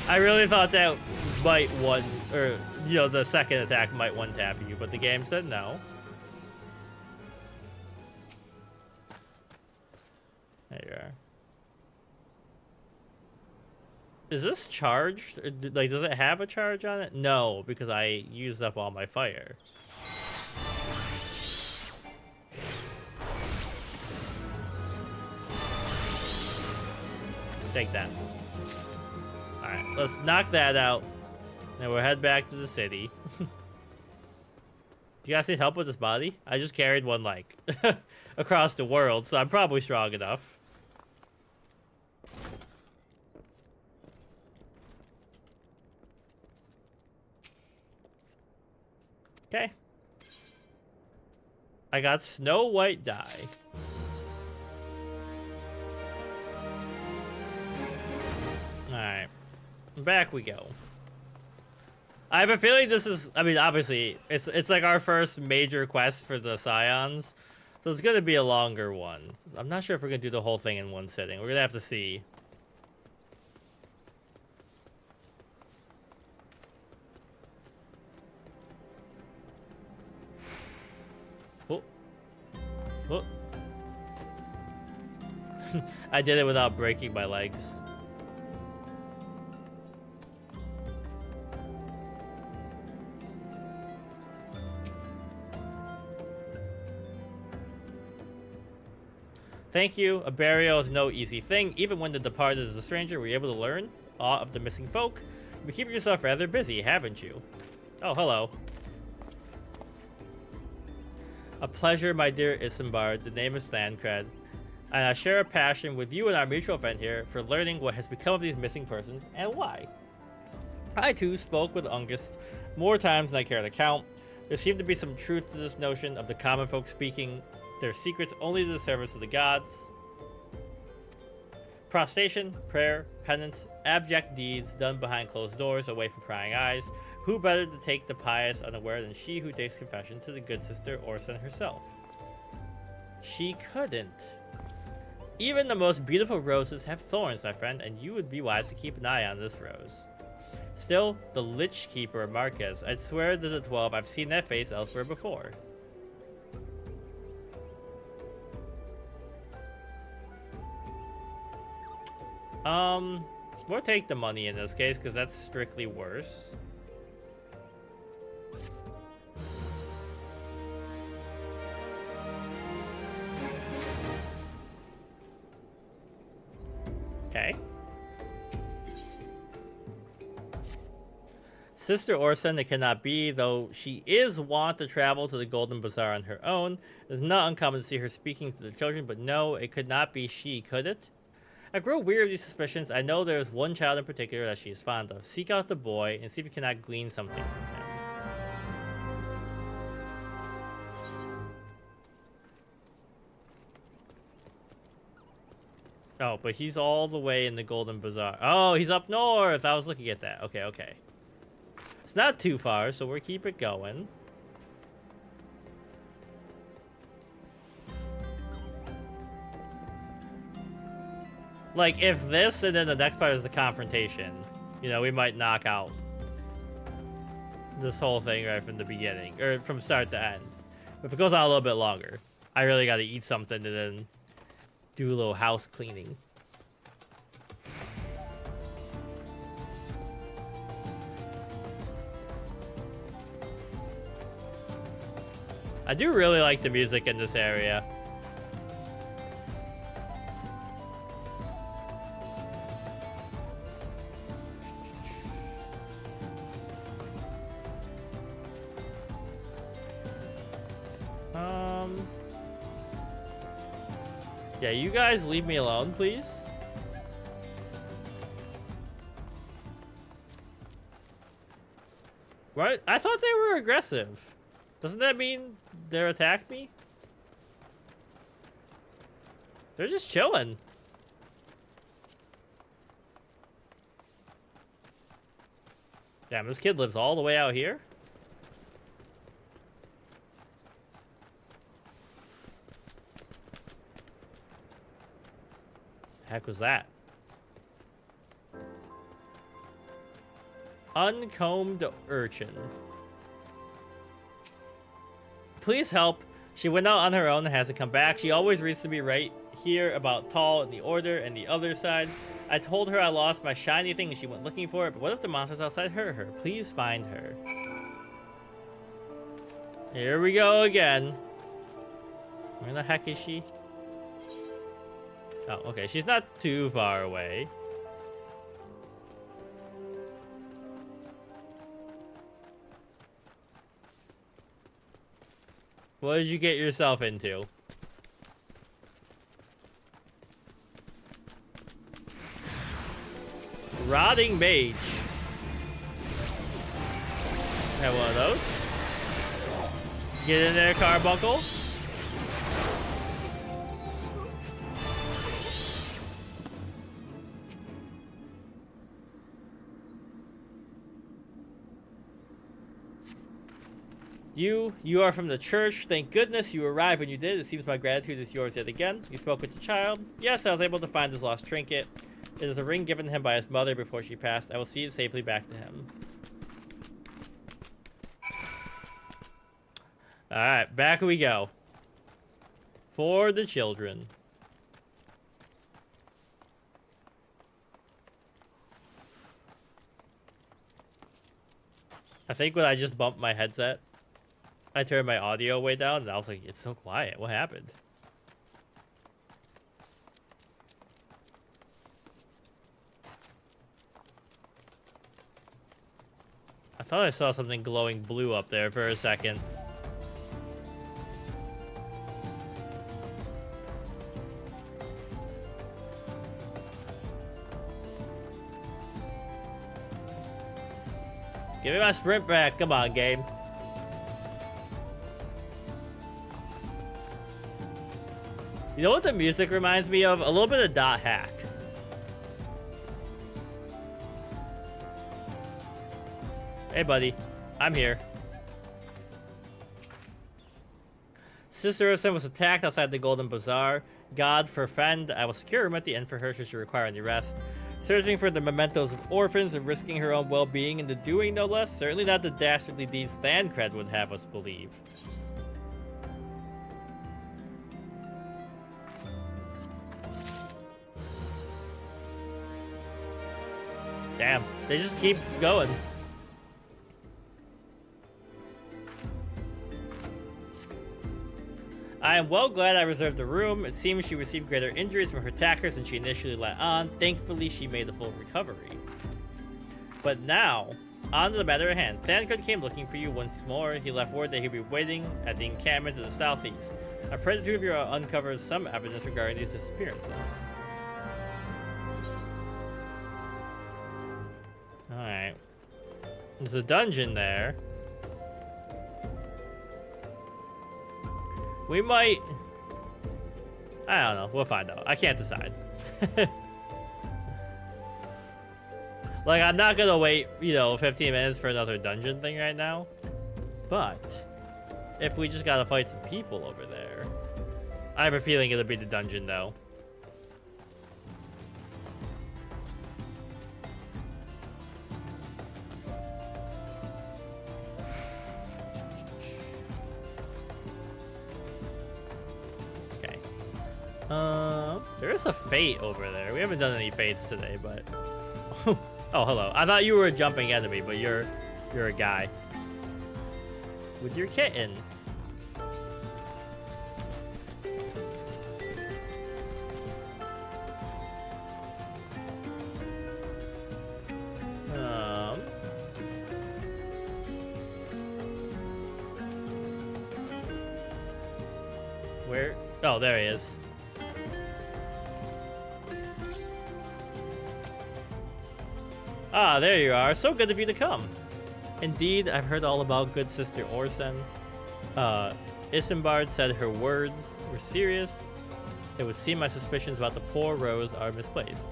I really thought that might the second attack might one tap you, but the game said no. There you are. Is this charged? Like, does it have a charge on it? No, because I used up all my fire. Take that. Alright, let's knock that out. Then we'll head back to the city. Do you guys need help with this body? I just carried one, like, across the world, so I'm probably strong enough. Okay. I got Snow White dye. Alright. Back we go. I have a feeling this is, I mean, obviously, it's like our first major quest for the Scions. So it's gonna be a longer one. I'm not sure if we're gonna do the whole thing in one sitting. We're gonna have to see. Oh. Oh. I did it without breaking my legs. Thank you. A burial is no easy thing. Even when the departed is a stranger, we're able to learn awe of the missing folk. You keep yourself rather busy, haven't you? Oh, hello. A pleasure, my dear Isambard. The name is Thancred. And I share a passion with you and our mutual friend here for learning what has become of these missing persons and why. I, too, spoke with Ungist more times than I care to count. There seemed to be some truth to this notion of the common folk speaking their secrets only to the service of the gods. Prostration, prayer, penance, abject deeds done behind closed doors away from prying eyes. Who better to take the pious unaware than she who takes confession to the good sister Orson herself? She couldn't. Even the most beautiful roses have thorns, my friend, and you would be wise to keep an eye on this rose. Still, the Lich Keeper Marquez, I'd swear to the 12 I've seen that face elsewhere before. Let's more take the money in this case, because that's strictly worse. Okay. Sister Orson, it cannot be, though she is wont to travel to the Golden Bazaar on her own. It is not uncommon to see her speaking to the children, but no, it could not be she, could it? I grow weary of these suspicions. I know there is one child in particular that she is fond of. Seek out the boy and see if you cannot glean something from him. Oh, but he's all the way in the Golden Bazaar. Oh, he's up north. I was looking at that. Okay, okay. It's not too far, so we'll keep it going. Like, if this and then the next part is the confrontation, you know, we might knock out this whole thing right from the beginning, or from start to end. If it goes on a little bit longer, I really got to eat something and then do a little house cleaning. I do really like the music in this area. Yeah, you guys leave me alone, please. What? I thought they were aggressive. Doesn't that mean they're attack me? They're just chilling. Damn, this kid lives all the way out here? Heck was that? Uncombed urchin. Please help. She went out on her own and hasn't come back. She always reads to me right here about Tall and the Order and the other side. I told her I lost my shiny thing and she went looking for it, but what if the monsters outside hurt her? Please find her. Here we go again. Where the heck is she? Oh, okay. She's not too far away. What did you get yourself into? Rotting Mage. Have one of those. Get in there, Carbuncle. You are from the church. Thank goodness you arrived when you did. It seems my gratitude is yours yet again. You spoke with the child. Yes, I was able to find his lost trinket. It is a ring given him by his mother before she passed. I will see it safely back to him. Alright, back we go. For the children. I think when I just bumped my headset, I turned my audio way down and I was like, it's so quiet. What happened? I thought I saw something glowing blue up there for a second. Give me my sprint back. Come on, game. You know what the music reminds me of? A little bit of Dot Hack. Hey, buddy. I'm here. Sister Eorzea was attacked outside the Golden Bazaar. God forfend. I will secure a room at the end for her should she require any rest. Searching for the mementos of orphans and risking her own well-being into doing no less. Certainly not the dastardly deeds Thancred would have us believe. Damn, they just keep going. I am well glad I reserved the room. It seems she received greater injuries from her attackers than she initially let on. Thankfully, she made a full recovery. But now, on to the matter at hand. Thancred came looking for you once more. He left word that he'd be waiting at the encampment to the southeast. I pray the two of you will uncover some evidence regarding these disappearances. Alright. There's a dungeon there. We might... I don't know. We'll find out. I can't decide. Like, I'm not gonna wait, 15 minutes for another dungeon thing right now. But, if we just gotta fight some people over there... I have a feeling it'll be the dungeon, though. There is a fate over there. We haven't done any fates today, but... Oh, hello. I thought you were a jumping enemy, but you're a guy. With your kitten. Where? Oh, there he is. Ah, there you are. So good of you to come. Indeed, I've heard all about good Sister Eorzea. Isambard said her words were serious. It would seem my suspicions about the poor Rose are misplaced.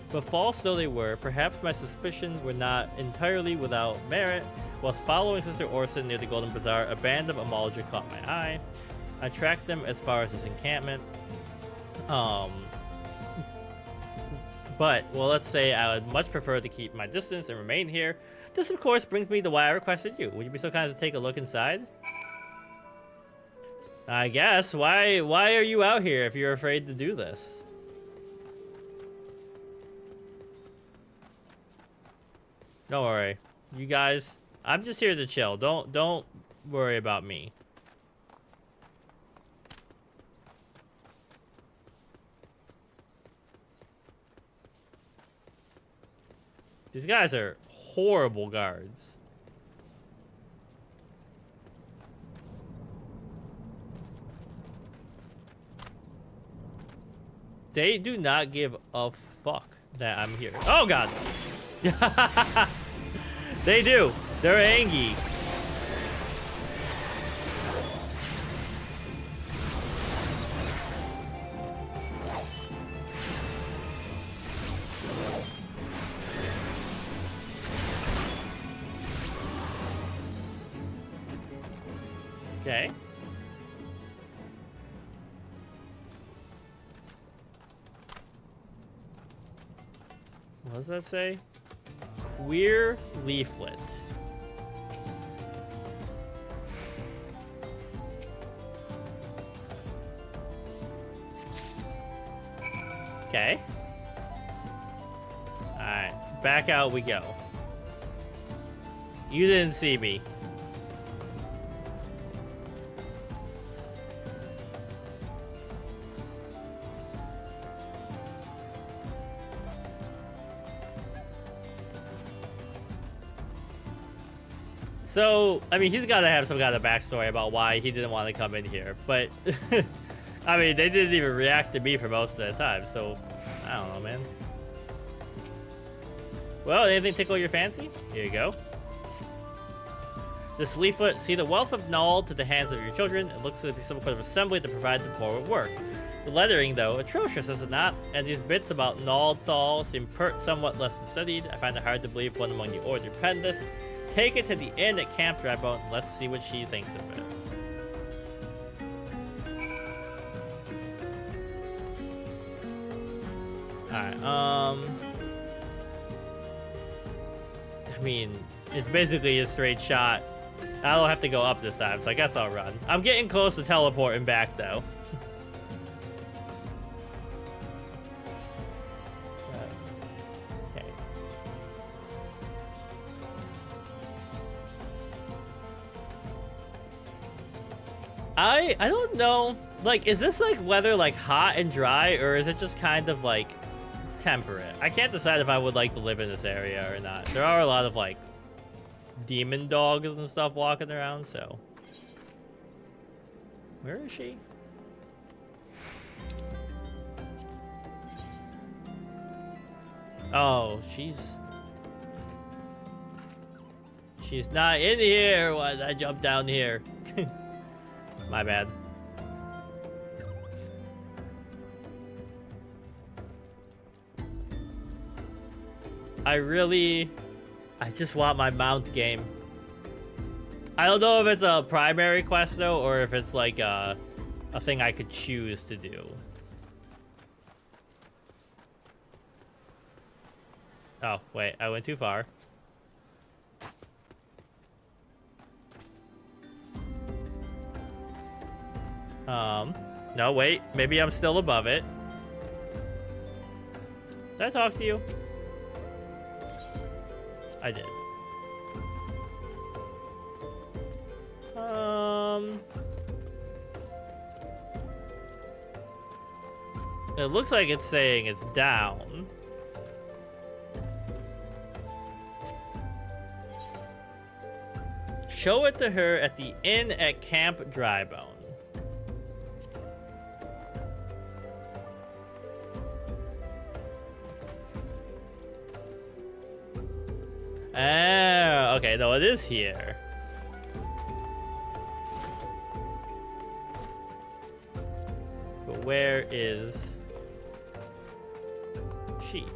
But false though they were, perhaps my suspicions were not entirely without merit. Whilst following Sister Eorzea near the Golden Bazaar, a band of Amalja caught my eye. I tracked them as far as his encampment. But, well, let's say I would much prefer to keep my distance and remain here. This, of course, brings me to why I requested you. Would you be so kind as to take a look inside? I guess. Why are you out here if you're afraid to do this? Don't worry. You guys, I'm just here to chill. Don't worry about me. These guys are horrible guards. They do not give a fuck that I'm here. Oh god! They do. They're angry. Okay. What does that say? Queer leaflet. Okay. Alright, back out we go. You didn't see me. So, I mean, he's got to have some kind of backstory about why he didn't want to come in here. But, I mean, they didn't even react to me for most of the time. So, I don't know, man. Well, anything tickle your fancy? Here you go. This leaflet, see the wealth of knowledge to the hands of your children. It looks to be some kind of assembly to provide the poor with work. The lettering, though, atrocious, is it not? And these bits about Nald seem somewhat less than studied. I find it hard to believe one among the order penned this. Take it to the inn at Camp Drybone and let's see what she thinks of it. Alright, I mean, it's basically a straight shot. I don't have to go up this time, so I guess I'll run. I'm getting close to teleporting back, though. I don't know, like, is this like weather like hot and dry, or is it just kind of like temperate? I can't decide if I would like to live in this area or not. There are a lot of like demon dogs and stuff walking around, so. Where is she? Oh, she's not in here. Why did I jump down here? My bad. I just want my mount game. I don't know if it's a primary quest though, or if it's like a thing I could choose to do. Oh, wait, I went too far. No, wait. Maybe I'm still above it. Did I talk to you? I did. It looks like it's saying it's down. Show it to her at the inn at Camp Drybone. Oh, okay, no, it is here. But where is she?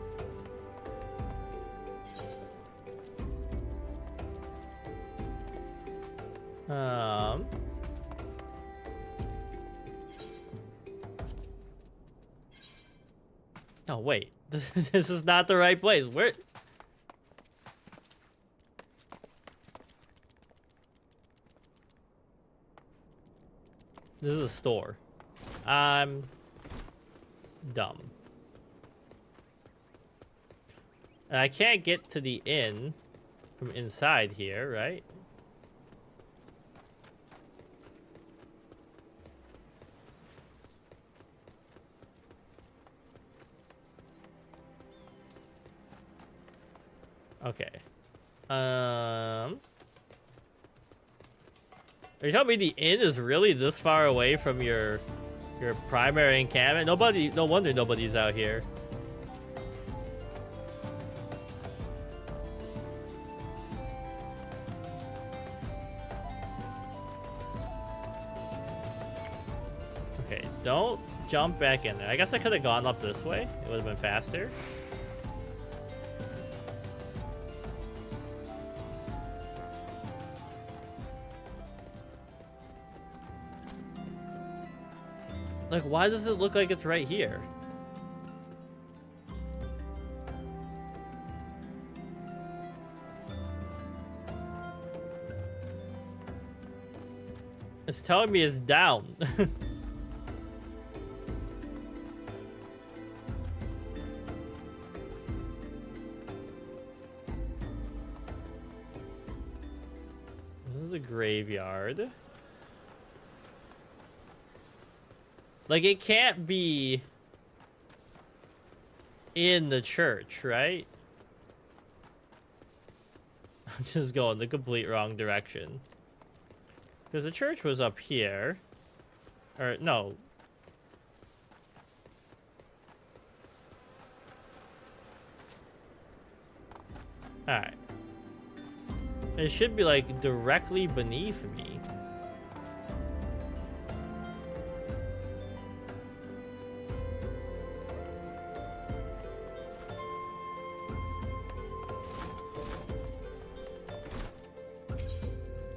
Oh, wait. This is not the right place. Where? This is a store. I'm dumb. And I can't get to the inn from inside here, right? Okay. Are you telling me the inn is really this far away from your primary encampment? No wonder nobody's out here. Okay, don't jump back in there. I guess I could have gone up this way. It would have been faster. Like, why does it look like it's right here? It's telling me it's down. This is a graveyard. Like, it can't be in the church, right? I'm just going the complete wrong direction. Because the church was up here. Or, no. Alright. It should be, like, directly beneath me.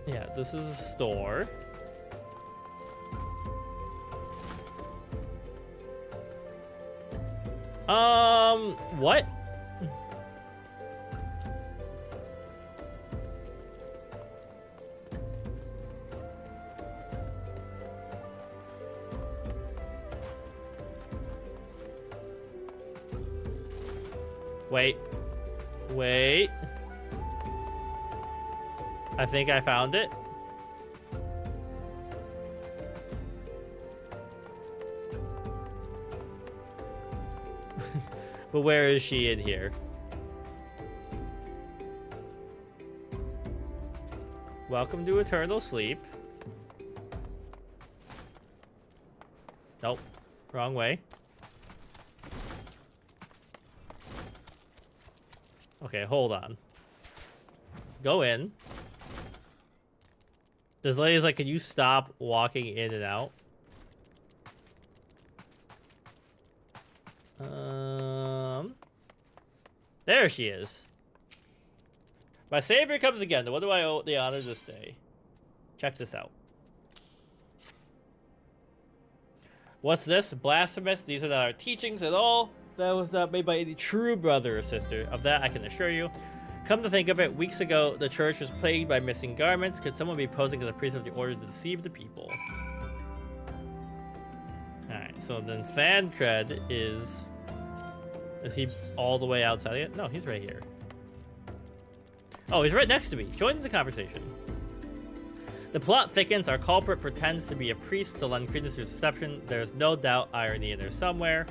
Yeah, this is a store. What? Wait. Wait. I think I found it. But where is she in here? Welcome to eternal sleep. Nope. Wrong way. Okay, hold on. Go in. This lady's like, can you stop walking in and out? There she is. My savior comes again. What do I owe the honor this day? Check this out. What's this? Blasphemous. These are not our teachings at all. That was not made by any true brother or sister. Of that I can assure you. Come to think of it, weeks ago, the church was plagued by missing garments. Could someone be posing as a priest of the order to deceive the people? Alright, so then Thancred is... Is he all the way outside of it? No, he's right here. Oh, he's right next to me. Join the conversation. The plot thickens. Our culprit pretends to be a priest to lend credence to his deception. There's no doubt irony in there somewhere.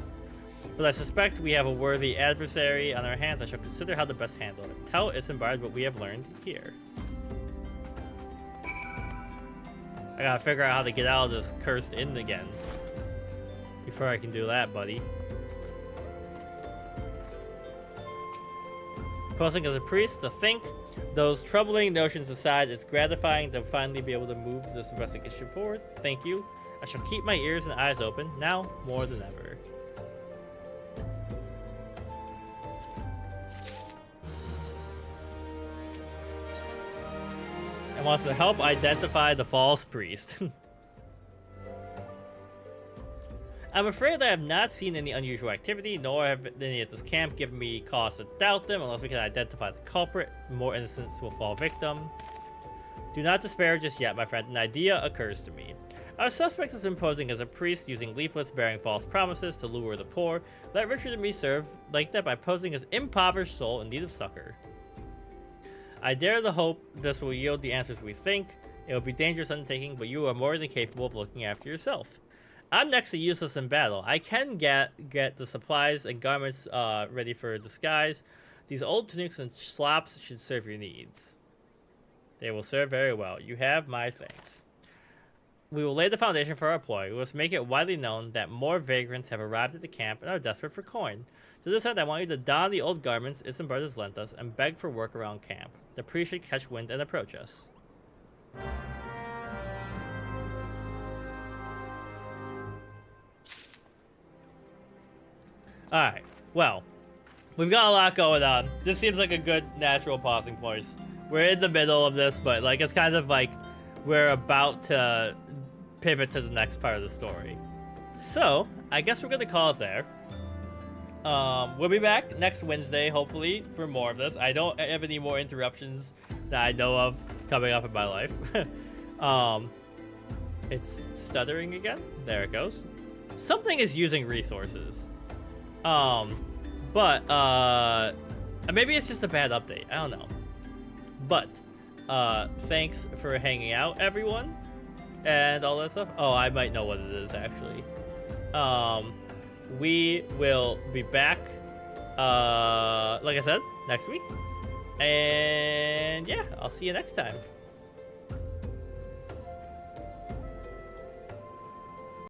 But I suspect we have a worthy adversary on our hands. I shall consider how to best handle it. Tell Isambard what we have learned here. I gotta figure out how to get out of this cursed inn again. Before I can do that, buddy. Posing as a priest, to think. Those troubling notions aside, it's gratifying to finally be able to move this investigation forward. Thank you. I shall keep my ears and eyes open, now more than ever. And wants to help identify the false priest. I'm afraid I have not seen any unusual activity, nor have any at this camp given me cause to doubt them. Unless we can identify the culprit, more innocents will fall victim. Do not despair just yet, my friend. An idea occurs to me. Our suspect has been posing as a priest, using leaflets bearing false promises to lure the poor. Let Richard and me serve like that by posing as impoverished soul in need of succor. I dare to hope this will yield the answers we think. It will be a dangerous undertaking, but you are more than capable of looking after yourself. I'm next to useless in battle. I can get the supplies and garments ready for disguise. These old tunics and slops should serve your needs. They will serve very well. You have my thanks. We will lay the foundation for our ploy. We must make it widely known that more vagrants have arrived at the camp and are desperate for coin. To this end, I want you to don the old garments Isambard has lent us and beg for work around camp. The priest should catch wind and approach us. Alright, well, we've got a lot going on. This seems like a good natural pausing place. We're in the middle of this, but like it's kind of like we're about to pivot to the next part of the story. So, I guess we're gonna call it there. We'll be back next Wednesday, hopefully, for more of this. I don't have any more interruptions that I know of coming up in my life. It's stuttering again. There it goes. Something is using resources. Maybe it's just a bad update. I don't know. But, thanks for hanging out, everyone. And all that stuff. Oh, I might know what it is, actually. We will be back, like I said, next week. And yeah, I'll see you next time.